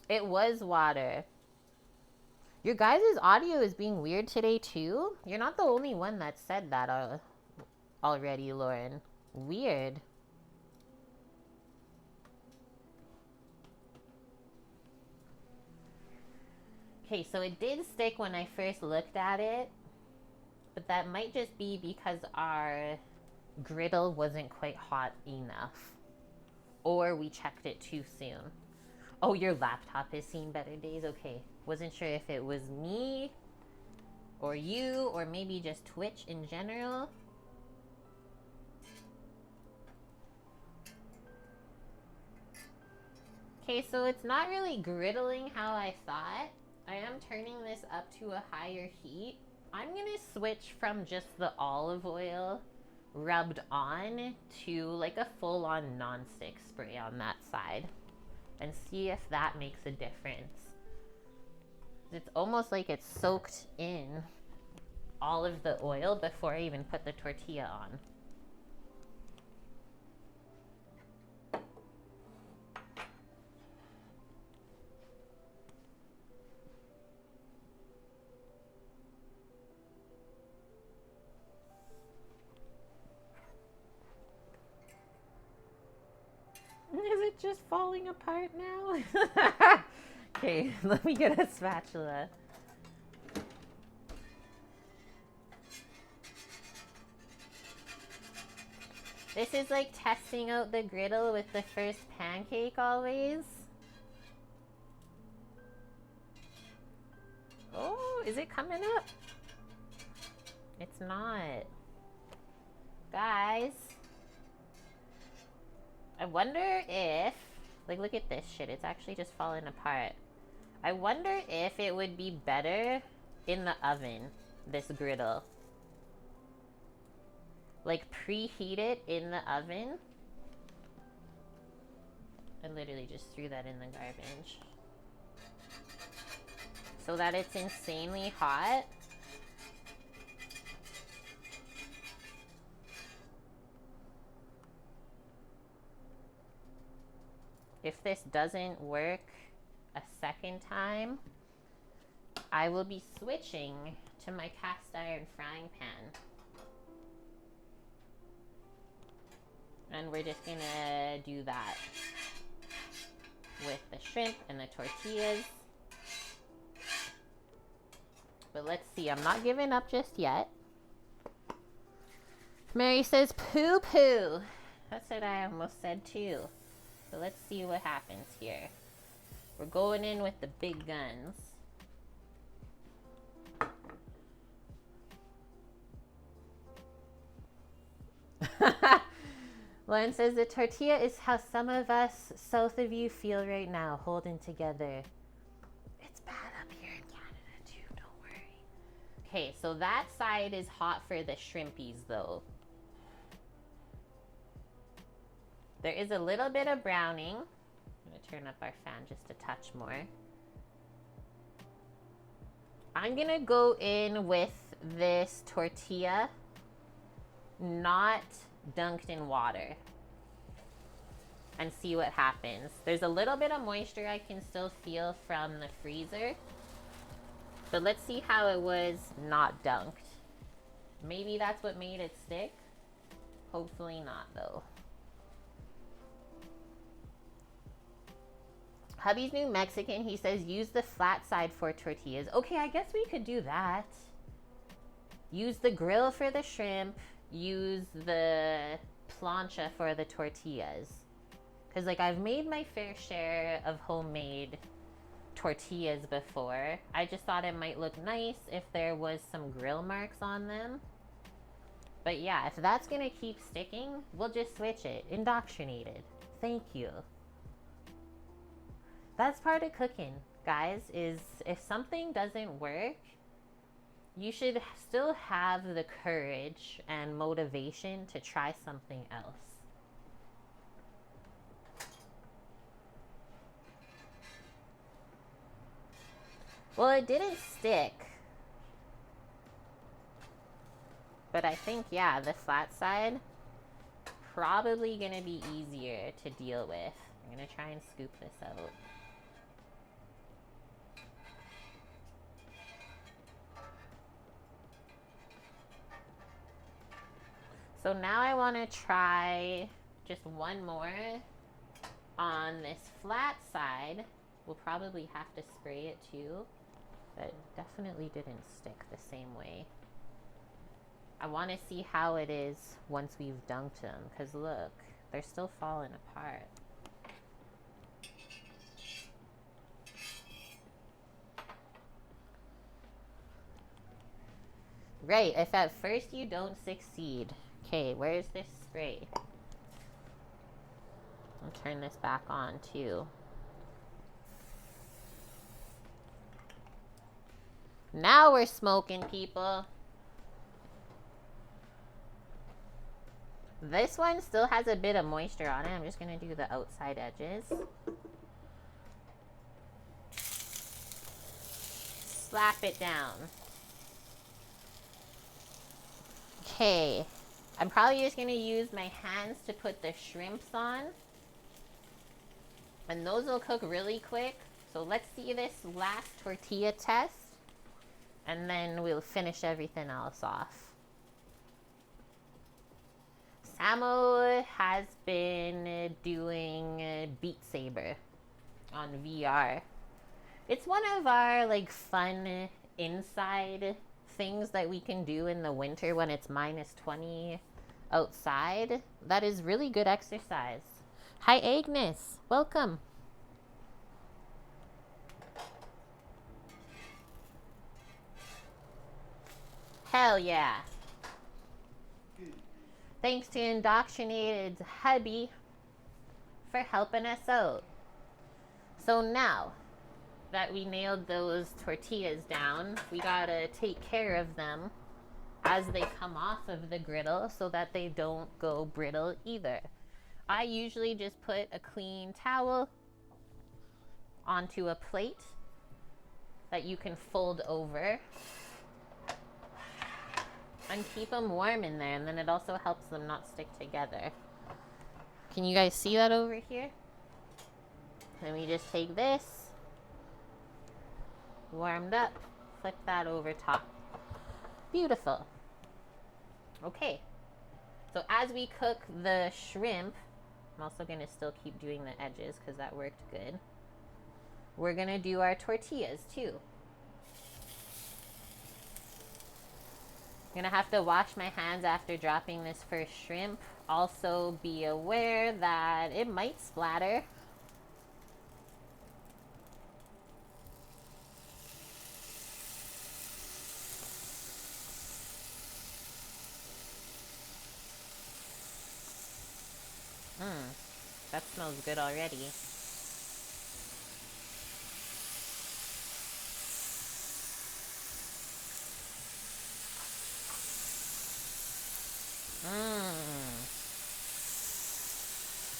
It was water. Your guys' audio is being weird today too? You're not the only one that said that already, Lauren. Weird. Okay, so it did stick when I first looked at it, but that might just be because our griddle wasn't quite hot enough, or we checked it too soon. Oh, your laptop has seen better days? Okay, wasn't sure if it was me or you, or maybe just Twitch in general. Okay, so it's not really griddling how I thought. I am turning this up to a higher heat. I'm gonna switch from just the olive oil rubbed on to like a full-on nonstick spray on that side and see if that makes a difference. It's almost like it's soaked in all of the oil before I even put the tortilla on. Is it just falling apart now? Okay, let me get a spatula. This is like testing out the griddle with the first pancake always. Oh, is it coming up? It's not. Guys, I wonder if, like, look at this shit. It's actually just falling apart. I wonder if it would be better in the oven, this griddle. Like, preheat it in the oven. I literally just threw that in the garbage. So that it's insanely hot. If this doesn't work a second time, I will be switching to my cast iron frying pan. And we're just gonna do that with the shrimp and the tortillas. But let's see, I'm not giving up just yet. Mary says poo poo. That's what I almost said too. So let's see what happens here. We're going in with the big guns. Lauren says the tortilla is how some of us south of you feel right now, holding together. It's bad up here in Canada too, don't worry. Okay, so that side is hot for the shrimpies though. There is a little bit of browning. I'm gonna turn up our fan just a touch more. I'm gonna go in with this tortilla, not dunked in water, and see what happens. There's a little bit of moisture I can still feel from the freezer, but let's see how it was not dunked. Maybe that's what made it stick. Hopefully not though. Hubby's New Mexican, he says use the flat side for tortillas. Okay, I guess we could do that. Use the grill for the shrimp, use the plancha for the tortillas. Because like I've made my fair share of homemade tortillas before. I just thought it might look nice if there was some grill marks on them. But yeah, if that's gonna keep sticking, we'll just switch it. Indoctrinated. Thank you. That's part of cooking, guys, is if something doesn't work, you should still have the courage and motivation to try something else. Well, it didn't stick. But I think, yeah, the flat side, probably gonna be easier to deal with. I'm gonna try and scoop this out. So now I want to try just one more on this flat side. We'll probably have to spray it too, but it definitely didn't stick the same way. I want to see how it is once we've dunked them, because look, they're still falling apart. Right, if at first you don't succeed. Okay, where's this spray? I'll turn this back on too. Now we're smoking, people. This one still has a bit of moisture on it. I'm just gonna do the outside edges. Slap it down. Okay, I'm probably just gonna use my hands to put the shrimps on. And those will cook really quick. So let's see this last tortilla test. And then we'll finish everything else off. Samo has been doing Beat Saber on VR. It's one of our like fun inside things that we can do in the winter when it's -20 outside. That is really good exercise. Hi Agnes, welcome. Hell yeah. Thanks to Indoctrinated hubby for helping us out. So now that we nailed those tortillas down, we gotta take care of them as they come off of the griddle so that they don't go brittle either. I usually just put a clean towel onto a plate that you can fold over and keep them warm in there, and then it also helps them not stick together. Can you guys see that over here? Then we just take this, warmed up, flip that over top. Beautiful. Okay, so as we cook the shrimp, I'm also gonna still keep doing the edges because that worked good. We're gonna do our tortillas too. I'm gonna have to wash my hands after dropping this first shrimp. Also be aware that it might splatter. That smells good already.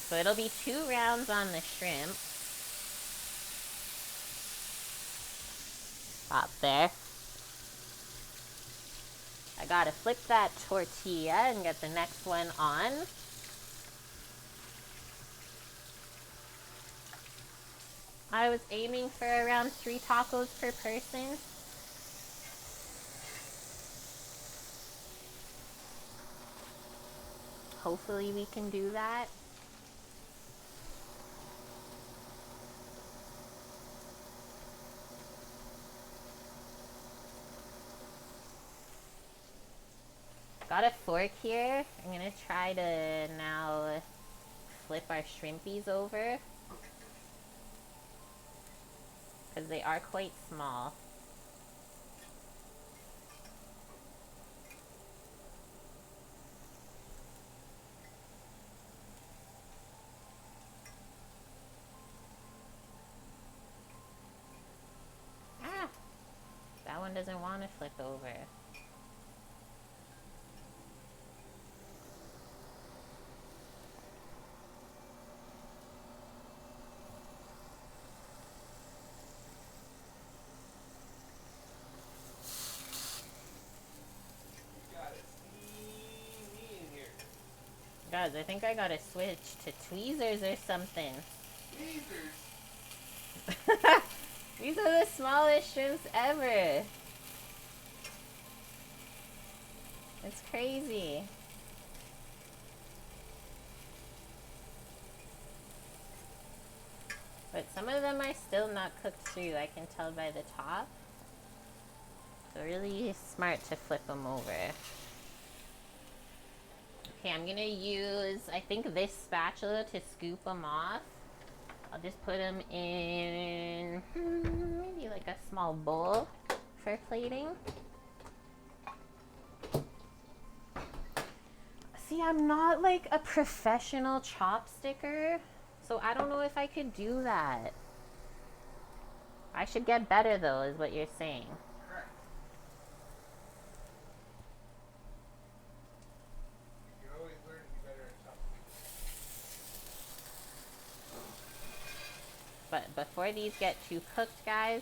So it'll be 2 rounds on the shrimp. Up there. I gotta flip that tortilla and get the next one on. I was aiming for around 3 tacos per person. Hopefully we can do that. Got a fork here. I'm gonna try to now flip our shrimpies over. because they are quite small. Ah, that one doesn't want to flip over. Guys, I think I gotta switch to tweezers or something. Tweezers? These are the smallest shrimps ever. It's crazy. But some of them are still not cooked through. I can tell by the top. So really smart to flip them over. Okay, I'm gonna use, I think, this spatula to scoop them off. I'll just put them in maybe like a small bowl for plating. See, I'm not like a professional chopsticker, so I don't know if I could do that. I should get better though, is what you're saying. Correct. You always learn to be better at chopsticks. But before these get too cooked, guys,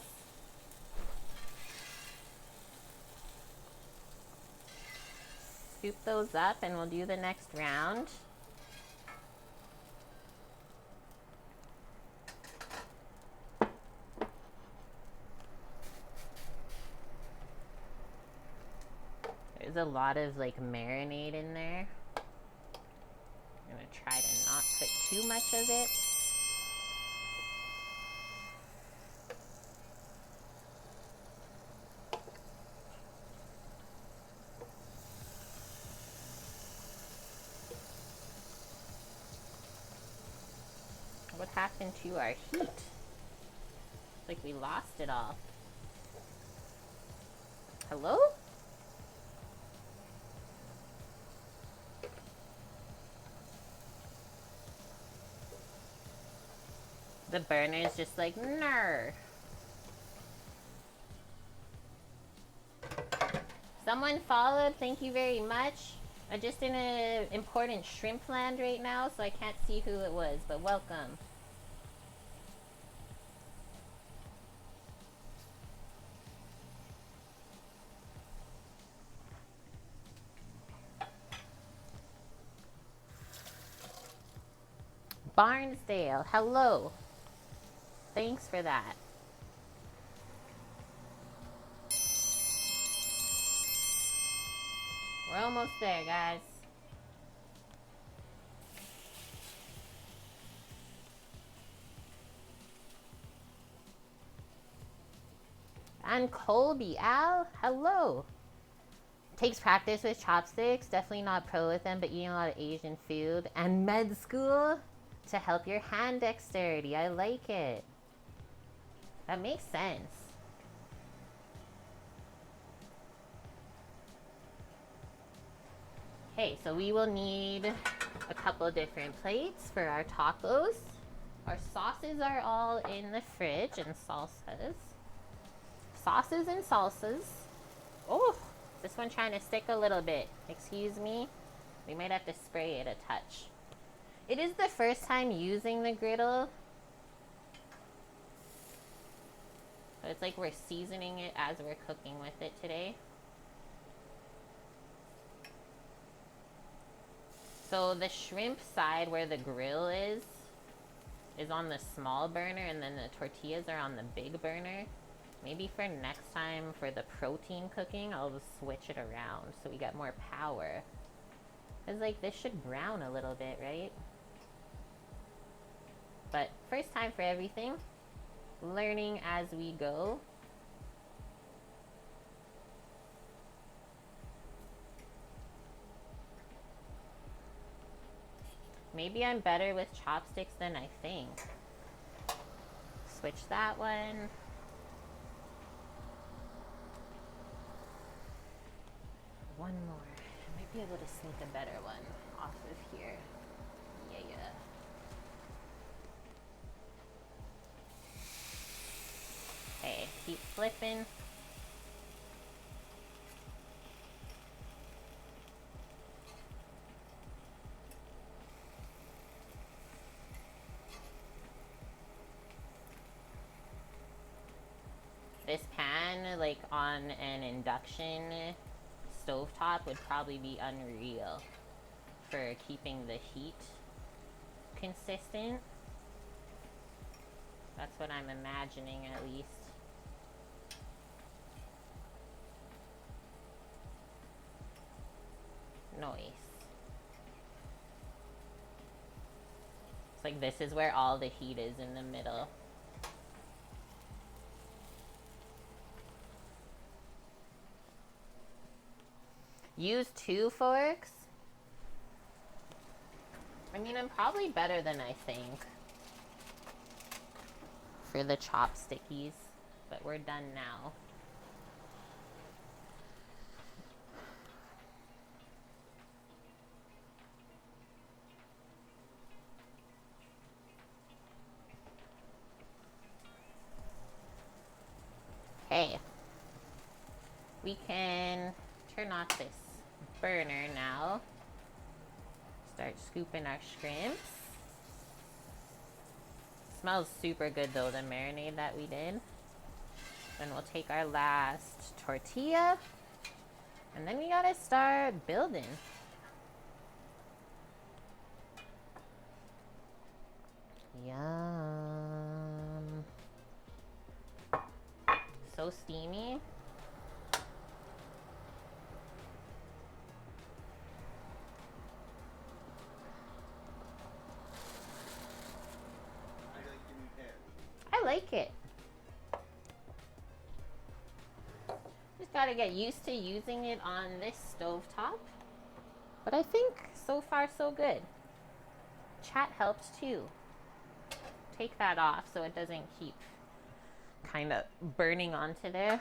scoop those up and we'll do the next round. There's a lot of like marinade in there. I'm gonna try to not put too much of it. What happened to our heat? It's like we lost it all. Hello? The burner is just like, nar. Someone followed, thank you very much. I'm just in an important shrimp land right now, so I can't see who it was, but welcome. Barnsdale, hello. Thanks for that. We're almost there, guys. And Colby, Al, hello. Takes practice with chopsticks. Definitely not pro with them, but eating a lot of Asian food. And med school to help your hand dexterity. I like it. That makes sense. Okay, so we will need a couple different plates for our tacos. Our sauces are all in the fridge, and salsas. Sauces and salsas. Oh, this one trying to stick a little bit. Excuse me. We might have to spray it a touch. It is the first time using the griddle. So it's like we're seasoning it as we're cooking with it today. So the shrimp side where the grill is on the small burner, and then the tortillas are on the big burner. Maybe for next time for the protein cooking, I'll just switch it around so we get more power. Because like this should brown a little bit, right? But first time for everything. Learning as we go. Maybe I'm better with chopsticks than I think. Switch that one. one more. I might be able to sneak a better one off of here. Yeah. Okay, keep flipping. This pan, like on an induction stovetop, would probably be unreal for keeping the heat consistent. That's what I'm imagining, at least. Nice. It's like this is where all the heat is, in the middle. Use 2 forks. I mean, I'm probably better than I think for the chopstickies, but we're done now. Okay. We can turn off this burner now. Start scooping our shrimps. Smells super good though, the marinade that we did. Then we'll take our last tortilla, and then we gotta start building. Yum. So steamy. I like it. Just gotta get used to using it on this stovetop. But I think so far so good. Chat helps too. Take that off so it doesn't keep kind of burning onto there.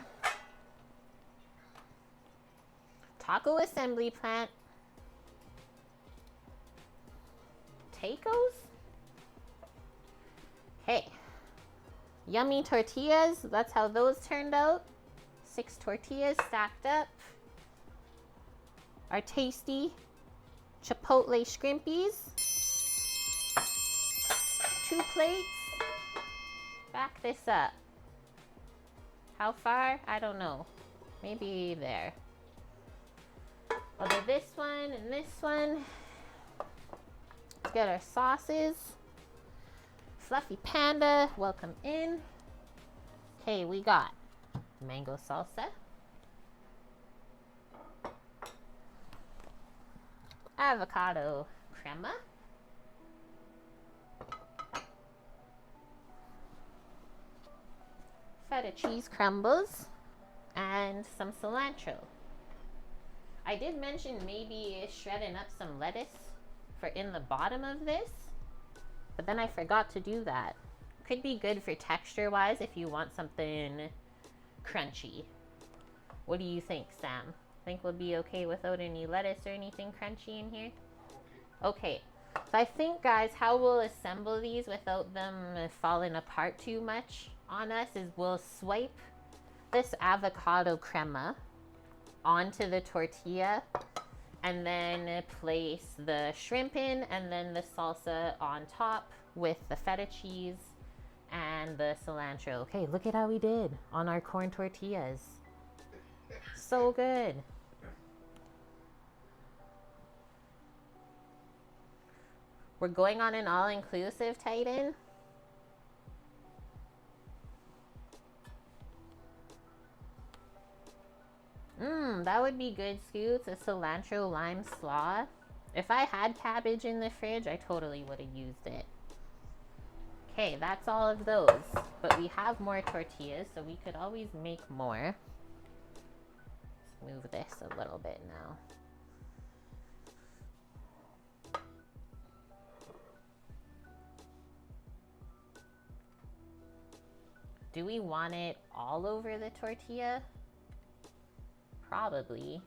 Taco assembly plant. Tacos? Hey. Yummy tortillas. That's how those turned out. 6 tortillas stacked up. Our tasty Chipotle scrimpies. 2 plates. Back this up. How far? I don't know. Maybe there. I'll do this one and this one. Let's get our sauces. Fluffy Panda, welcome in. Okay, we got mango salsa, avocado crema, feta cheese crumbles, and some cilantro. I did mention maybe shredding up some lettuce for in the bottom of this, but then I forgot to do that. Could be good for texture wise if you want something crunchy. What do you think, Sam? Think we'll be okay without any lettuce or anything crunchy in here? Okay. So I think, guys, how we'll assemble these without them falling apart too much on us is we'll swipe this avocado crema onto the tortilla and then place the shrimp in and then the salsa on top with the feta cheese and the cilantro. Okay, look at how we did on our corn tortillas. So good. We're going on an all-inclusive, Titan. That would be good, Scoots. A cilantro lime slaw. If I had cabbage in the fridge, I totally would have used it. Okay, that's all of those. But we have more tortillas, so we could always make more. Let's move this a little bit now. Do we want it all over the tortilla? Probably.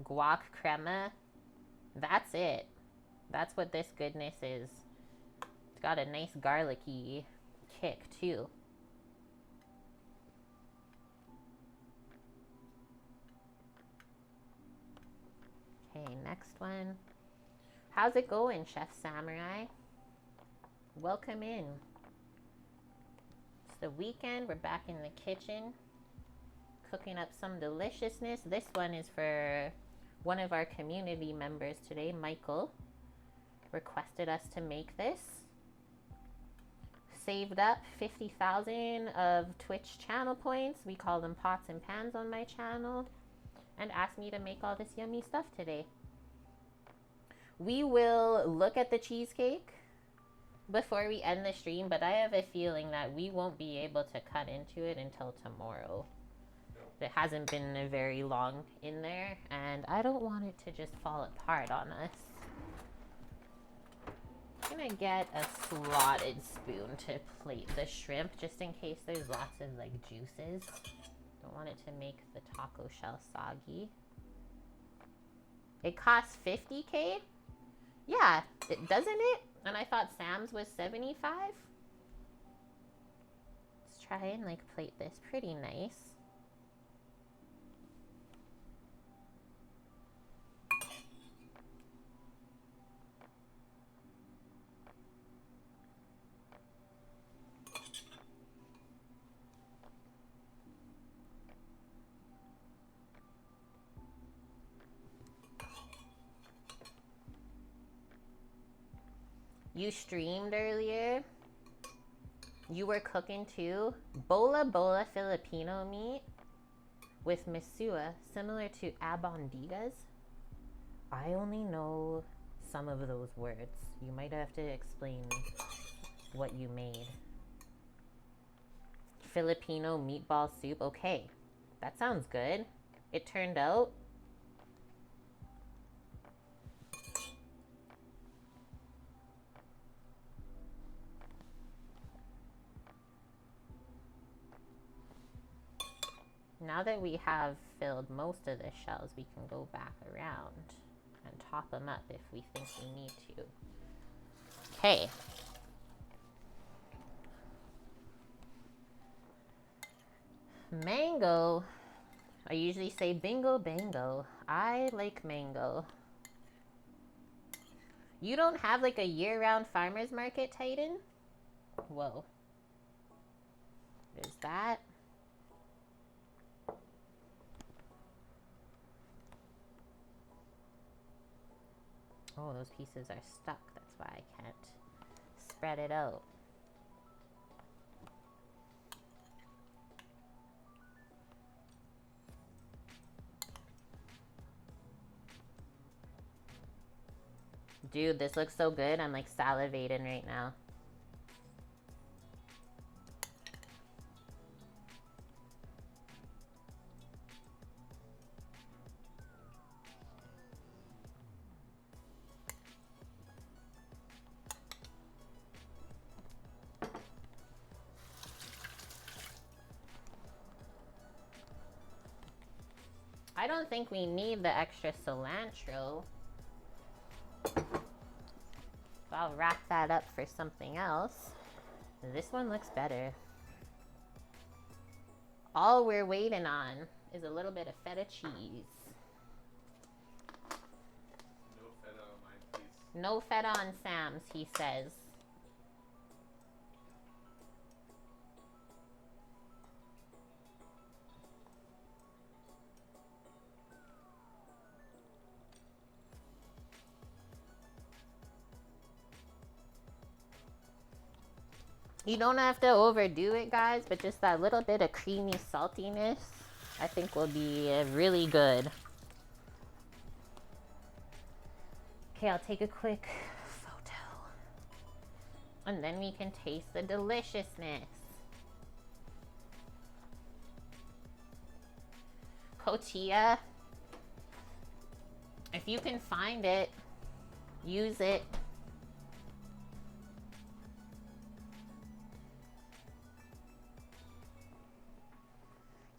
guac crema. That's it. That's what this goodness is. It's got a nice garlicky kick too. Okay, next one. How's it going, Chef Samurai? Welcome in. It's the weekend. We're back in the kitchen cooking up some deliciousness. This one is for one of our community members today. Michael requested us to make this. Saved up 50,000 of Twitch channel points. We call them pots and pans on my channel. And asked me to make all this yummy stuff today. We will look at the cheesecake before we end the stream, but I have a feeling that we won't be able to cut into it until tomorrow. It hasn't been very long in there, and I don't want it to just fall apart on us. I'm gonna get a slotted spoon to plate the shrimp, just in case there's lots of like juices. Don't want it to make the taco shell soggy. It costs 50K? Yeah, doesn't it? And I thought Sam's was 75. Let's try and like plate this pretty nice. You streamed earlier. You were cooking too. Bola bola Filipino meat with misua, similar to abondigas. I only know some of those words. You might have to explain what you made. Filipino meatball soup. Okay, that sounds good. It turned out. Now that we have filled most of the shells, we can go back around and top them up if we think we need to. Okay. Mango. I usually say bingo bango. I like mango. You don't have like a year-round farmer's market, Titan? Whoa. There's that. Oh, those pieces are stuck. That's why I can't spread it out. Dude, this looks so good. I'm like salivating right now. I don't think we need the extra cilantro. I'll wrap that up for something else. This one looks better. All we're waiting on is a little bit of feta cheese. No feta on mine, please. No feta on Sam's, he says. You don't have to overdo it, guys, but just that little bit of creamy saltiness, I think will be really good. Okay, I'll take a quick photo. And then we can taste the deliciousness. Cotija. If you can find it, use it.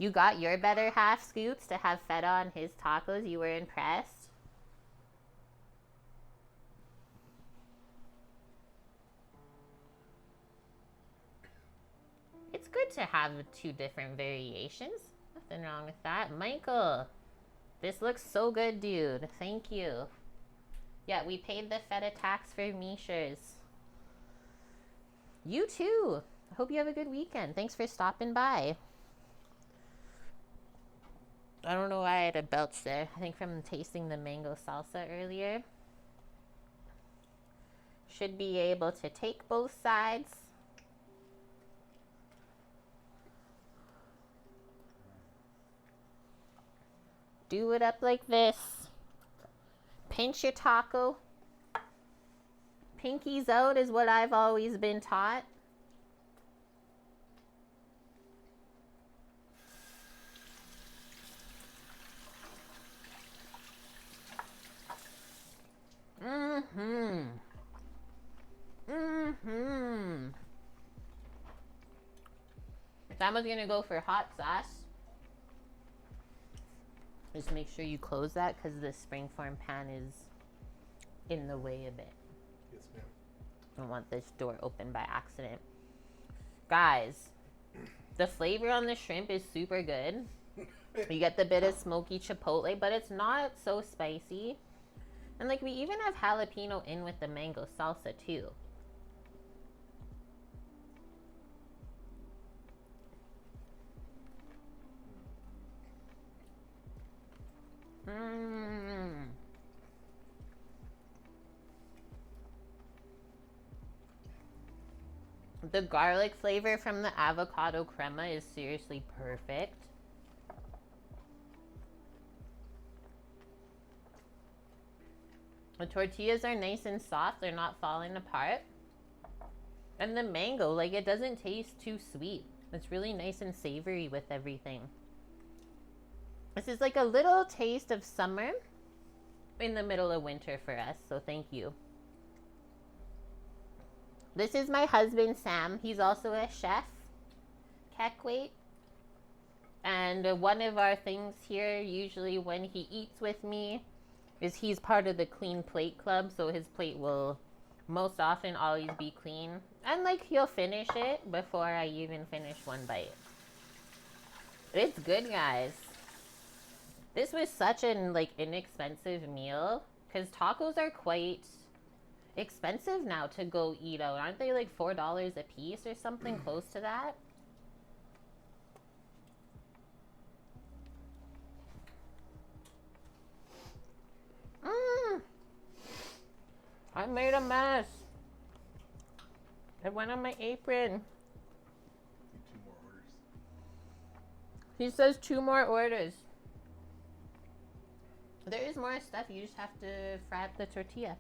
You got your better half, Scoots, to have feta on his tacos. You were impressed. It's good to have 2 different variations. Nothing wrong with that. Michael, this looks so good, dude. Thank you. Yeah, we paid the feta tax for Mishers. You too. I hope you have a good weekend. Thanks for stopping by. I don't know why I had a belch there. I think from tasting the mango salsa earlier. Should be able to take both sides. Do it up like this. Pinch your taco. Pinkies out is what I've always been taught. Mm-hmm. Mm-hmm. Sama's gonna go for hot sauce. Just make sure you close that because the springform pan is in the way a bit. Yes, ma'am. I don't want this door open by accident. Guys, the flavor on the shrimp is super good. You get the bit of smoky chipotle, but it's not so spicy. And like we even have jalapeno in with the mango salsa too. Mmm. The garlic flavor from the avocado crema is seriously perfect. The tortillas are nice and soft. They're not falling apart. And the mango, like it doesn't taste too sweet. It's really nice and savory with everything. This is like a little taste of summer in the middle of winter for us. So thank you. This is my husband, Sam. He's also a chef. Kekwait. And one of our things here, usually when he eats with me, is he's part of the clean plate club. So his plate will most often always be clean. And like he'll finish it before I even finish one bite. It's good, guys. This was such an like inexpensive meal because tacos are quite expensive now to go eat out. Aren't they like $4 a piece or something close to that? I made a mess. It went on my apron. Need 2 more orders. He says 2 more orders. There is more stuff. You just have to fry up the tortilla.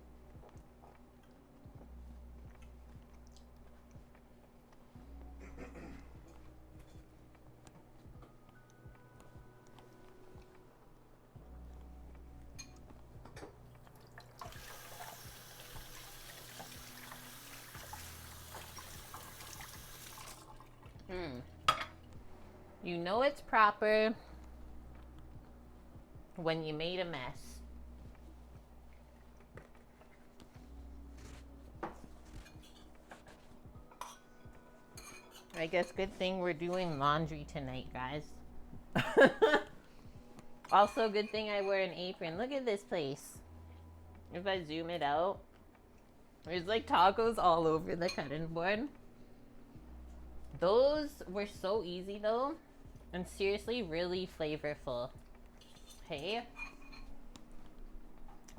You know it's proper when you made a mess. I guess good thing we're doing laundry tonight, guys. Also, good thing I wear an apron. Look at this place. If I zoom it out, there's like tacos all over the cutting board. Those were so easy though, and seriously really flavorful. Hey,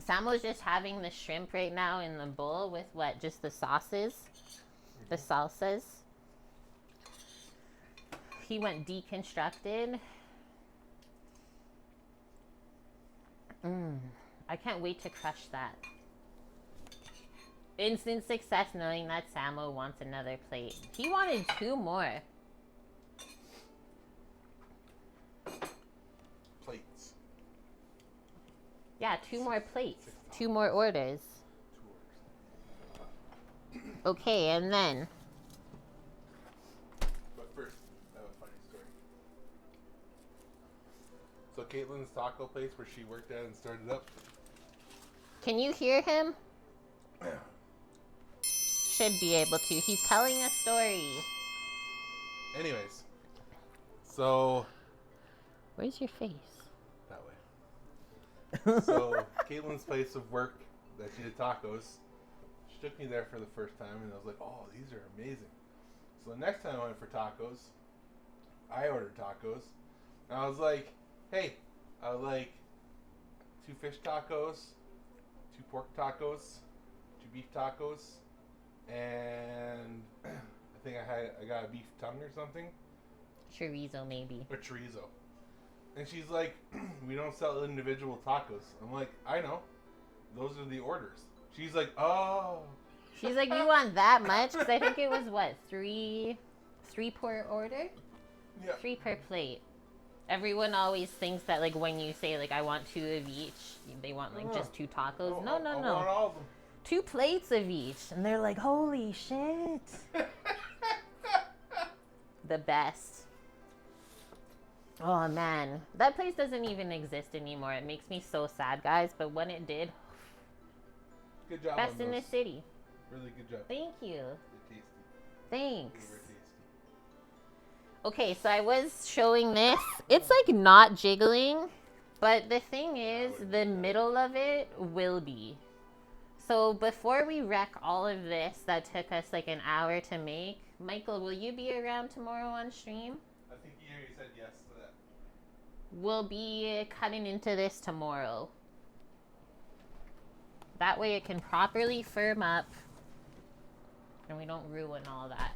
Samuel's just having the shrimp right now in the bowl with what? Just the sauces, the salsas. He went deconstructed. I can't wait to crush that. Instant success knowing that Samo wants another plate. He wanted 2 more. Plates. Yeah, 2 more plates. 2 more orders. 2 orders. Okay, and then... But first, I have a funny story. So Caitlin's taco place where she worked at and started up. Can you hear him? Should be able to. He's telling a story. Anyways, so Where's your face? that way. So Caitlin's place of work that she did tacos. She took me there for the first time, and I was like, "Oh, these are amazing." So the next time I went for tacos, I ordered tacos. And I was like, "Hey, I would like 2 fish tacos, 2 pork tacos, 2 beef tacos, and I think I got a beef tongue or something, Chorizo, maybe. or chorizo." And she's like, "We don't sell individual tacos." I'm like, "I know. Those are the orders." She's like, "Oh." She's like, you want that much? Because I think it was, what, three per order? Yeah. 3 per plate. Everyone always thinks that, like, when you say, like, I want 2 of each, they want, like, just 2 tacos. I No. want all of them. 2 plates of each. And they're like, holy shit. The best. Oh, man. That place doesn't even exist anymore. It makes me so sad, guys. But when it did, Good job. best on in the those. city. Really good job. Thank you. They're tasty. Thanks. They were tasty. Okay, so I was showing this. It's like not jiggling, but the thing is, the middle of it will be. So before we wreck all of this that took us like an hour to make, Michael, will you be around tomorrow on stream? I think you already said yes to that. We'll be cutting into this tomorrow. That way it can properly firm up and we don't ruin all that.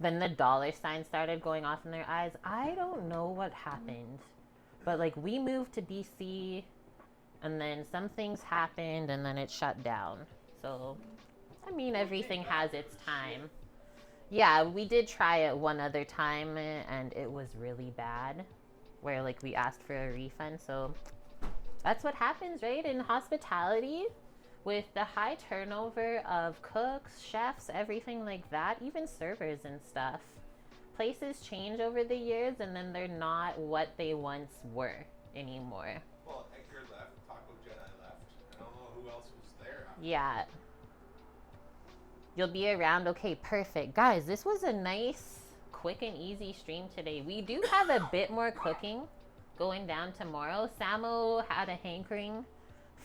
Then the dollar sign started going off in their eyes. I don't know what happened. But like we moved to BC and then some things happened and then it shut down. So, I mean, everything has its time. Yeah, we did try it one other time and it was really bad. Where like we asked for a refund. So, that's what happens, right? In hospitality. With the high turnover of cooks, chefs, everything like that, even servers and stuff. Places change over the years and then they're not what they once were anymore. Well, Edgar left. Taco Jedi left. I don't know who else was there. Yeah. You'll be around. Okay, perfect. Guys, this was a nice, quick and easy stream today. We do have a bit more cooking going down tomorrow. Samo had a hankering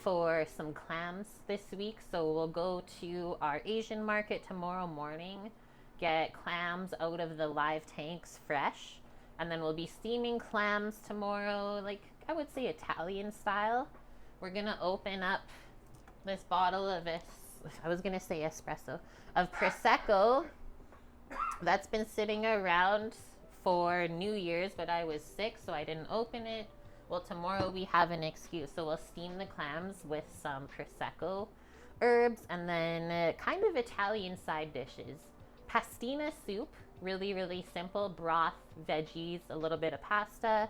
for some clams this week, so we'll go to our Asian market tomorrow morning, get clams out of the live tanks fresh, and then we'll be steaming clams tomorrow, like I would say Italian style. We're gonna open up this bottle of I was gonna say espresso, of Prosecco that's been sitting around for New Year's, but I was sick so I didn't open it. Well, tomorrow we have an excuse, so we'll steam the clams with some Prosecco herbs and then kind of Italian side dishes. Pastina soup, really, really simple. Broth, veggies, a little bit of pasta,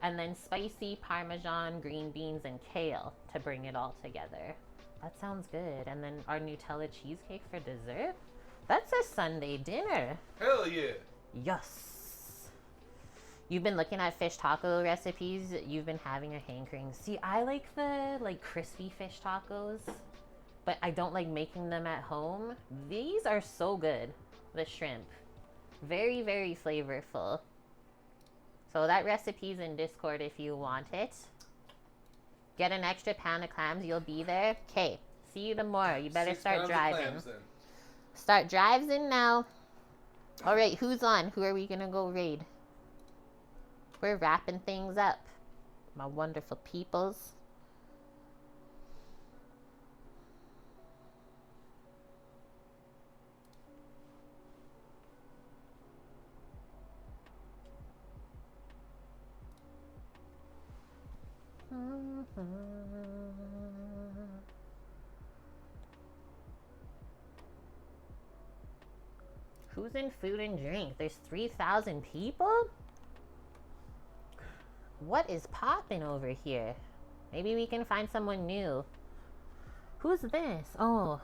and then spicy Parmesan, green beans, and kale to bring it all together. That sounds good. And then our Nutella cheesecake for dessert. That's a Sunday dinner. Hell yeah. Yes. You've been looking at fish taco recipes. You've been having a hankering. See, I like the crispy fish tacos, but I don't like making them at home. These are so good. The shrimp. Very, very flavorful. So that recipe's in Discord if you want it. Get an extra pound of clams. You'll be there. Okay. See you tomorrow. You better 6 start pounds of driving. clams, then. Start drives in now. All right, who's on? Who are we gonna go raid? We're wrapping things up, my wonderful peoples. Who's in food and drink? There's 3,000 people? What is popping over here? Maybe we can find someone new. Who's this? Oh,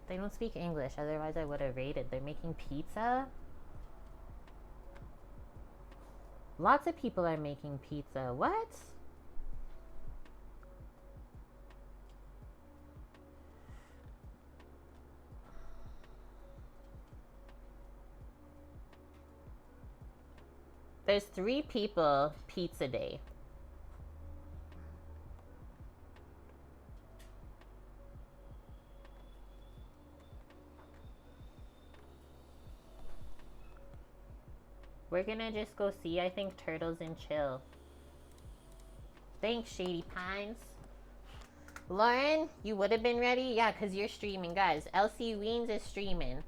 they don't speak English. Otherwise, I would have raided. They're making pizza? Lots of people are making pizza. What? There's 3 people pizza day. We're gonna just go see, I think, Turtles and Chill. Thanks, Shady Pines. Lauren, you would have been ready? Yeah, because you're streaming. Guys, Elsie Weens is streaming.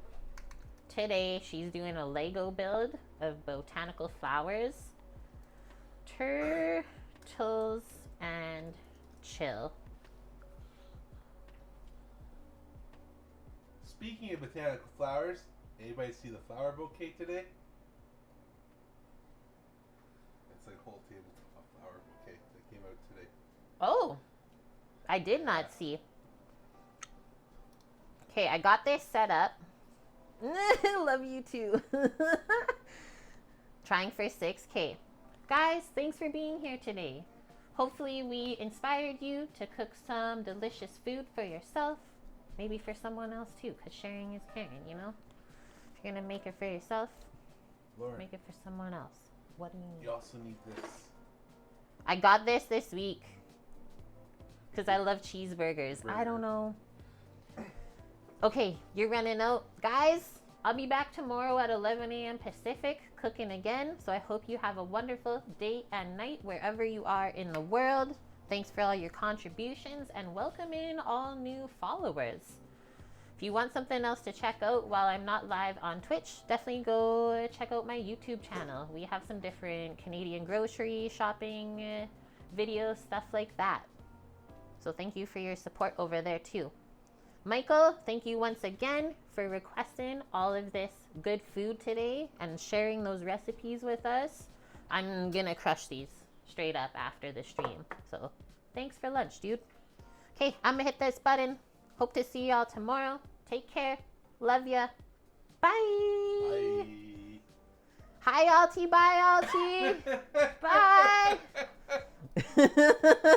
Today, she's doing a Lego build of botanical flowers. Turtles and Chill. Speaking of botanical flowers, anybody see the flower bouquet today? It's like a whole tabletop flower bouquet that came out today. Oh, I did not see. Okay, I got this set up. Love you too. Trying for 6K. Guys, thanks for being here today. Hopefully we inspired you to cook some delicious food for yourself. Maybe for someone else too, because sharing is caring, you know? If you're going to make it for yourself, Lauren, make it for someone else. What do you need? you also need this. I got this week. Because I love cheeseburgers. I don't know. Okay, you're running out. Guys, I'll be back tomorrow at 11 a.m. Pacific cooking again. So I hope you have a wonderful day and night wherever you are in the world. Thanks for all your contributions and welcome in all new followers. If you want something else to check out while I'm not live on Twitch, definitely go check out my YouTube channel. We have some different Canadian grocery shopping videos, stuff like that. So thank you for your support over there too. Michael, thank you once again for requesting all of this good food today and sharing those recipes with us. I'm gonna crush these straight up after the stream. So thanks for lunch, dude. Okay, I'm gonna hit this button. Hope to see y'all tomorrow. Take care. Love ya. Bye. Bye. Hi, Alti. Bye, Alti. Bye.